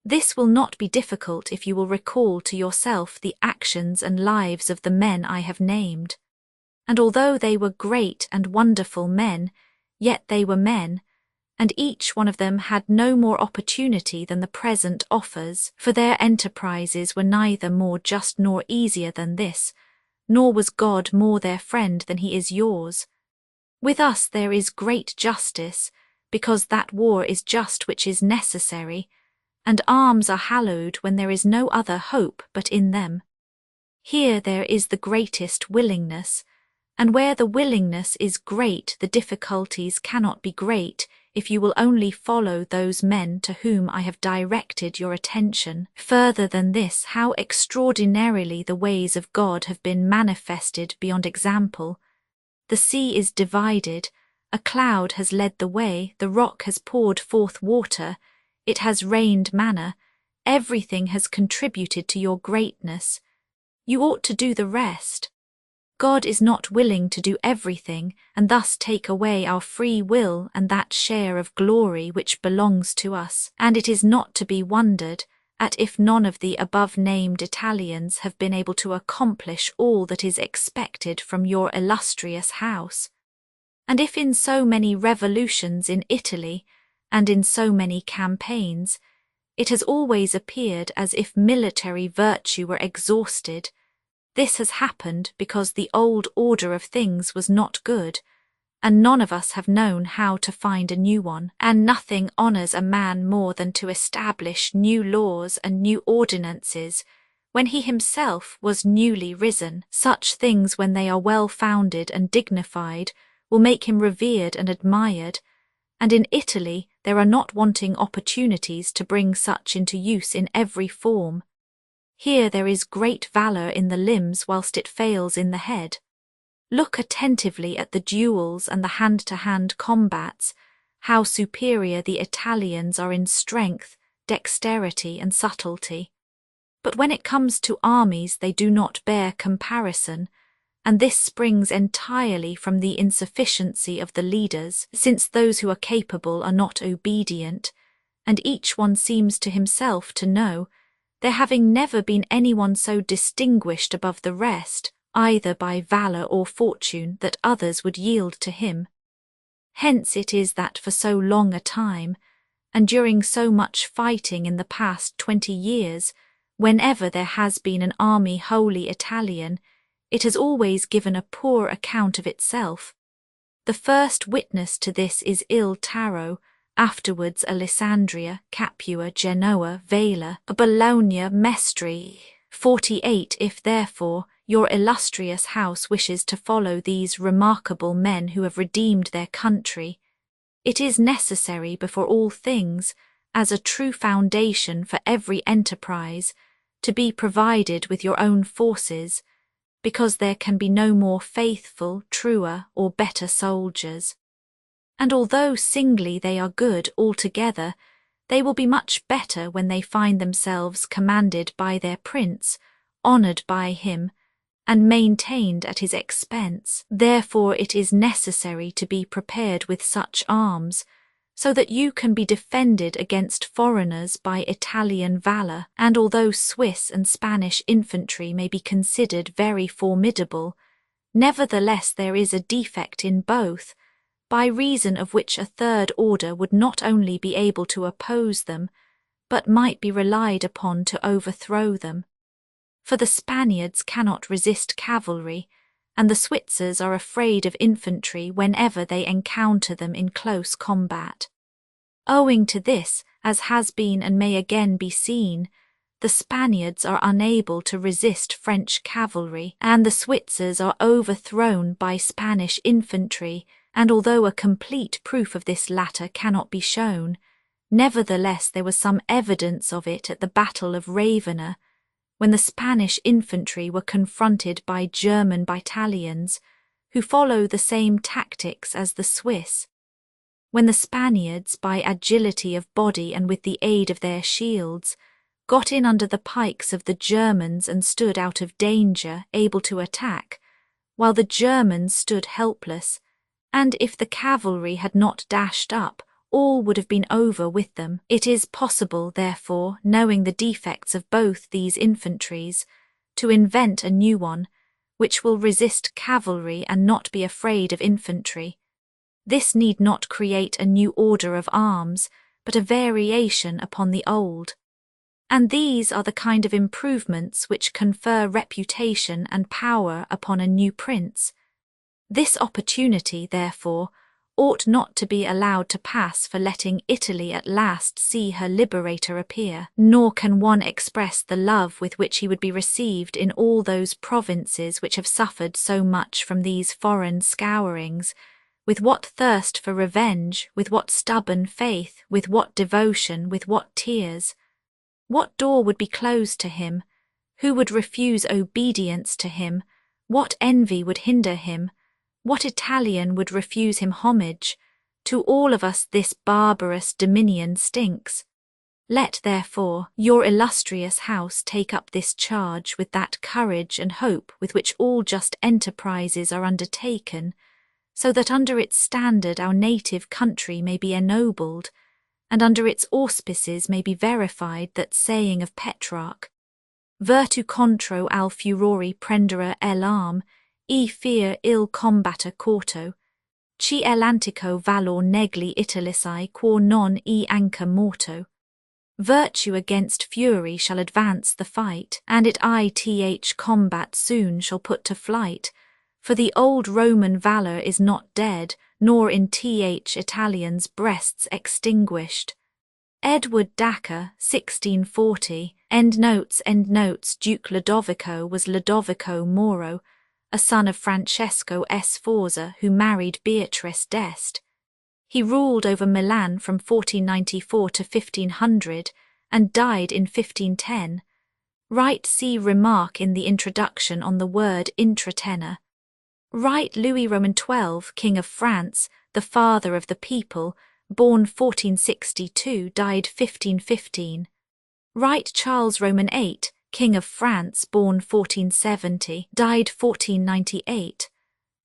This will not be difficult if you will recall to yourself the actions and lives of the men I have named. And although they were great and wonderful men, yet they were men, and each one of them had no more opportunity than the present offers, for their enterprises were neither more just nor easier than this, nor was God more their friend than he is yours. With us there is great justice, because that war is just which is necessary, and arms are hallowed when there is no other hope but in them. Here there is the greatest willingness, and where the willingness is great the difficulties cannot be great if you will only follow those men to whom I have directed your attention. Further than this, how extraordinarily the ways of God have been manifested beyond example. The sea is divided, a cloud has led the way, the rock has poured forth water, it has rained manna, everything has contributed to your greatness. You ought to do the rest. God is not willing to do everything and thus take away our free will and that share of glory which belongs to us, and it is not to be wondered at if none of the above-named Italians have been able to accomplish all that is expected from your illustrious house. And if in so many revolutions in Italy, and in so many campaigns, it has always appeared as if military virtue were exhausted, this has happened because the old order of things was not good, and none of us have known how to find a new one, and nothing honours a man more than to establish new laws and new ordinances, when he himself was newly risen. Such things, when they are well founded and dignified, will make him revered and admired, and in Italy there are not wanting opportunities to bring such into use in every form. Here there is great valour in the limbs whilst it fails in the head. Look attentively at the duels and the hand-to-hand combats, how superior the Italians are in strength, dexterity and subtlety. But when it comes to armies they do not bear comparison, and this springs entirely from the insufficiency of the leaders, since those who are capable are not obedient, and each one seems to himself to know, there having never been anyone so distinguished above the rest, either by valour or fortune, that others would yield to him. Hence it is that for so long a time, and during so much fighting in the past 20 years, whenever there has been an army wholly Italian, it has always given a poor account of itself. The first witness to this is Il Taro, afterwards Alessandria, Capua, Genoa, Vela, Bologna, Mestre. 48. If therefore your illustrious house wishes to follow these remarkable men who have redeemed their country, it is necessary before all things, as a true foundation for every enterprise, to be provided with your own forces, because there can be no more faithful, truer, or better soldiers. And although singly they are good altogether, they will be much better when they find themselves commanded by their prince, honoured by him, and maintained at his expense. Therefore it is necessary to be prepared with such arms, so that you can be defended against foreigners by Italian valour, and although Swiss and Spanish infantry may be considered very formidable, nevertheless there is a defect in both, by reason of which a third order would not only be able to oppose them, but might be relied upon to overthrow them. For the Spaniards cannot resist cavalry, and the Switzers are afraid of infantry whenever they encounter them in close combat. Owing to this, as has been and may again be seen, the Spaniards are unable to resist French cavalry, and the Switzers are overthrown by Spanish infantry, and although a complete proof of this latter cannot be shown, nevertheless there was some evidence of it at the Battle of Ravenna, when the Spanish infantry were confronted by German battalions, who follow the same tactics as the Swiss. When the Spaniards, by agility of body and with the aid of their shields, got in under the pikes of the Germans and stood out of danger, able to attack, while the Germans stood helpless, and if the cavalry had not dashed up, all would have been over with them. It is possible, therefore, knowing the defects of both these infantries, to invent a new one, which will resist cavalry and not be afraid of infantry. This need not create a new order of arms, but a variation upon the old. And these are the kind of improvements which confer reputation and power upon a new prince. This opportunity, therefore, ought not to be allowed to pass for letting Italy at last see her liberator appear, nor can one express the love with which he would be received in all those provinces which have suffered so much from these foreign scourings, with what thirst for revenge, with what stubborn faith, with what devotion, with what tears. What door would be closed to him? Who would refuse obedience to him? What envy would hinder him? What Italian would refuse him homage? To all of us this barbarous dominion stinks. Let, therefore, your illustrious house take up this charge with that courage and hope with which all just enterprises are undertaken, so that under its standard our native country may be ennobled, and under its auspices may be verified that saying of Petrarch, Virtu contro al furori prendere l'arm, e fear il combatter corto, ci l'antico valor negli Italici quo non e anca morto. Virtue against fury shall advance the fight, and ith combat soon shall put to flight, for the old Roman valour is not dead, nor in Italians' breasts extinguished. Edward Dacre, 1640, endnotes, Duke Lodovico was Lodovico Moro, a son of Francesco Sforza, who married Beatrice d'Este. He ruled over Milan from 1494 to 1500 and died in 1510. Write see remark in the introduction on the word intratenor. Write Louis Roman XII, King of France, the father of the people, born 1462, died 1515. Write Charles Roman VIII, King of France, born 1470, died 1498.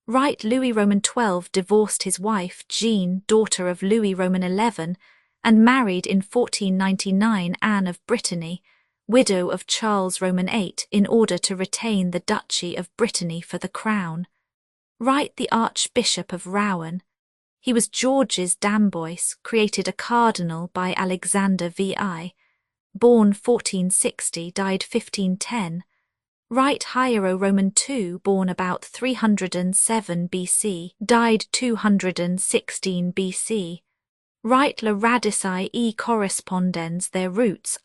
Write Louis Roman XII divorced his wife, Jean, daughter of Louis Roman XI, and married in 1499 Anne of Brittany, widow of Charles Roman VIII, in order to retain the Duchy of Brittany for the crown. Write the Archbishop of Rouen. He was George's Dambois, created a cardinal by Alexander VI, born 1460, died 1510. Write Hiero Roman II, born about 307 BC, died 216 BC. Write La Radici e correspondens, their roots,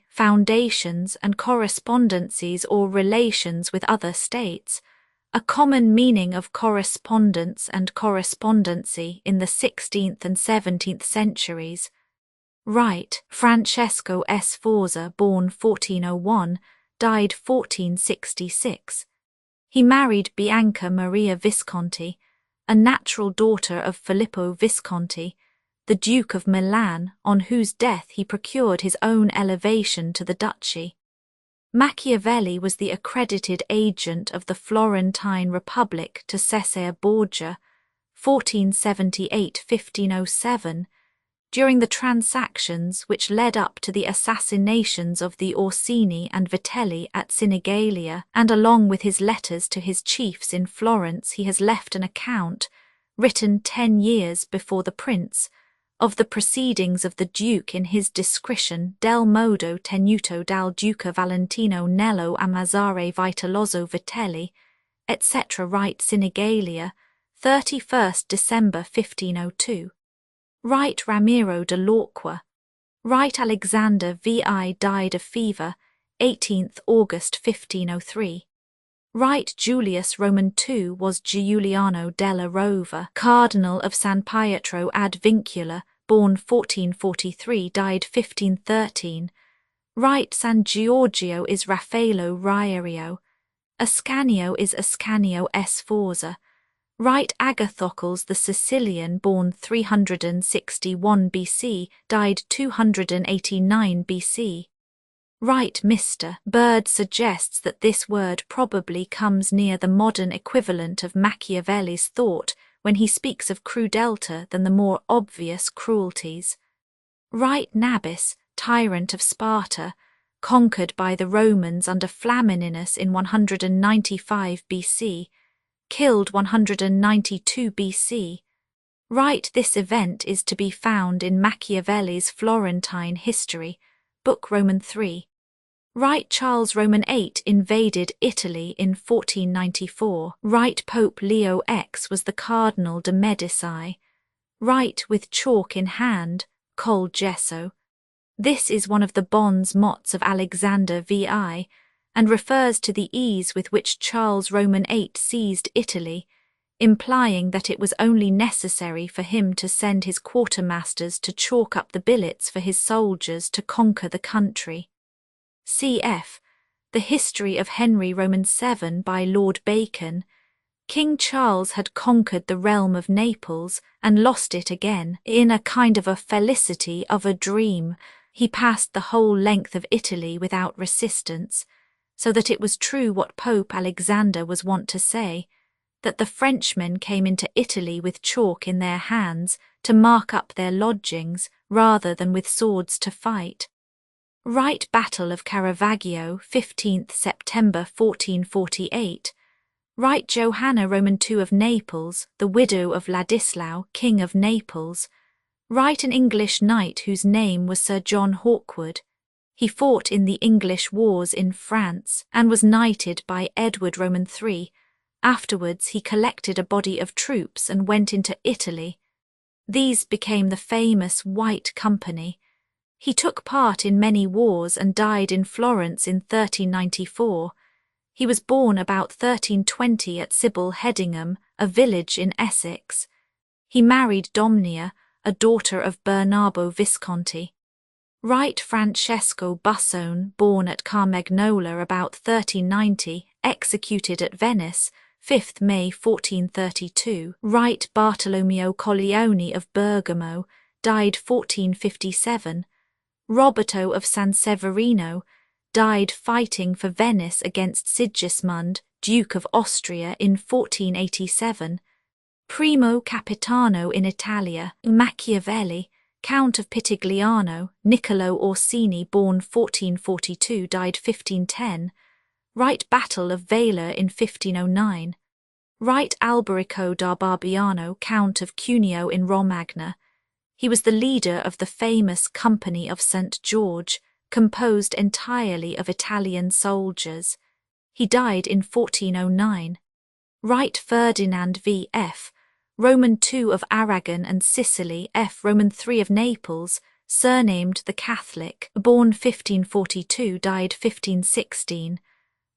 foundations and correspondencies or relations with other states, a common meaning of correspondence and correspondency in the 16th and 17th centuries. Write Francesco Sforza, born 1401, died 1466. He married Bianca Maria Visconti, a natural daughter of Filippo Visconti, the Duke of Milan, on whose death he procured his own elevation to the duchy. Machiavelli was the accredited agent of the Florentine Republic to Cesare Borgia, 1478–1507, during the transactions which led up to the assassinations of the Orsini and Vitelli at Sinigalia, and along with his letters to his chiefs in Florence he has left an account, written 10 years before the prince, of the proceedings of the Duke in his discretion del modo tenuto dal Duca Valentino Nello a Mazzare Vitellozzo Vitelli, etc. Write Sinigalia, 31st December 1502. Write Ramiro de Lorqua. Write Alexander VI died of fever, 18th August 1503. Write Julius Roman II was Giuliano della Rova, Cardinal of San Pietro ad Vincula, born 1443, died 1513. Write San Giorgio is Raffaello Rierio. Ascanio is Ascanio Sforza. Write Agathocles the Sicilian, born 361 BC, died 289 BC. Write Mr. Bird suggests that this word probably comes near the modern equivalent of Machiavelli's thought when he speaks of crudelta than the more obvious cruelties. Write Nabis, tyrant of Sparta, conquered by the Romans under Flamininus in 195 BC, killed 192 BC. Right, this event is to be found in Machiavelli's Florentine History, Book Roman 3. Right, Charles Roman VIII invaded Italy in 1494. Right, Pope Leo X was the Cardinal de' Medici. Right, with chalk in hand, col gesso. This is one of the bons mots of Alexander VI, and refers to the ease with which Charles Roman VIII seized Italy, implying that it was only necessary for him to send his quartermasters to chalk up the billets for his soldiers to conquer the country. Cf. The History of Henry Roman VII by Lord Bacon. King Charles had conquered the realm of Naples and lost it again. In a kind of a felicity of a dream, he passed the whole length of Italy without resistance, so that it was true what Pope Alexander was wont to say, that the Frenchmen came into Italy with chalk in their hands to mark up their lodgings rather than with swords to fight. Right, Battle of Caravaggio, 15th September 1448. Right, Johanna Roman II of Naples, the widow of Ladislau, King of Naples. Right, an English knight whose name was Sir John Hawkwood. He fought in the English wars in France and was knighted by Edward Roman III. Afterwards he collected a body of troops and went into Italy. These became the famous White Company. He took part in many wars and died in Florence in 1394. He was born about 1320 at Sibyl Headingham, a village in Essex. He married Domnia, a daughter of Bernabo Visconti. Right, Francesco Bussone, born at Carmagnola about 1390, executed at Venice, 5th May 1432. Right, Bartolomeo Colleoni of Bergamo, died 1457. Roberto of San Severino, died fighting for Venice against Sigismund, Duke of Austria, in 1487. Primo Capitano in Italia, Machiavelli, Count of Pitigliano, Niccolò Orsini, born 1442, died 1510. Right, Battle of Vela in 1509. Right, Alberico da Barbiano, Count of Cuneo in Romagna. He was the leader of the famous Company of St. George, composed entirely of Italian soldiers. He died in 1409. Right, Ferdinand V.F., Roman II of Aragon and Sicily, F. Roman III of Naples, surnamed the Catholic, born 1542, died 1516.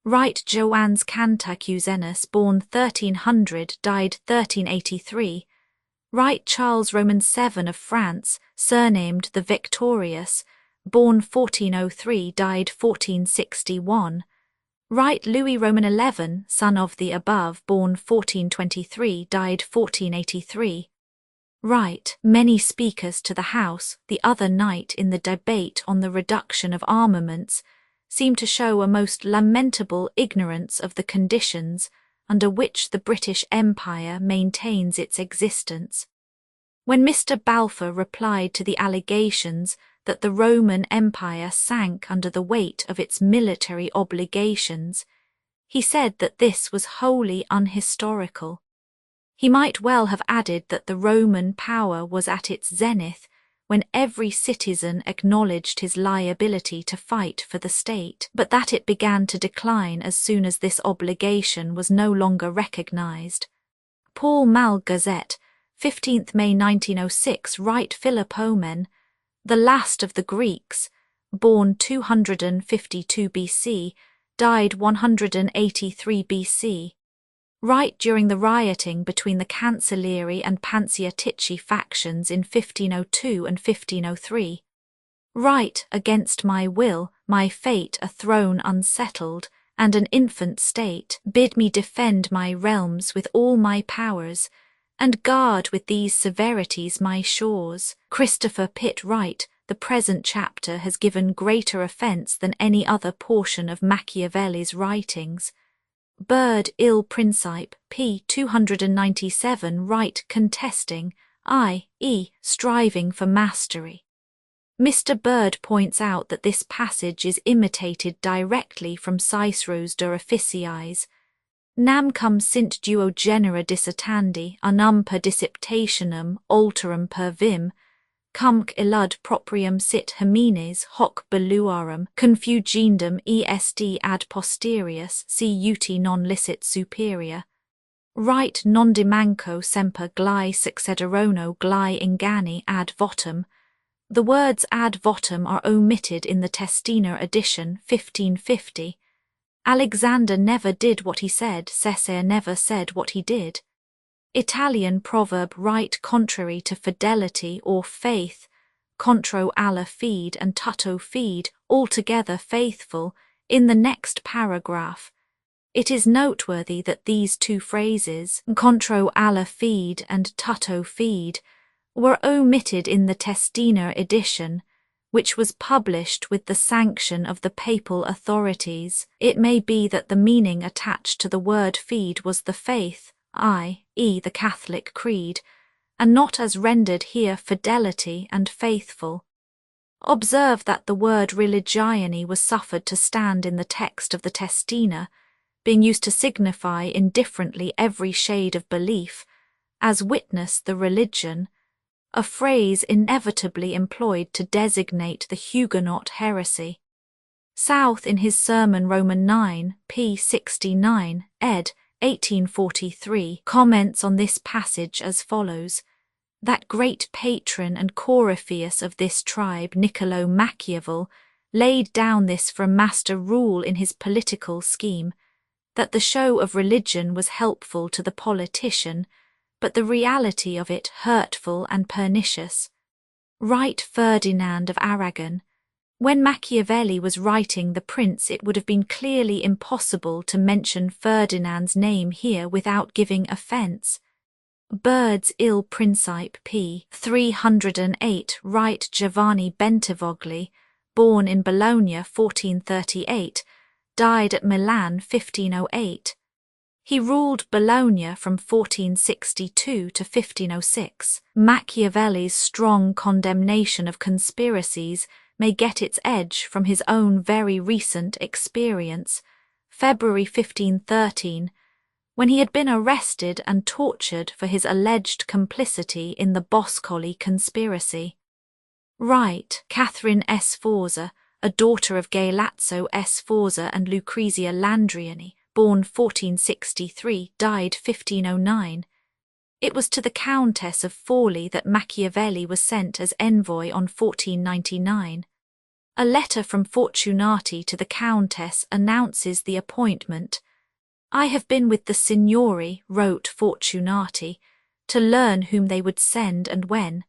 Right, Joannes Cantacuzenus, born 1300, died 1383. Right, Charles Roman VII of France, surnamed the Victorious, born 1403, died 1461. Right, Louis Roman XI, son of the above, born 1423, died 1483. Right, many speakers to the House the other night in the debate on the reduction of armaments seem to show a most lamentable ignorance of the conditions under which the British Empire maintains its existence. When Mr. Balfour replied to the allegations that the Roman Empire sank under the weight of its military obligations, he said that this was wholly unhistorical. He might well have added that the Roman power was at its zenith when every citizen acknowledged his liability to fight for the state, but that it began to decline as soon as this obligation was no longer recognized. Paul Mal Gazette, 15th May 1906, Right, Philopomen, the last of the Greeks, born 252 BC, died 183 BC. Right, during the rioting between the Cancellieri and Panciatici factions in 1502 and 1503. Right, against my will, my fate a throne unsettled, and an infant state, bid me defend my realms with all my powers, and guard with these severities my shores. Christopher Pitt Wright, the present chapter has given greater offence than any other portion of Machiavelli's writings. Bird Il Principe, p. 297, Right, contesting, i.e., striving for mastery. Mr. Bird points out that this passage is imitated directly from Cicero's De Officiis. Namcum sint duo genera dissitandi, unum per dissiptationem alterum per vim, cumc illud proprium sit homines hoc belluarum confugendum est ad posterius si uti non licit superior. Right non dimanco semper glai succederono glai ingani ad votum. The words ad votum are omitted in the Testina edition 1550. Alexander never did what he said, Caesar never said what he did. Italian proverb right contrary to fidelity or faith, contro alla fide and tutto fide, altogether faithful, in the next paragraph. It is noteworthy that these two phrases, contro alla fide and tutto fide, were omitted in the Testina edition, which was published with the sanction of the papal authorities. It may be that the meaning attached to the word fide was the faith, i.e. the Catholic creed, and not as rendered here fidelity and faithful. Observe that the word religione was suffered to stand in the text of the Testina, being used to signify indifferently every shade of belief, as witness the religion, a phrase inevitably employed to designate the Huguenot heresy. South in his sermon Roman 9, p. 69, ed. 1843, comments on this passage as follows: That great patron and coryphaeus of this tribe, Niccolò Machiavelli, laid down this for a master rule in his political scheme, that the show of religion was helpful to the politician, but the reality of it hurtful and pernicious. Right Ferdinand of Aragon. When Machiavelli was writing The Prince, it would have been clearly impossible to mention Ferdinand's name here without giving offence. Bird's Il Principe p. 308. Right Giovanni Bentivogli, born in Bologna 1438, died at Milan 1508. He ruled Bologna from 1462 to 1506. Machiavelli's strong condemnation of conspiracies may get its edge from his own very recent experience, February 1513, when he had been arrested and tortured for his alleged complicity in the Boscoli conspiracy. Right Catherine Sforza, a daughter of Galeazzo Sforza and Lucrezia Landriani, born 1463, died 1509. It was to the Countess of Forli that Machiavelli was sent as envoy on 1499. A letter from Fortunati to the Countess announces the appointment. I have been with the Signori, wrote Fortunati, to learn whom they would send and when.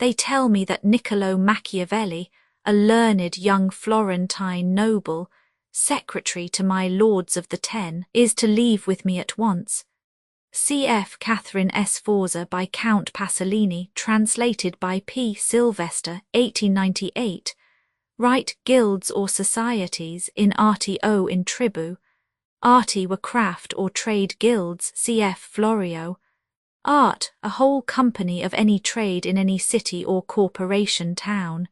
They tell me that Niccolò Machiavelli, a learned young Florentine noble, secretary to my Lords of the Ten, is to leave with me at once. Cf. Catherine Sforza by Count Pasolini, translated by P. Sylvester, 1898. Right guilds or societies in arti o in tribu. Arti were craft or trade guilds, cf. Florio. Art, a whole company of any trade in any city or corporation town.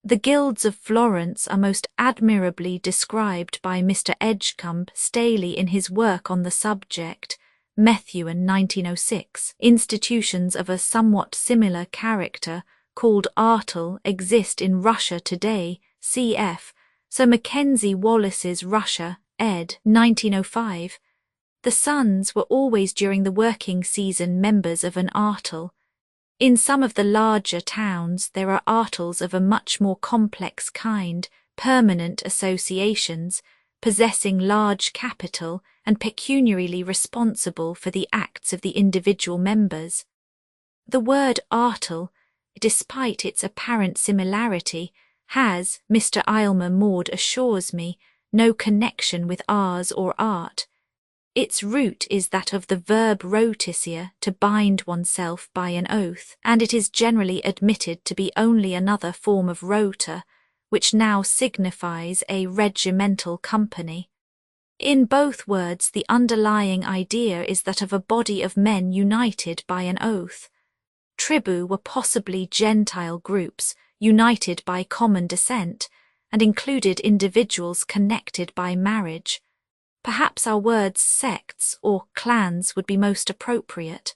The guilds of Florence are most admirably described by Mr. Edgecumbe Staley in his work on the subject, Methuen 1906. Institutions of a somewhat similar character, called artel, exist in Russia today, cf. Sir Mackenzie Wallace's Russia, ed. 1905. The sons were always during the working season members of an artel. In some of the larger towns there are artels of a much more complex kind, permanent associations, possessing large capital and pecuniarily responsible for the acts of the individual members. The word artel, despite its apparent similarity, has, Mr. Aylmer Maude assures me, no connection with ars or art. Its root is that of the verb rotisia, to bind oneself by an oath, and it is generally admitted to be only another form of rota, which now signifies a regimental company. In both words, the underlying idea is that of a body of men united by an oath. Tribu were possibly Gentile groups, united by common descent, and included individuals connected by marriage. Perhaps our words sects or clans would be most appropriate.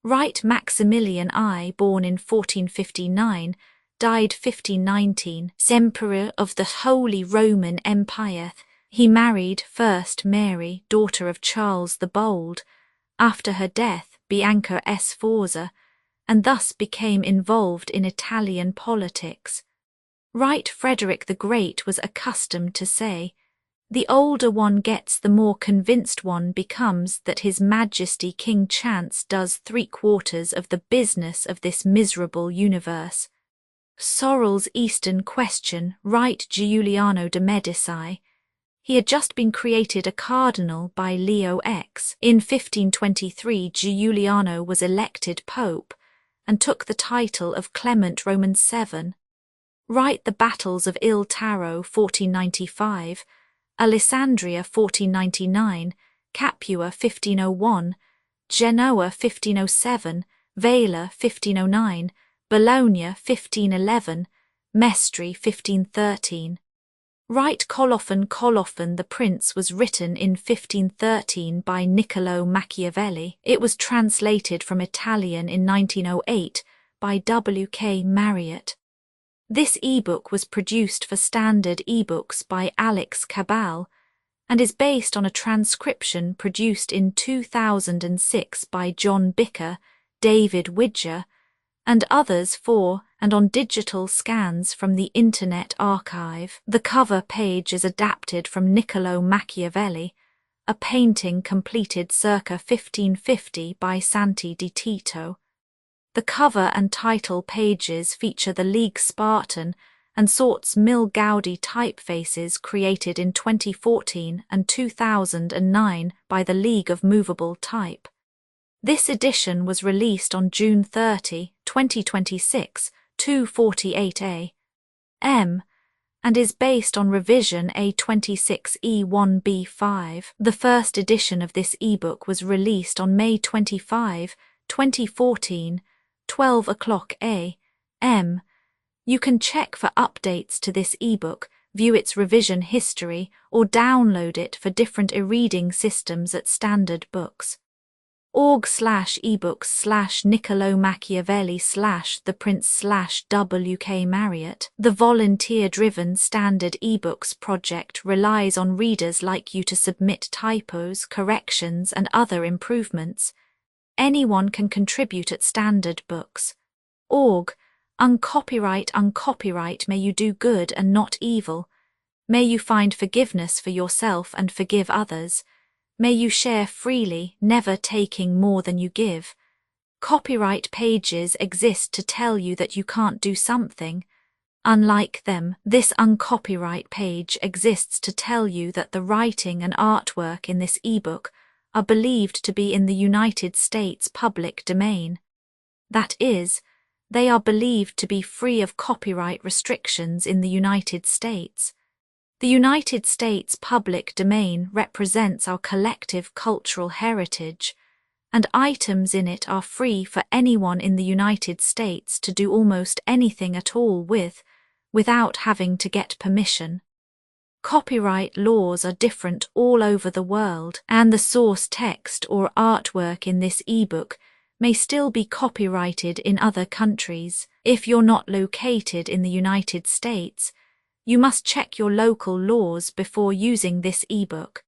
Right Maximilian I, born in 1459, died 1519, Emperor of the Holy Roman Empire. He married first Mary, daughter of Charles the Bold, after her death Bianca Sforza, and thus became involved in Italian politics. Right Frederick the Great was accustomed to say, "The older one gets, the more convinced one becomes that His Majesty King Chance does 3/4 of the business of this miserable universe." Sorrel's Eastern Question, Right Giuliano de' Medici. He had just been created a cardinal by Leo X. In 1523 Giuliano was elected pope and took the title of Clement Roman VII. Right the battles of Il Taro 1495, Alessandria 1499, Capua 1501, Genoa 1507, Vela 1509, Bologna 1511, Mestre 1513. Right Colophon the Prince was written in 1513 by Niccolò Machiavelli. It was translated from Italian in 1908 by W.K. Marriott. This ebook was produced for Standard eBooks by Alex Cabal and is based on a transcription produced in 2006 by John Bicker, David Widger, and others for and on digital scans from the Internet Archive. The cover page is adapted from Niccolò Machiavelli, a painting completed circa 1550 by Santi di Tito. The cover and title pages feature the League Spartan and Sorts Mill Gaudi typefaces created in 2014 and 2009 by the League of Movable Type. This edition was released on June 30, 2026, 248 A.M. and is based on revision A26E1B5. The first edition of this ebook was released on May 25, 2014, 12 o'clock a.m. You can check for updates to this ebook, view its revision history, or download it for different e-reading systems at Standard Books. org/ebooks/Niccolò Machiavelli/The Prince/WK Marriott. The volunteer-driven Standard eBooks project relies on readers like you to submit typos, corrections, and other improvements. Anyone can contribute at Standard Books. Org. Uncopyright, may you do good and not evil. May you find forgiveness for yourself and forgive others. May you share freely, never taking more than you give. Copyright pages exist to tell you that you can't do something. Unlike them, this uncopyright page exists to tell you that the writing and artwork in this ebook are believed to be in the United States public domain. That is, they are believed to be free of copyright restrictions in the United States. The United States public domain represents our collective cultural heritage, and items in it are free for anyone in the United States to do almost anything at all with, without having to get permission. Copyright laws are different all over the world, and the source text or artwork in this ebook may still be copyrighted in other countries. If you're not located in the United States, you must check your local laws before using this ebook.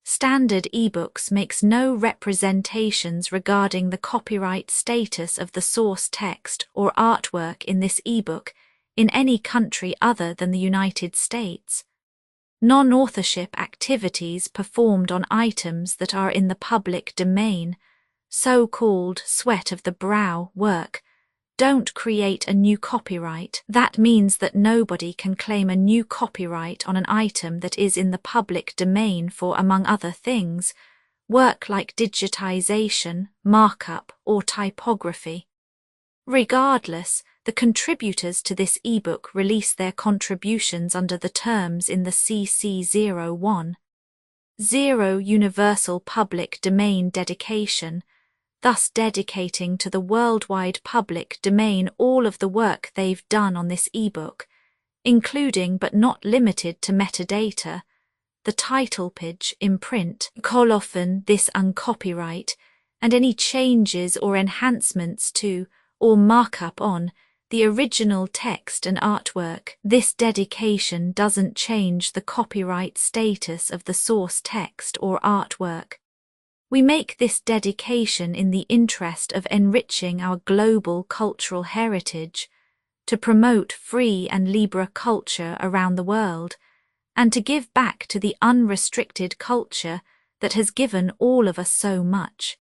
Standard eBooks makes no representations regarding the copyright status of the source text or artwork in this ebook in any country other than the United States. Non-authorship activities performed on items that are in the public domain, so-called sweat of the brow work, don't create a new copyright. That means that nobody can claim a new copyright on an item that is in the public domain for, among other things, work like digitization, markup, or typography. Regardless, the contributors to this ebook release their contributions under the terms in the CC01. 0 Universal Public Domain Dedication, thus dedicating to the worldwide public domain all of the work they've done on this ebook, including but not limited to metadata, the title page in print, colophon this uncopyright, and any changes or enhancements to, or markup on, the original text and artwork. This dedication doesn't change the copyright status of the source text or artwork. We make this dedication in the interest of enriching our global cultural heritage, to promote free and libre culture around the world, and to give back to the unrestricted culture that has given all of us so much.